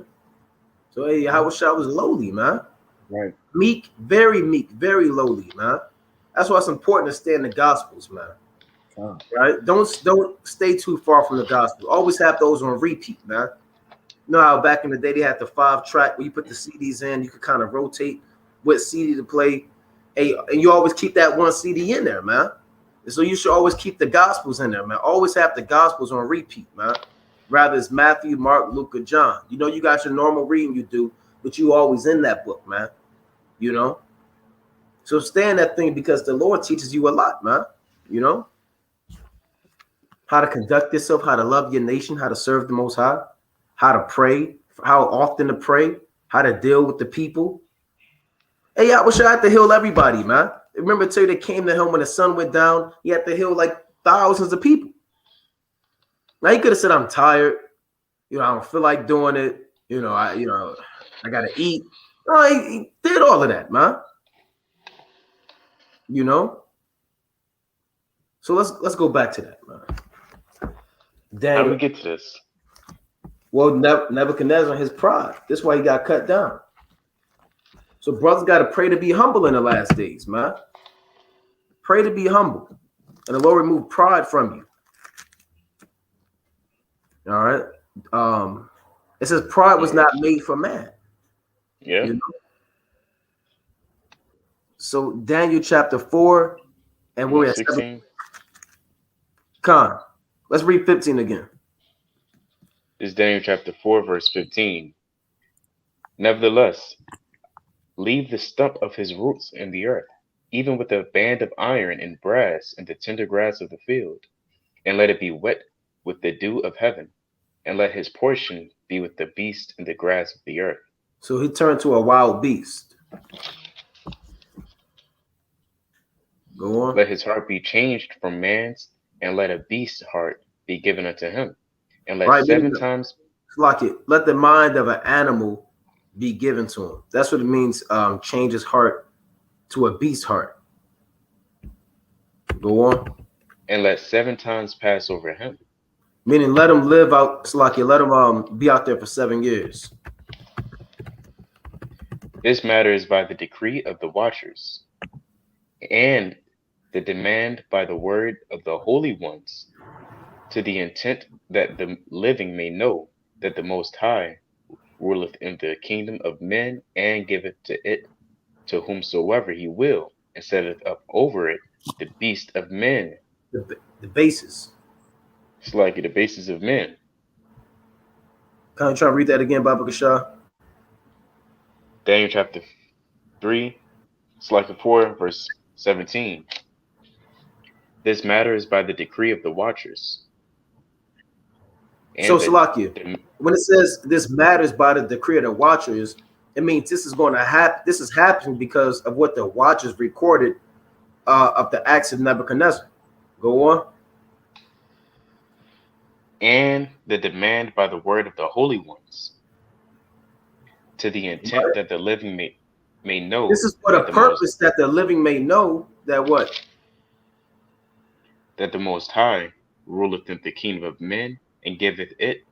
So Yahushua was lowly, man. Right. Meek, very lowly, man. That's why it's important to stay in the Gospels, man. Right? Don't stay too far from the Gospel. Always have those on repeat, man. You know how back in the day they had the 5-track where you put the CDs in, you could kind of rotate what CD to play, and you always keep that one CD in there, man. And so you should always keep the Gospels in there, man. Always have the Gospels on repeat, man. Rather it's Matthew, Mark, Luke, or John. You know, you got your normal reading you do, but you always in that book, man. You know? So stay in that thing because the Lord teaches you a lot, man. You know? How to conduct yourself, how to love your nation, how to serve the Most High, how to pray, how often to pray, how to deal with the people. Hey, I wish I had to heal everybody, man. Remember, too, they came to him when the sun went down. He had to heal like thousands of people. Now he could have said, "I'm tired. You know, I don't feel like doing it. I gotta eat." No, he did all of that, man. You know. So let's go back to that, man. How do we get to this? Well, Nebuchadnezzar, his pride. That's why he got cut down. So brothers got to pray to be humble in the last days, man. Pray to be humble. And the Lord remove pride from you. All right. It says pride was not made for man. Yeah. You know? So Daniel chapter 4, and we're at 16. Con. Let's read 15 again. This is Daniel chapter 4, verse 15. Nevertheless, leave the stump of his roots in the earth, even with a band of iron and brass in the tender grass of the field, and let it be wet with the dew of heaven, and let his portion be with the beast in the grass of the earth. So he turned to a wild beast. Go on. Let his heart be changed from man's, and let a beast's heart be given unto him. And let 7 times. Like it. Let the mind of an animal be given to him. That's what it means. Change his heart to a beast's heart. Go on. And let 7 times pass over him. Meaning, let him live out. Slacky, let him be out there for 7 years. This matter is by the decree of the watchers, and the demand by the word of the holy ones, to the intent that the living may know that the Most High ruleth in the kingdom of men, and giveth it to whomsoever he will, and setteth up over it the beast of men. The basis. It's like the basis of men. Can you try to read that again, Baba Kashah? Daniel chapter 3, it's like 4, verse 17. This matter is by the decree of the watchers. So, Salakia, when it says this matters by the decree of the watchers, it means this is going to happen. This is happening because of what the watchers recorded of the acts of Nebuchadnezzar. Go on. And the demand by the word of the holy ones, to the intent that the living may know. This is for the purpose that the living may know that what? That the Most High ruleth in the kingdom of men, and giveth it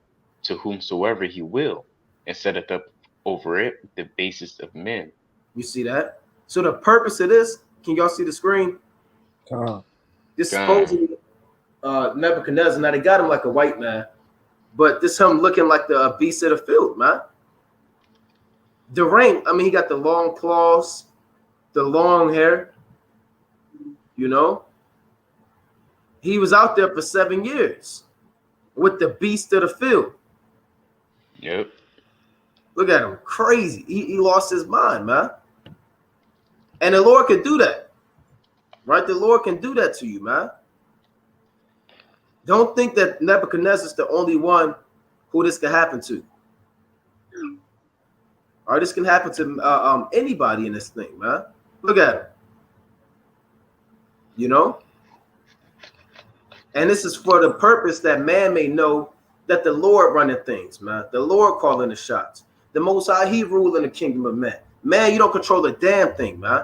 to whomsoever he will, and setteth up over it the basis of men. You see that? So the purpose of this, can y'all see the screen? This supposedly Nebuchadnezzar. Now they got him like a white man, but this him looking like the beast of the field, man. The ring, I mean, he got the long claws, the long hair, you know. He was out there for 7 years with the beast of the field. Yep. Look at him, crazy. He lost his mind, man. And the Lord can do that, right? The Lord can do that to you, man. Don't think that Nebuchadnezzar is the only one who this can happen to. All right, this can happen to anybody in this thing, man. Look at him. You know? And this is for the purpose that man may know that the Lord running things, man. The Lord calling the shots. The Most High, he ruling the kingdom of man. Man, you don't control a damn thing, man.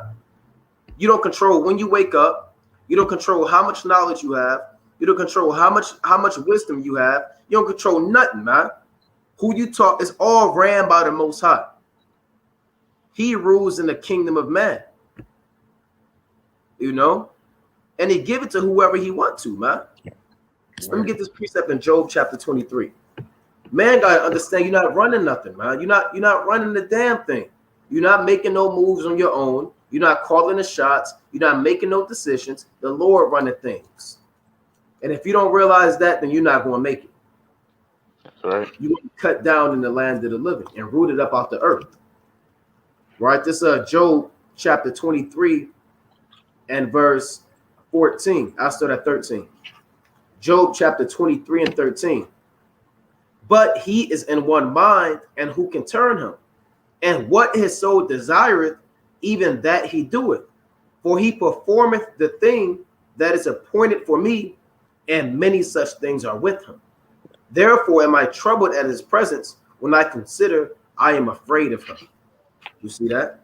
You don't control when you wake up. You don't control how much knowledge you have. You don't control how much wisdom you have. You don't control nothing, man. Who you talk is all ran by the Most High. He rules in the kingdom of man. you know, and he give it to whoever he want to, man. Let me get this precept in Job chapter 23. Man gotta understand you're not running nothing, man. You're not running the damn thing. You're not making no moves on your own. You're not calling the shots. You're not making no decisions. The Lord running things. And if you don't realize that, then you're not going to make it. That's right. You're going to be cut down in the land of the living and rooted up out the earth. Right? This is Job chapter 23 and verse 14. I'll start at 13. Job chapter 23 and 13. But he is in one mind, and who can turn him? And what his soul desireth, even that he doeth. For he performeth the thing that is appointed for me, and many such things are with him. Therefore am I troubled at his presence. When I consider, I am afraid of him. You see that?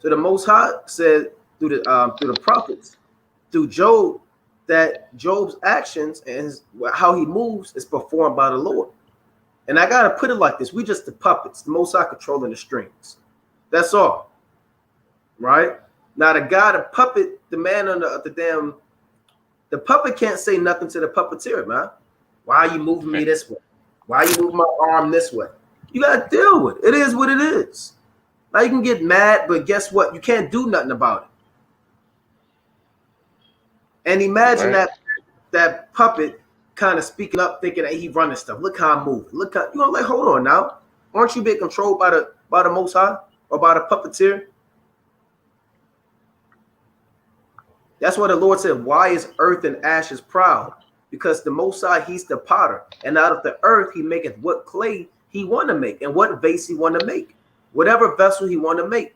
So the Most High said through the prophets, through Job, that Job's actions and how he moves is performed by the Lord. And I gotta put it like this: we just the puppets, the Most High controlling the strings. That's all. Right? Now the guy, the puppet, the man on the puppet can't say nothing to the puppeteer, man. Why are you moving me this way? Why are you moving my arm this way? You gotta deal with it. It is what it is. Now you can get mad, but guess what? You can't do nothing about it. And imagine that puppet kind of speaking up, thinking that he running stuff. Look how I'm moving. Look how you know, like, hold on now. Aren't you being controlled by the Most High or by the puppeteer? That's why the Lord said, why is earth and ashes proud? Because the Most High, he's the potter. And out of the earth, he maketh what clay he want to make and what vase he want to make. Whatever vessel he want to make.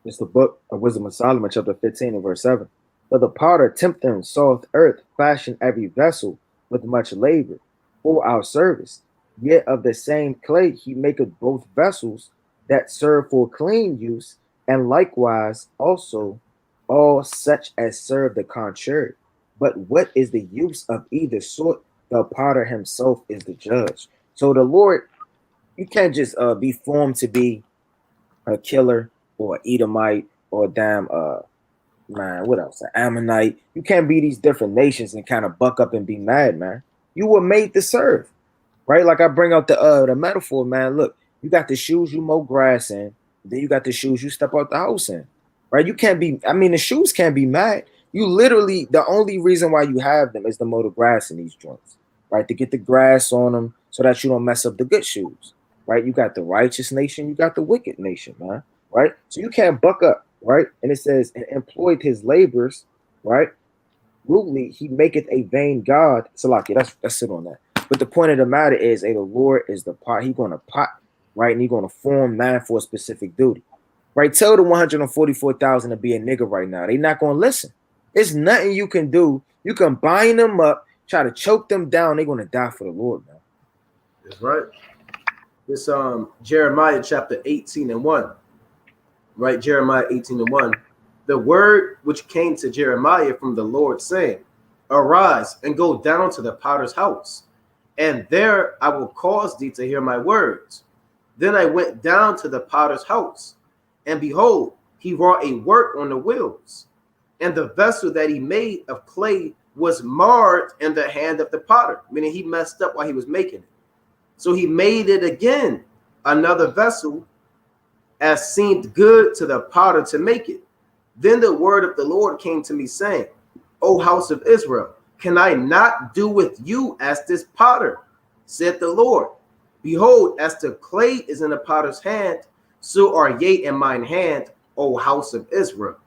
It's the book of Wisdom of Solomon, chapter 15 and verse 7. But the potter tempter soft earth, fashion every vessel with much labor for our service. Yet of the same clay he maketh both vessels that serve for clean use, and likewise also all such as serve the contrary. But what is the use of either sort? The potter himself is the judge. So the Lord, you can't just be formed to be a killer or an Edomite or damn what else? An Ammonite. You can't be these different nations and kind of buck up and be mad, man. You were made to serve, right? Like I bring out the metaphor, man. Look, you got the shoes you mow grass in, then you got the shoes you step out the house in, right? You can't be. I mean, the shoes can't be mad. You literally, the only reason why you have them is to mow the grass in these joints, right? To get the grass on them so that you don't mess up the good shoes, right? You got the righteous nation, you got the wicked nation, man, right? So you can't buck up. Right, and it says, and employed his labors, right? Rudely he maketh a vain god. So like, that's it on that. But the point of the matter is, the Lord is the pot. He's gonna pot, right? And he's gonna form man for a specific duty, right? Tell the 144,000 to be a nigga right now. They're not gonna listen. There's nothing you can do. You can bind them up, try to choke them down. They're gonna die for the Lord, man. That's right. This Jeremiah chapter 18 and 1. Right, Jeremiah 18 and 1. The word which came to Jeremiah from the Lord, saying, arise and go down to the potter's house, and there I will cause thee to hear my words. Then I went down to the potter's house, and behold, he wrought a work on the wheels, and the vessel that he made of clay was marred in the hand of the potter, meaning he messed up while he was making it. So he made it again, another vessel, as seemed good to the potter to make it. Then the word of the Lord came to me, saying, O house of Israel, can I not do with you as this potter? Said the Lord. Behold, as the clay is in the potter's hand, so are ye in mine hand, O house of Israel.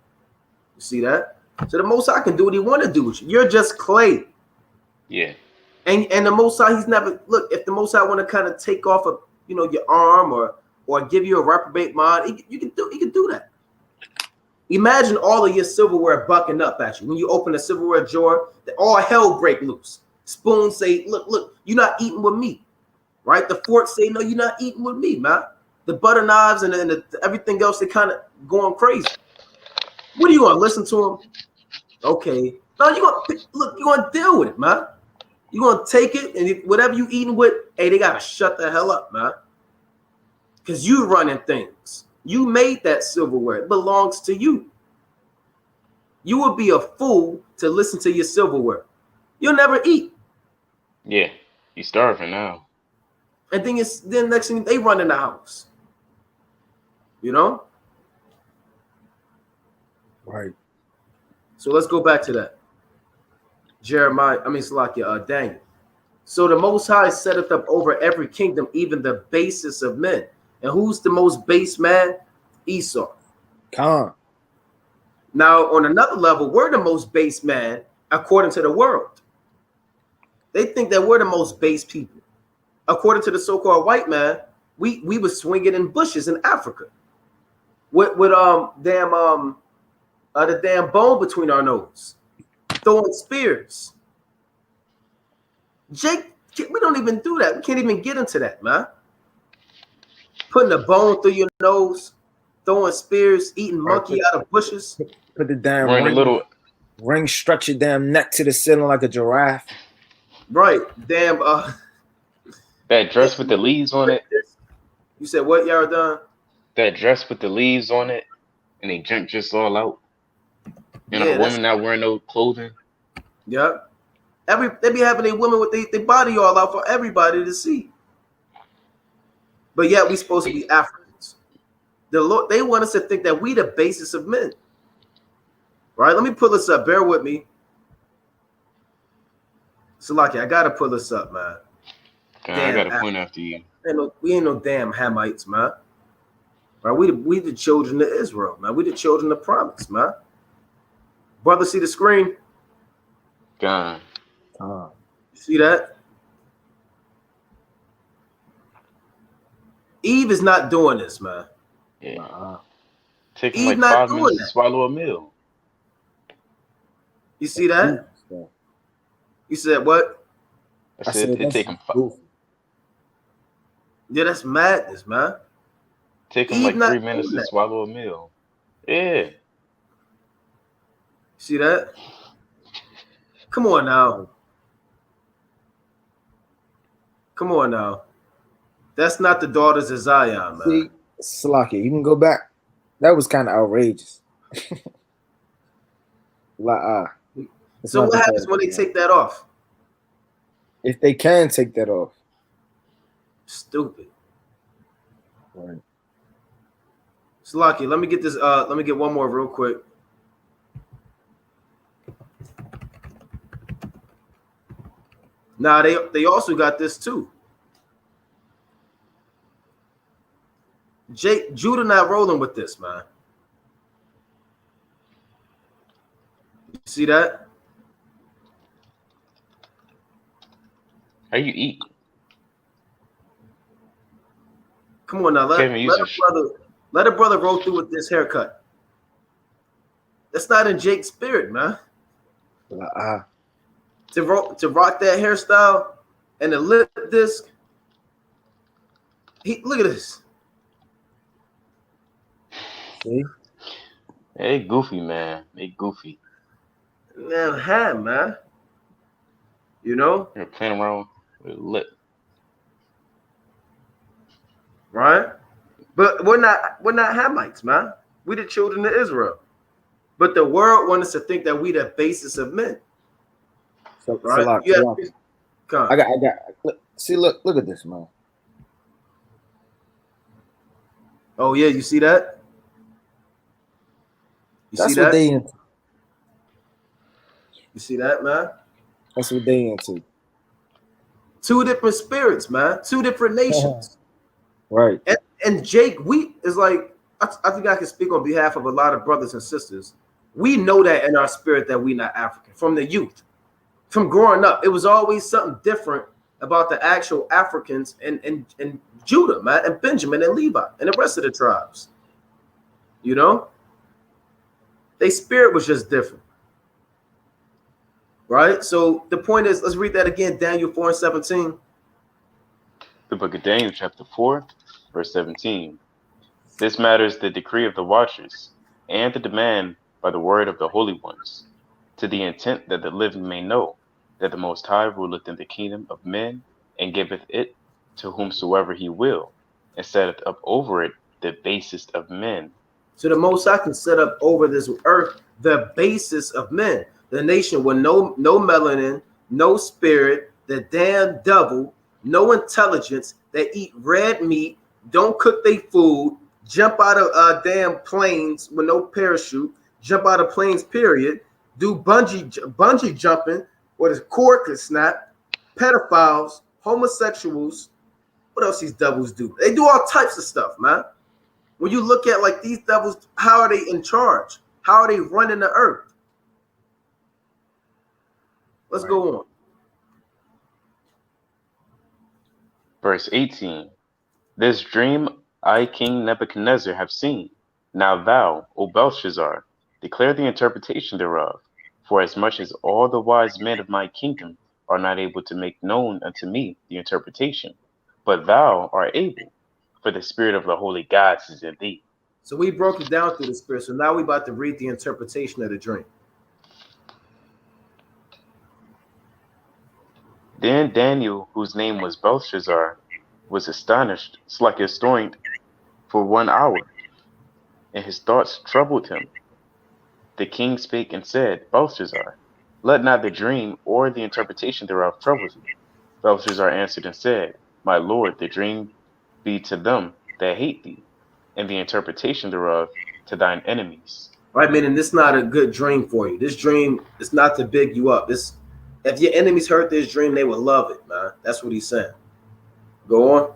You see that? So the Most High can do what he want to do with you. You're just clay. Yeah. And the Most High, he's never, look, if the Most High want to kind of take off your arm or give you a reprobate mind, he can do that. Imagine all of your silverware bucking up at you. When you open a silverware drawer, all hell break loose. Spoons say, look, you're not eating with me. Right? The forks say, no, you're not eating with me, man. The butter knives and everything else, they kind of going crazy. What are you going to listen to them? Okay. No, you're going to deal with it, man. You're going to take it, and whatever you eating with, hey, they got to shut the hell up, man. Because you running things. You made that silverware. It belongs to you. You would be a fool to listen to your silverware. You'll never eat. Yeah, you starving now. And then next thing they run in the house. You know? Right. So let's go back to that. Daniel. So the Most High setteth up over every kingdom, even the basest of men. And who's the most base man? Esau. Khan. Now, on another level, we're the most base man according to the world. They think that we're the most base people. According to the so-called white man, we were swinging in bushes in Africa with the damn bone between our nose, throwing spears. Jake, we don't even do that. We can't even get into that, man. Putting a bone through your nose, throwing spears, eating monkey out of bushes. Put the damn Wearing a little ring structured damn neck to the ceiling like a giraffe. Right. Damn. that dress with the leaves on it. You said what, Yaradan? That dress with the leaves on it, and they junk just all out. And a woman not wearing no clothing. Yeah. They be having their women with their body all out for everybody to see. But yet we supposed to be Africans. The Lord, they want us to think that we the basis of men. Right? Let me pull this up. Bear with me. Salaki, I gotta pull this up, man. I got a point after you. We ain't no damn Hamites, man. Right? We the children of Israel, man. We the children of promise, man. Brother, see the screen? God. See that? Eve is not doing this, man. Yeah. Taking Eve like not 5 minutes to that. swallow a meal. You see that? You said what? I said it take them 5. Yeah, that's madness, man. Take them like 3 minutes to swallow a meal. Yeah. See that? Come on now. Come on now. That's not the daughters of Zion, man. See, Slaki, you can go back. That was kind of outrageous. So what happens when they take that off? If they can take that off. Stupid. Right. Slaki, let me get this. Let me get one more real quick. Now they also got this too. Judah not rolling with this, man. You see that? How you eat? Come on now, let a brother roll through with this haircut. That's not in Jake's spirit, man. To rock that hairstyle and the lip disc. Look at this. See? Hey, goofy, man. They goofy. Man. You know? They're playing around with lip. Right? But we're not Hamites, man. We the children of Israel. But the world wants us to think that we the basis of men. So, right? I got. See, look at this, man. Oh yeah, you see that? That's what they into. You see that, man? That's what they into. 2 different spirits, man. 2 different nations. Right. And Jake, is like, I think I can speak on behalf of a lot of brothers and sisters. We know that in our spirit that we're not African from the youth. From growing up, it was always something different about the actual Africans and Judah, man, and Benjamin and Levi and the rest of the tribes. You know? Their spirit was just different. Right? So the point is, let's read that again, Daniel 4:17. The book of Daniel, chapter 4, verse 17. This matter is the decree of the watchers, and the demand by the word of the holy ones, to the intent that the living may know that the Most High ruleth in the kingdom of men, and giveth it to whomsoever he will, and setteth up over it the basest of men, So the Most High can set up over this earth the basis of men, the nation with no melanin, no spirit, the damn devil, no intelligence. They eat red meat, don't cook their food, jump out of damn planes with no parachute, jump out of planes, period, do bungee jumping where the cord could snap, pedophiles, homosexuals. What else these devils do? They do all types of stuff, man. When you look at like these devils, how are they in charge? How are they running the earth? Let's go on. Verse 18. This dream I, King Nebuchadnezzar, have seen. Now thou, O Belshazzar, declare the interpretation thereof. For as much as all the wise men of my kingdom are not able to make known unto me the interpretation, but thou art able, for the spirit of the holy gods is in thee. So we broke it down through the spirit. So now we're about to read the interpretation of the dream. Then Daniel, whose name was Belshazzar, was astonished, storied for 1 hour, and his thoughts troubled him. The king spake and said, Belshazzar, let not the dream or the interpretation thereof trouble thee. Belshazzar answered and said, My lord, the dream be to them that hate thee, and the interpretation thereof to thine enemies. Right, meaning this is not a good dream for you. This dream is not to big you up. This, if your enemies heard this dream, they would love it, man. That's what he's saying. Go on.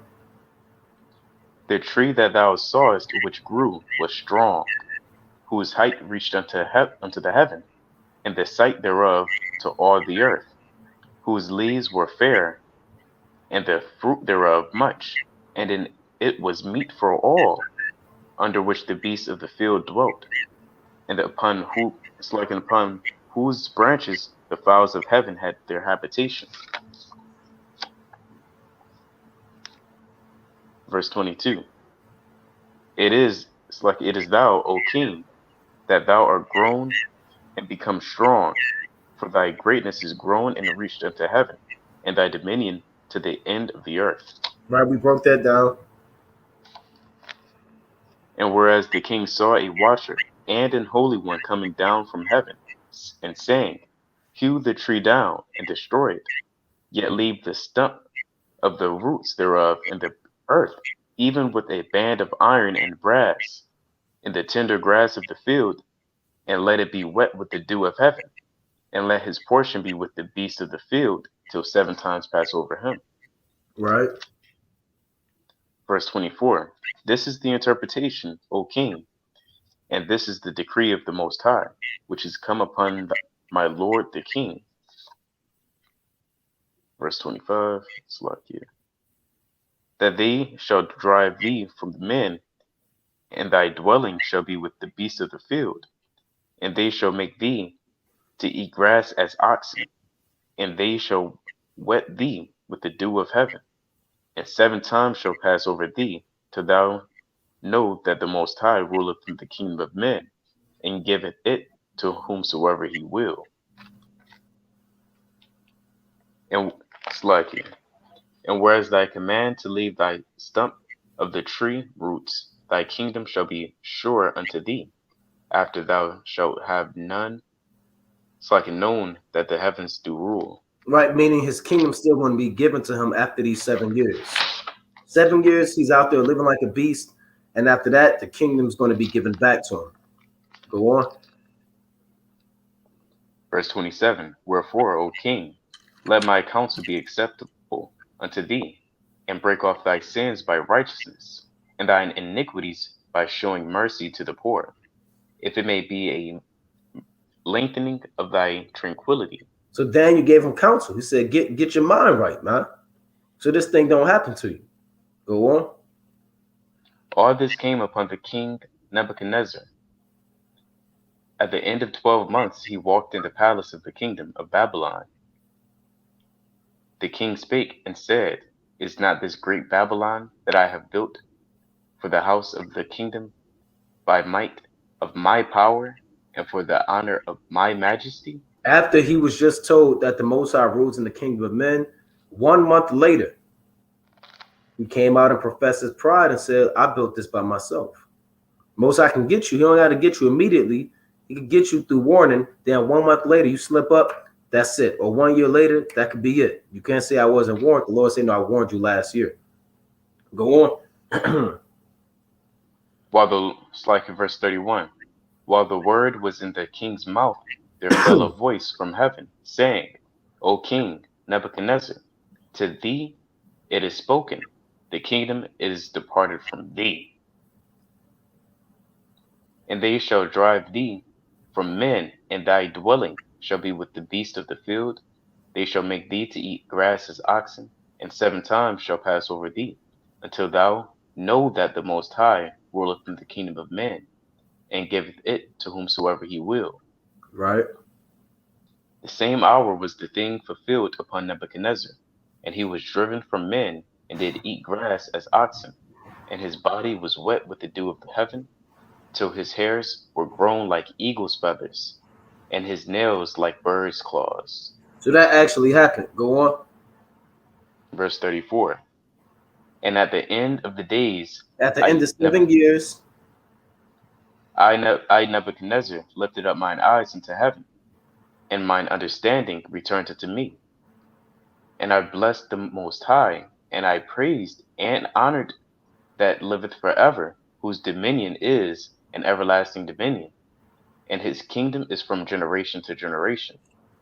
The tree that thou sawest which grew was strong, whose height reached unto the heaven, and the sight thereof to all the earth, whose leaves were fair, and the fruit thereof much, and in it was meat for all, under which the beasts of the field dwelt, and upon whose branches the fowls of heaven had their habitation. Verse 22. It is thou, O king, that thou art grown and become strong, for thy greatness is grown and reached unto heaven, and thy dominion to the end of the earth. Right, we broke that down. And whereas the king saw a watcher and an holy one coming down from heaven, and saying, Hew the tree down and destroy it, yet leave the stump of the roots thereof in the earth, even with a band of iron and brass, in the tender grass of the field, and let it be wet with the dew of heaven, and let his portion be with the beasts of the field, till 7 times pass over him. Right. Verse 24. This is the interpretation, O king, and this is the decree of the Most High, which is come upon my lord the king. Verse 25. That they shall drive thee from the men, and thy dwelling shall be with the beasts of the field, and they shall make thee to eat grass as oxen, and they shall wet thee with the dew of heaven, and 7 times shall pass over thee, till thou know that the Most High ruleth in the kingdom of men, and giveth it to whomsoever he will. And and whereas thy command to leave thy stump of the tree roots, thy kingdom shall be sure unto thee, after thou shalt have known that the heavens do rule. Right, meaning his kingdom's still going to be given to him after these 7 years. 7 years, he's out there living like a beast, and after that, the kingdom's going to be given back to him. Go on. Verse 27. Wherefore, O king, let my counsel be acceptable unto thee, and break off thy sins by righteousness, and thine iniquities by showing mercy to the poor, if it may be a lengthening of thy tranquility. So Daniel gave him counsel. He said, get your mind right, man, so this thing don't happen to you. Go on. All this came upon the king Nebuchadnezzar. At the end of 12 months, he walked in the palace of the kingdom of Babylon. The king spake and said, Is not this great Babylon that I have built for the house of the kingdom by might of my power and for the honor of my majesty? After he was just told that the Most High rules in the kingdom of men, 1 month later, he came out and professed his pride and said, I built this by myself. Most High can get you. He don't got to get you immediately. He can get you through warning. Then 1 month later, you slip up. That's it. Or 1 year later, that could be it. You can't say I wasn't warned. The Lord said, no, I warned you last year. Go on. It's like in verse 31. While the word was in the king's mouth, there fell a voice from heaven, saying, O king Nebuchadnezzar, to thee it is spoken, the kingdom is departed from thee, and they shall drive thee from men, and thy dwelling shall be with the beasts of the field. They shall make thee to eat grass as oxen, and 7 times shall pass over thee, until thou know that the Most High ruleth in the kingdom of man, and giveth it to whomsoever he will. Right. The same hour was the thing fulfilled upon Nebuchadnezzar, and he was driven from men, and did eat grass as oxen, and his body was wet with the dew of the heaven, till his hairs were grown like eagle's feathers, and his nails like birds' claws. So that actually happened. Go on. Verse 34. And at the end of the days, At the end of 7 years, I Nebuchadnezzar lifted up mine eyes unto heaven, and mine understanding returned unto me. And I blessed the Most High, and I praised and honored that liveth forever, whose dominion is an everlasting dominion, and his kingdom is from generation to generation.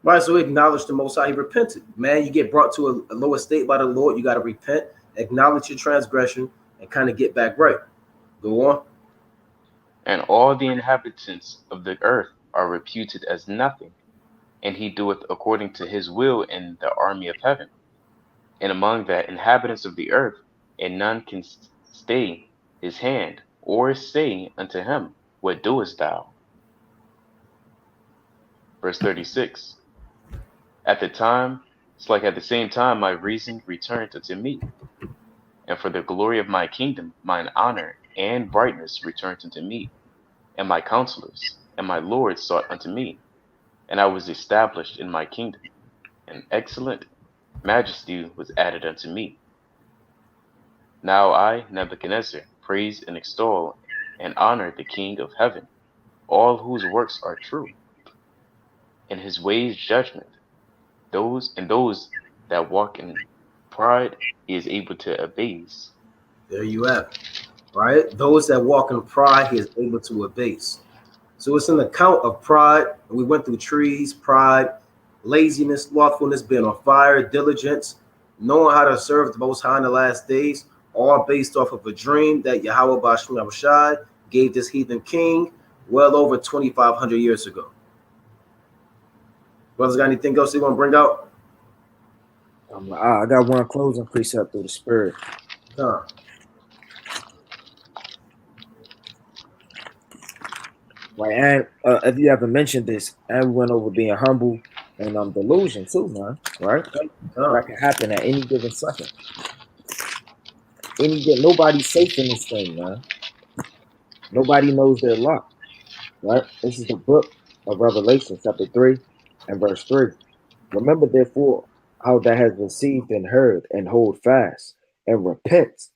right? So he acknowledged the Most High. He repented. Man, you get brought to a lower state by the Lord. You got to repent, acknowledge your transgression, and kind of get back right. Go on. And all the inhabitants of the earth are reputed as nothing, and he doeth according to his will in the army of heaven, and among the inhabitants of the earth, and none can stay his hand, or say unto him, What doest thou? Verse 36. At the same time my reason returned unto me, and for the glory of my kingdom mine honor and brightness returned unto me, and my counselors and my lords sought unto me, and I was established in my kingdom, and excellent majesty was added unto me. Now I, Nebuchadnezzar, praise and extol and honor the King of heaven, all whose works are true, and his ways judgment. Those that walk in pride he is able to abase. There you have it. Right? Those that walk in pride, he is able to abase. So it's an account of pride. We went through trees, pride, laziness, slothfulness, being on fire, diligence, knowing how to serve the Most High in the last days, all based off of a dream that Yahweh Bashim Abishai gave this heathen king well over 2,500 years ago. Brothers, got anything else you want to bring out? I got one closing precept through the spirit. Huh. Right, and if you ever mentioned this, and we went over being humble and delusion too, man. Right, that can happen at any given second. Nobody's safe in this thing, man. Nobody knows their luck. Right, this is the book of Revelation, chapter 3 and verse 3. Remember, therefore, how thou hast received and heard, and hold fast, and repent.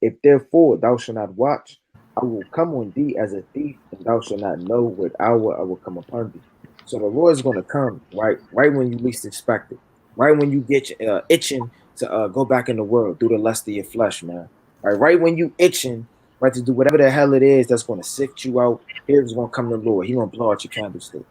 If therefore thou shalt not watch, I will come on thee as a thief, and thou shalt not know what hour I will come upon thee. So the Lord is going to come right when you least expect it, right when you get itching to go back in the world, do the lust of your flesh, man. Right when you itching, right, to do whatever the hell it is that's going to sift you out. Here's going to come the Lord. He going to blow out your candlestick.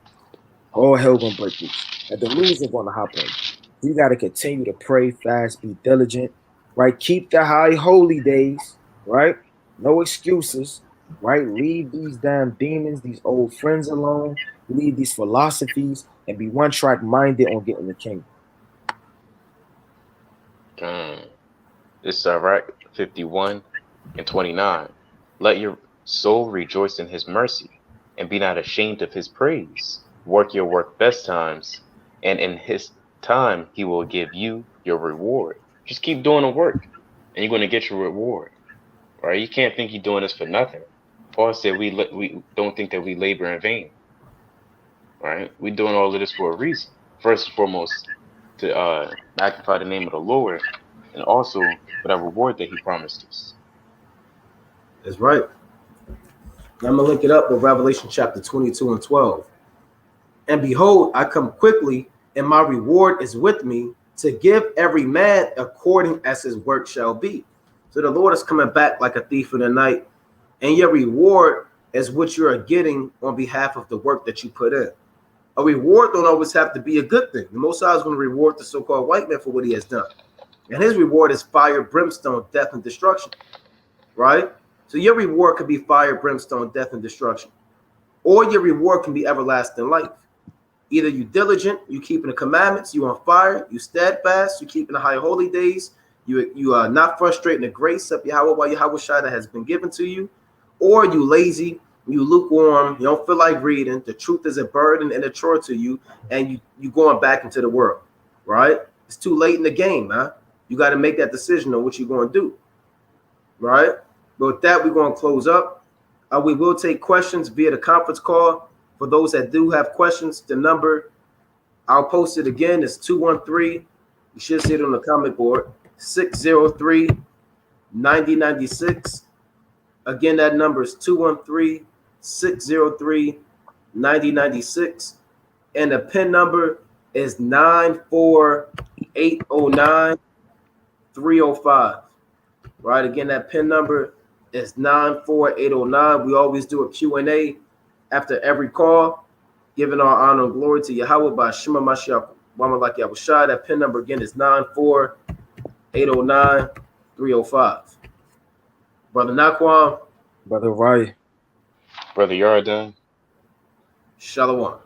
All hell going to break loose. And the delusion going to hop on you. You got to continue to pray, fast, be diligent, right? Keep the high holy days, right? No excuses, right? Leave these damn demons, these old friends alone. Leave these philosophies and be one track minded on getting the kingdom. This is Sirach 51 and 29. Let your soul rejoice in his mercy, and be not ashamed of his praise. Work your work best times, and in his time he will give you your reward. Just keep doing the work, and you're going to get your reward. Right? You can't think you're doing this for nothing. Paul said we don't think that we labor in vain. Right? We're doing all of this for a reason. First and foremost, to magnify the name of the Lord, and also for that reward that he promised us. That's right. I'm gonna link it up with Revelation chapter 22 and 12. And behold, I come quickly, and my reward is with me to give every man according as his work shall be. So the Lord is coming back like a thief in the night, and your reward is what you are getting on behalf of the work that you put in. A reward don't always have to be a good thing. The Most High is going to reward the so-called white man for what he has done. And his reward is fire, brimstone, death, and destruction. Right? So your reward could be fire, brimstone, death, and destruction. Or your reward can be everlasting life. Either you diligent, you keeping the commandments, you on fire, you steadfast, you keeping the high holy days, you are not frustrating the grace of Yahweh by Yahweh Shai that has been given to you, or you lazy, you lukewarm, you don't feel like reading, the truth is a burden and a chore to you, and you going back into the world, right? It's too late in the game, man. You got to make that decision on what you're going to do, right? But with that, we're going to close up. We will take questions via the conference call. For those that do have questions, the number, I'll post it again, is 213, you should see it on the comment board, 603-9096. Again, that number is 213-603-9096. And the PIN number is 94809-305. Right, again, that PIN number is 94809. We always do a Q&A after every call, giving our honor and glory to Yahweh by Shema Mashiach, Wamalak Yahushua. That PIN number again is 94809-305. Brother Naquan. Brother Rai. Brother Yarden. Shalom.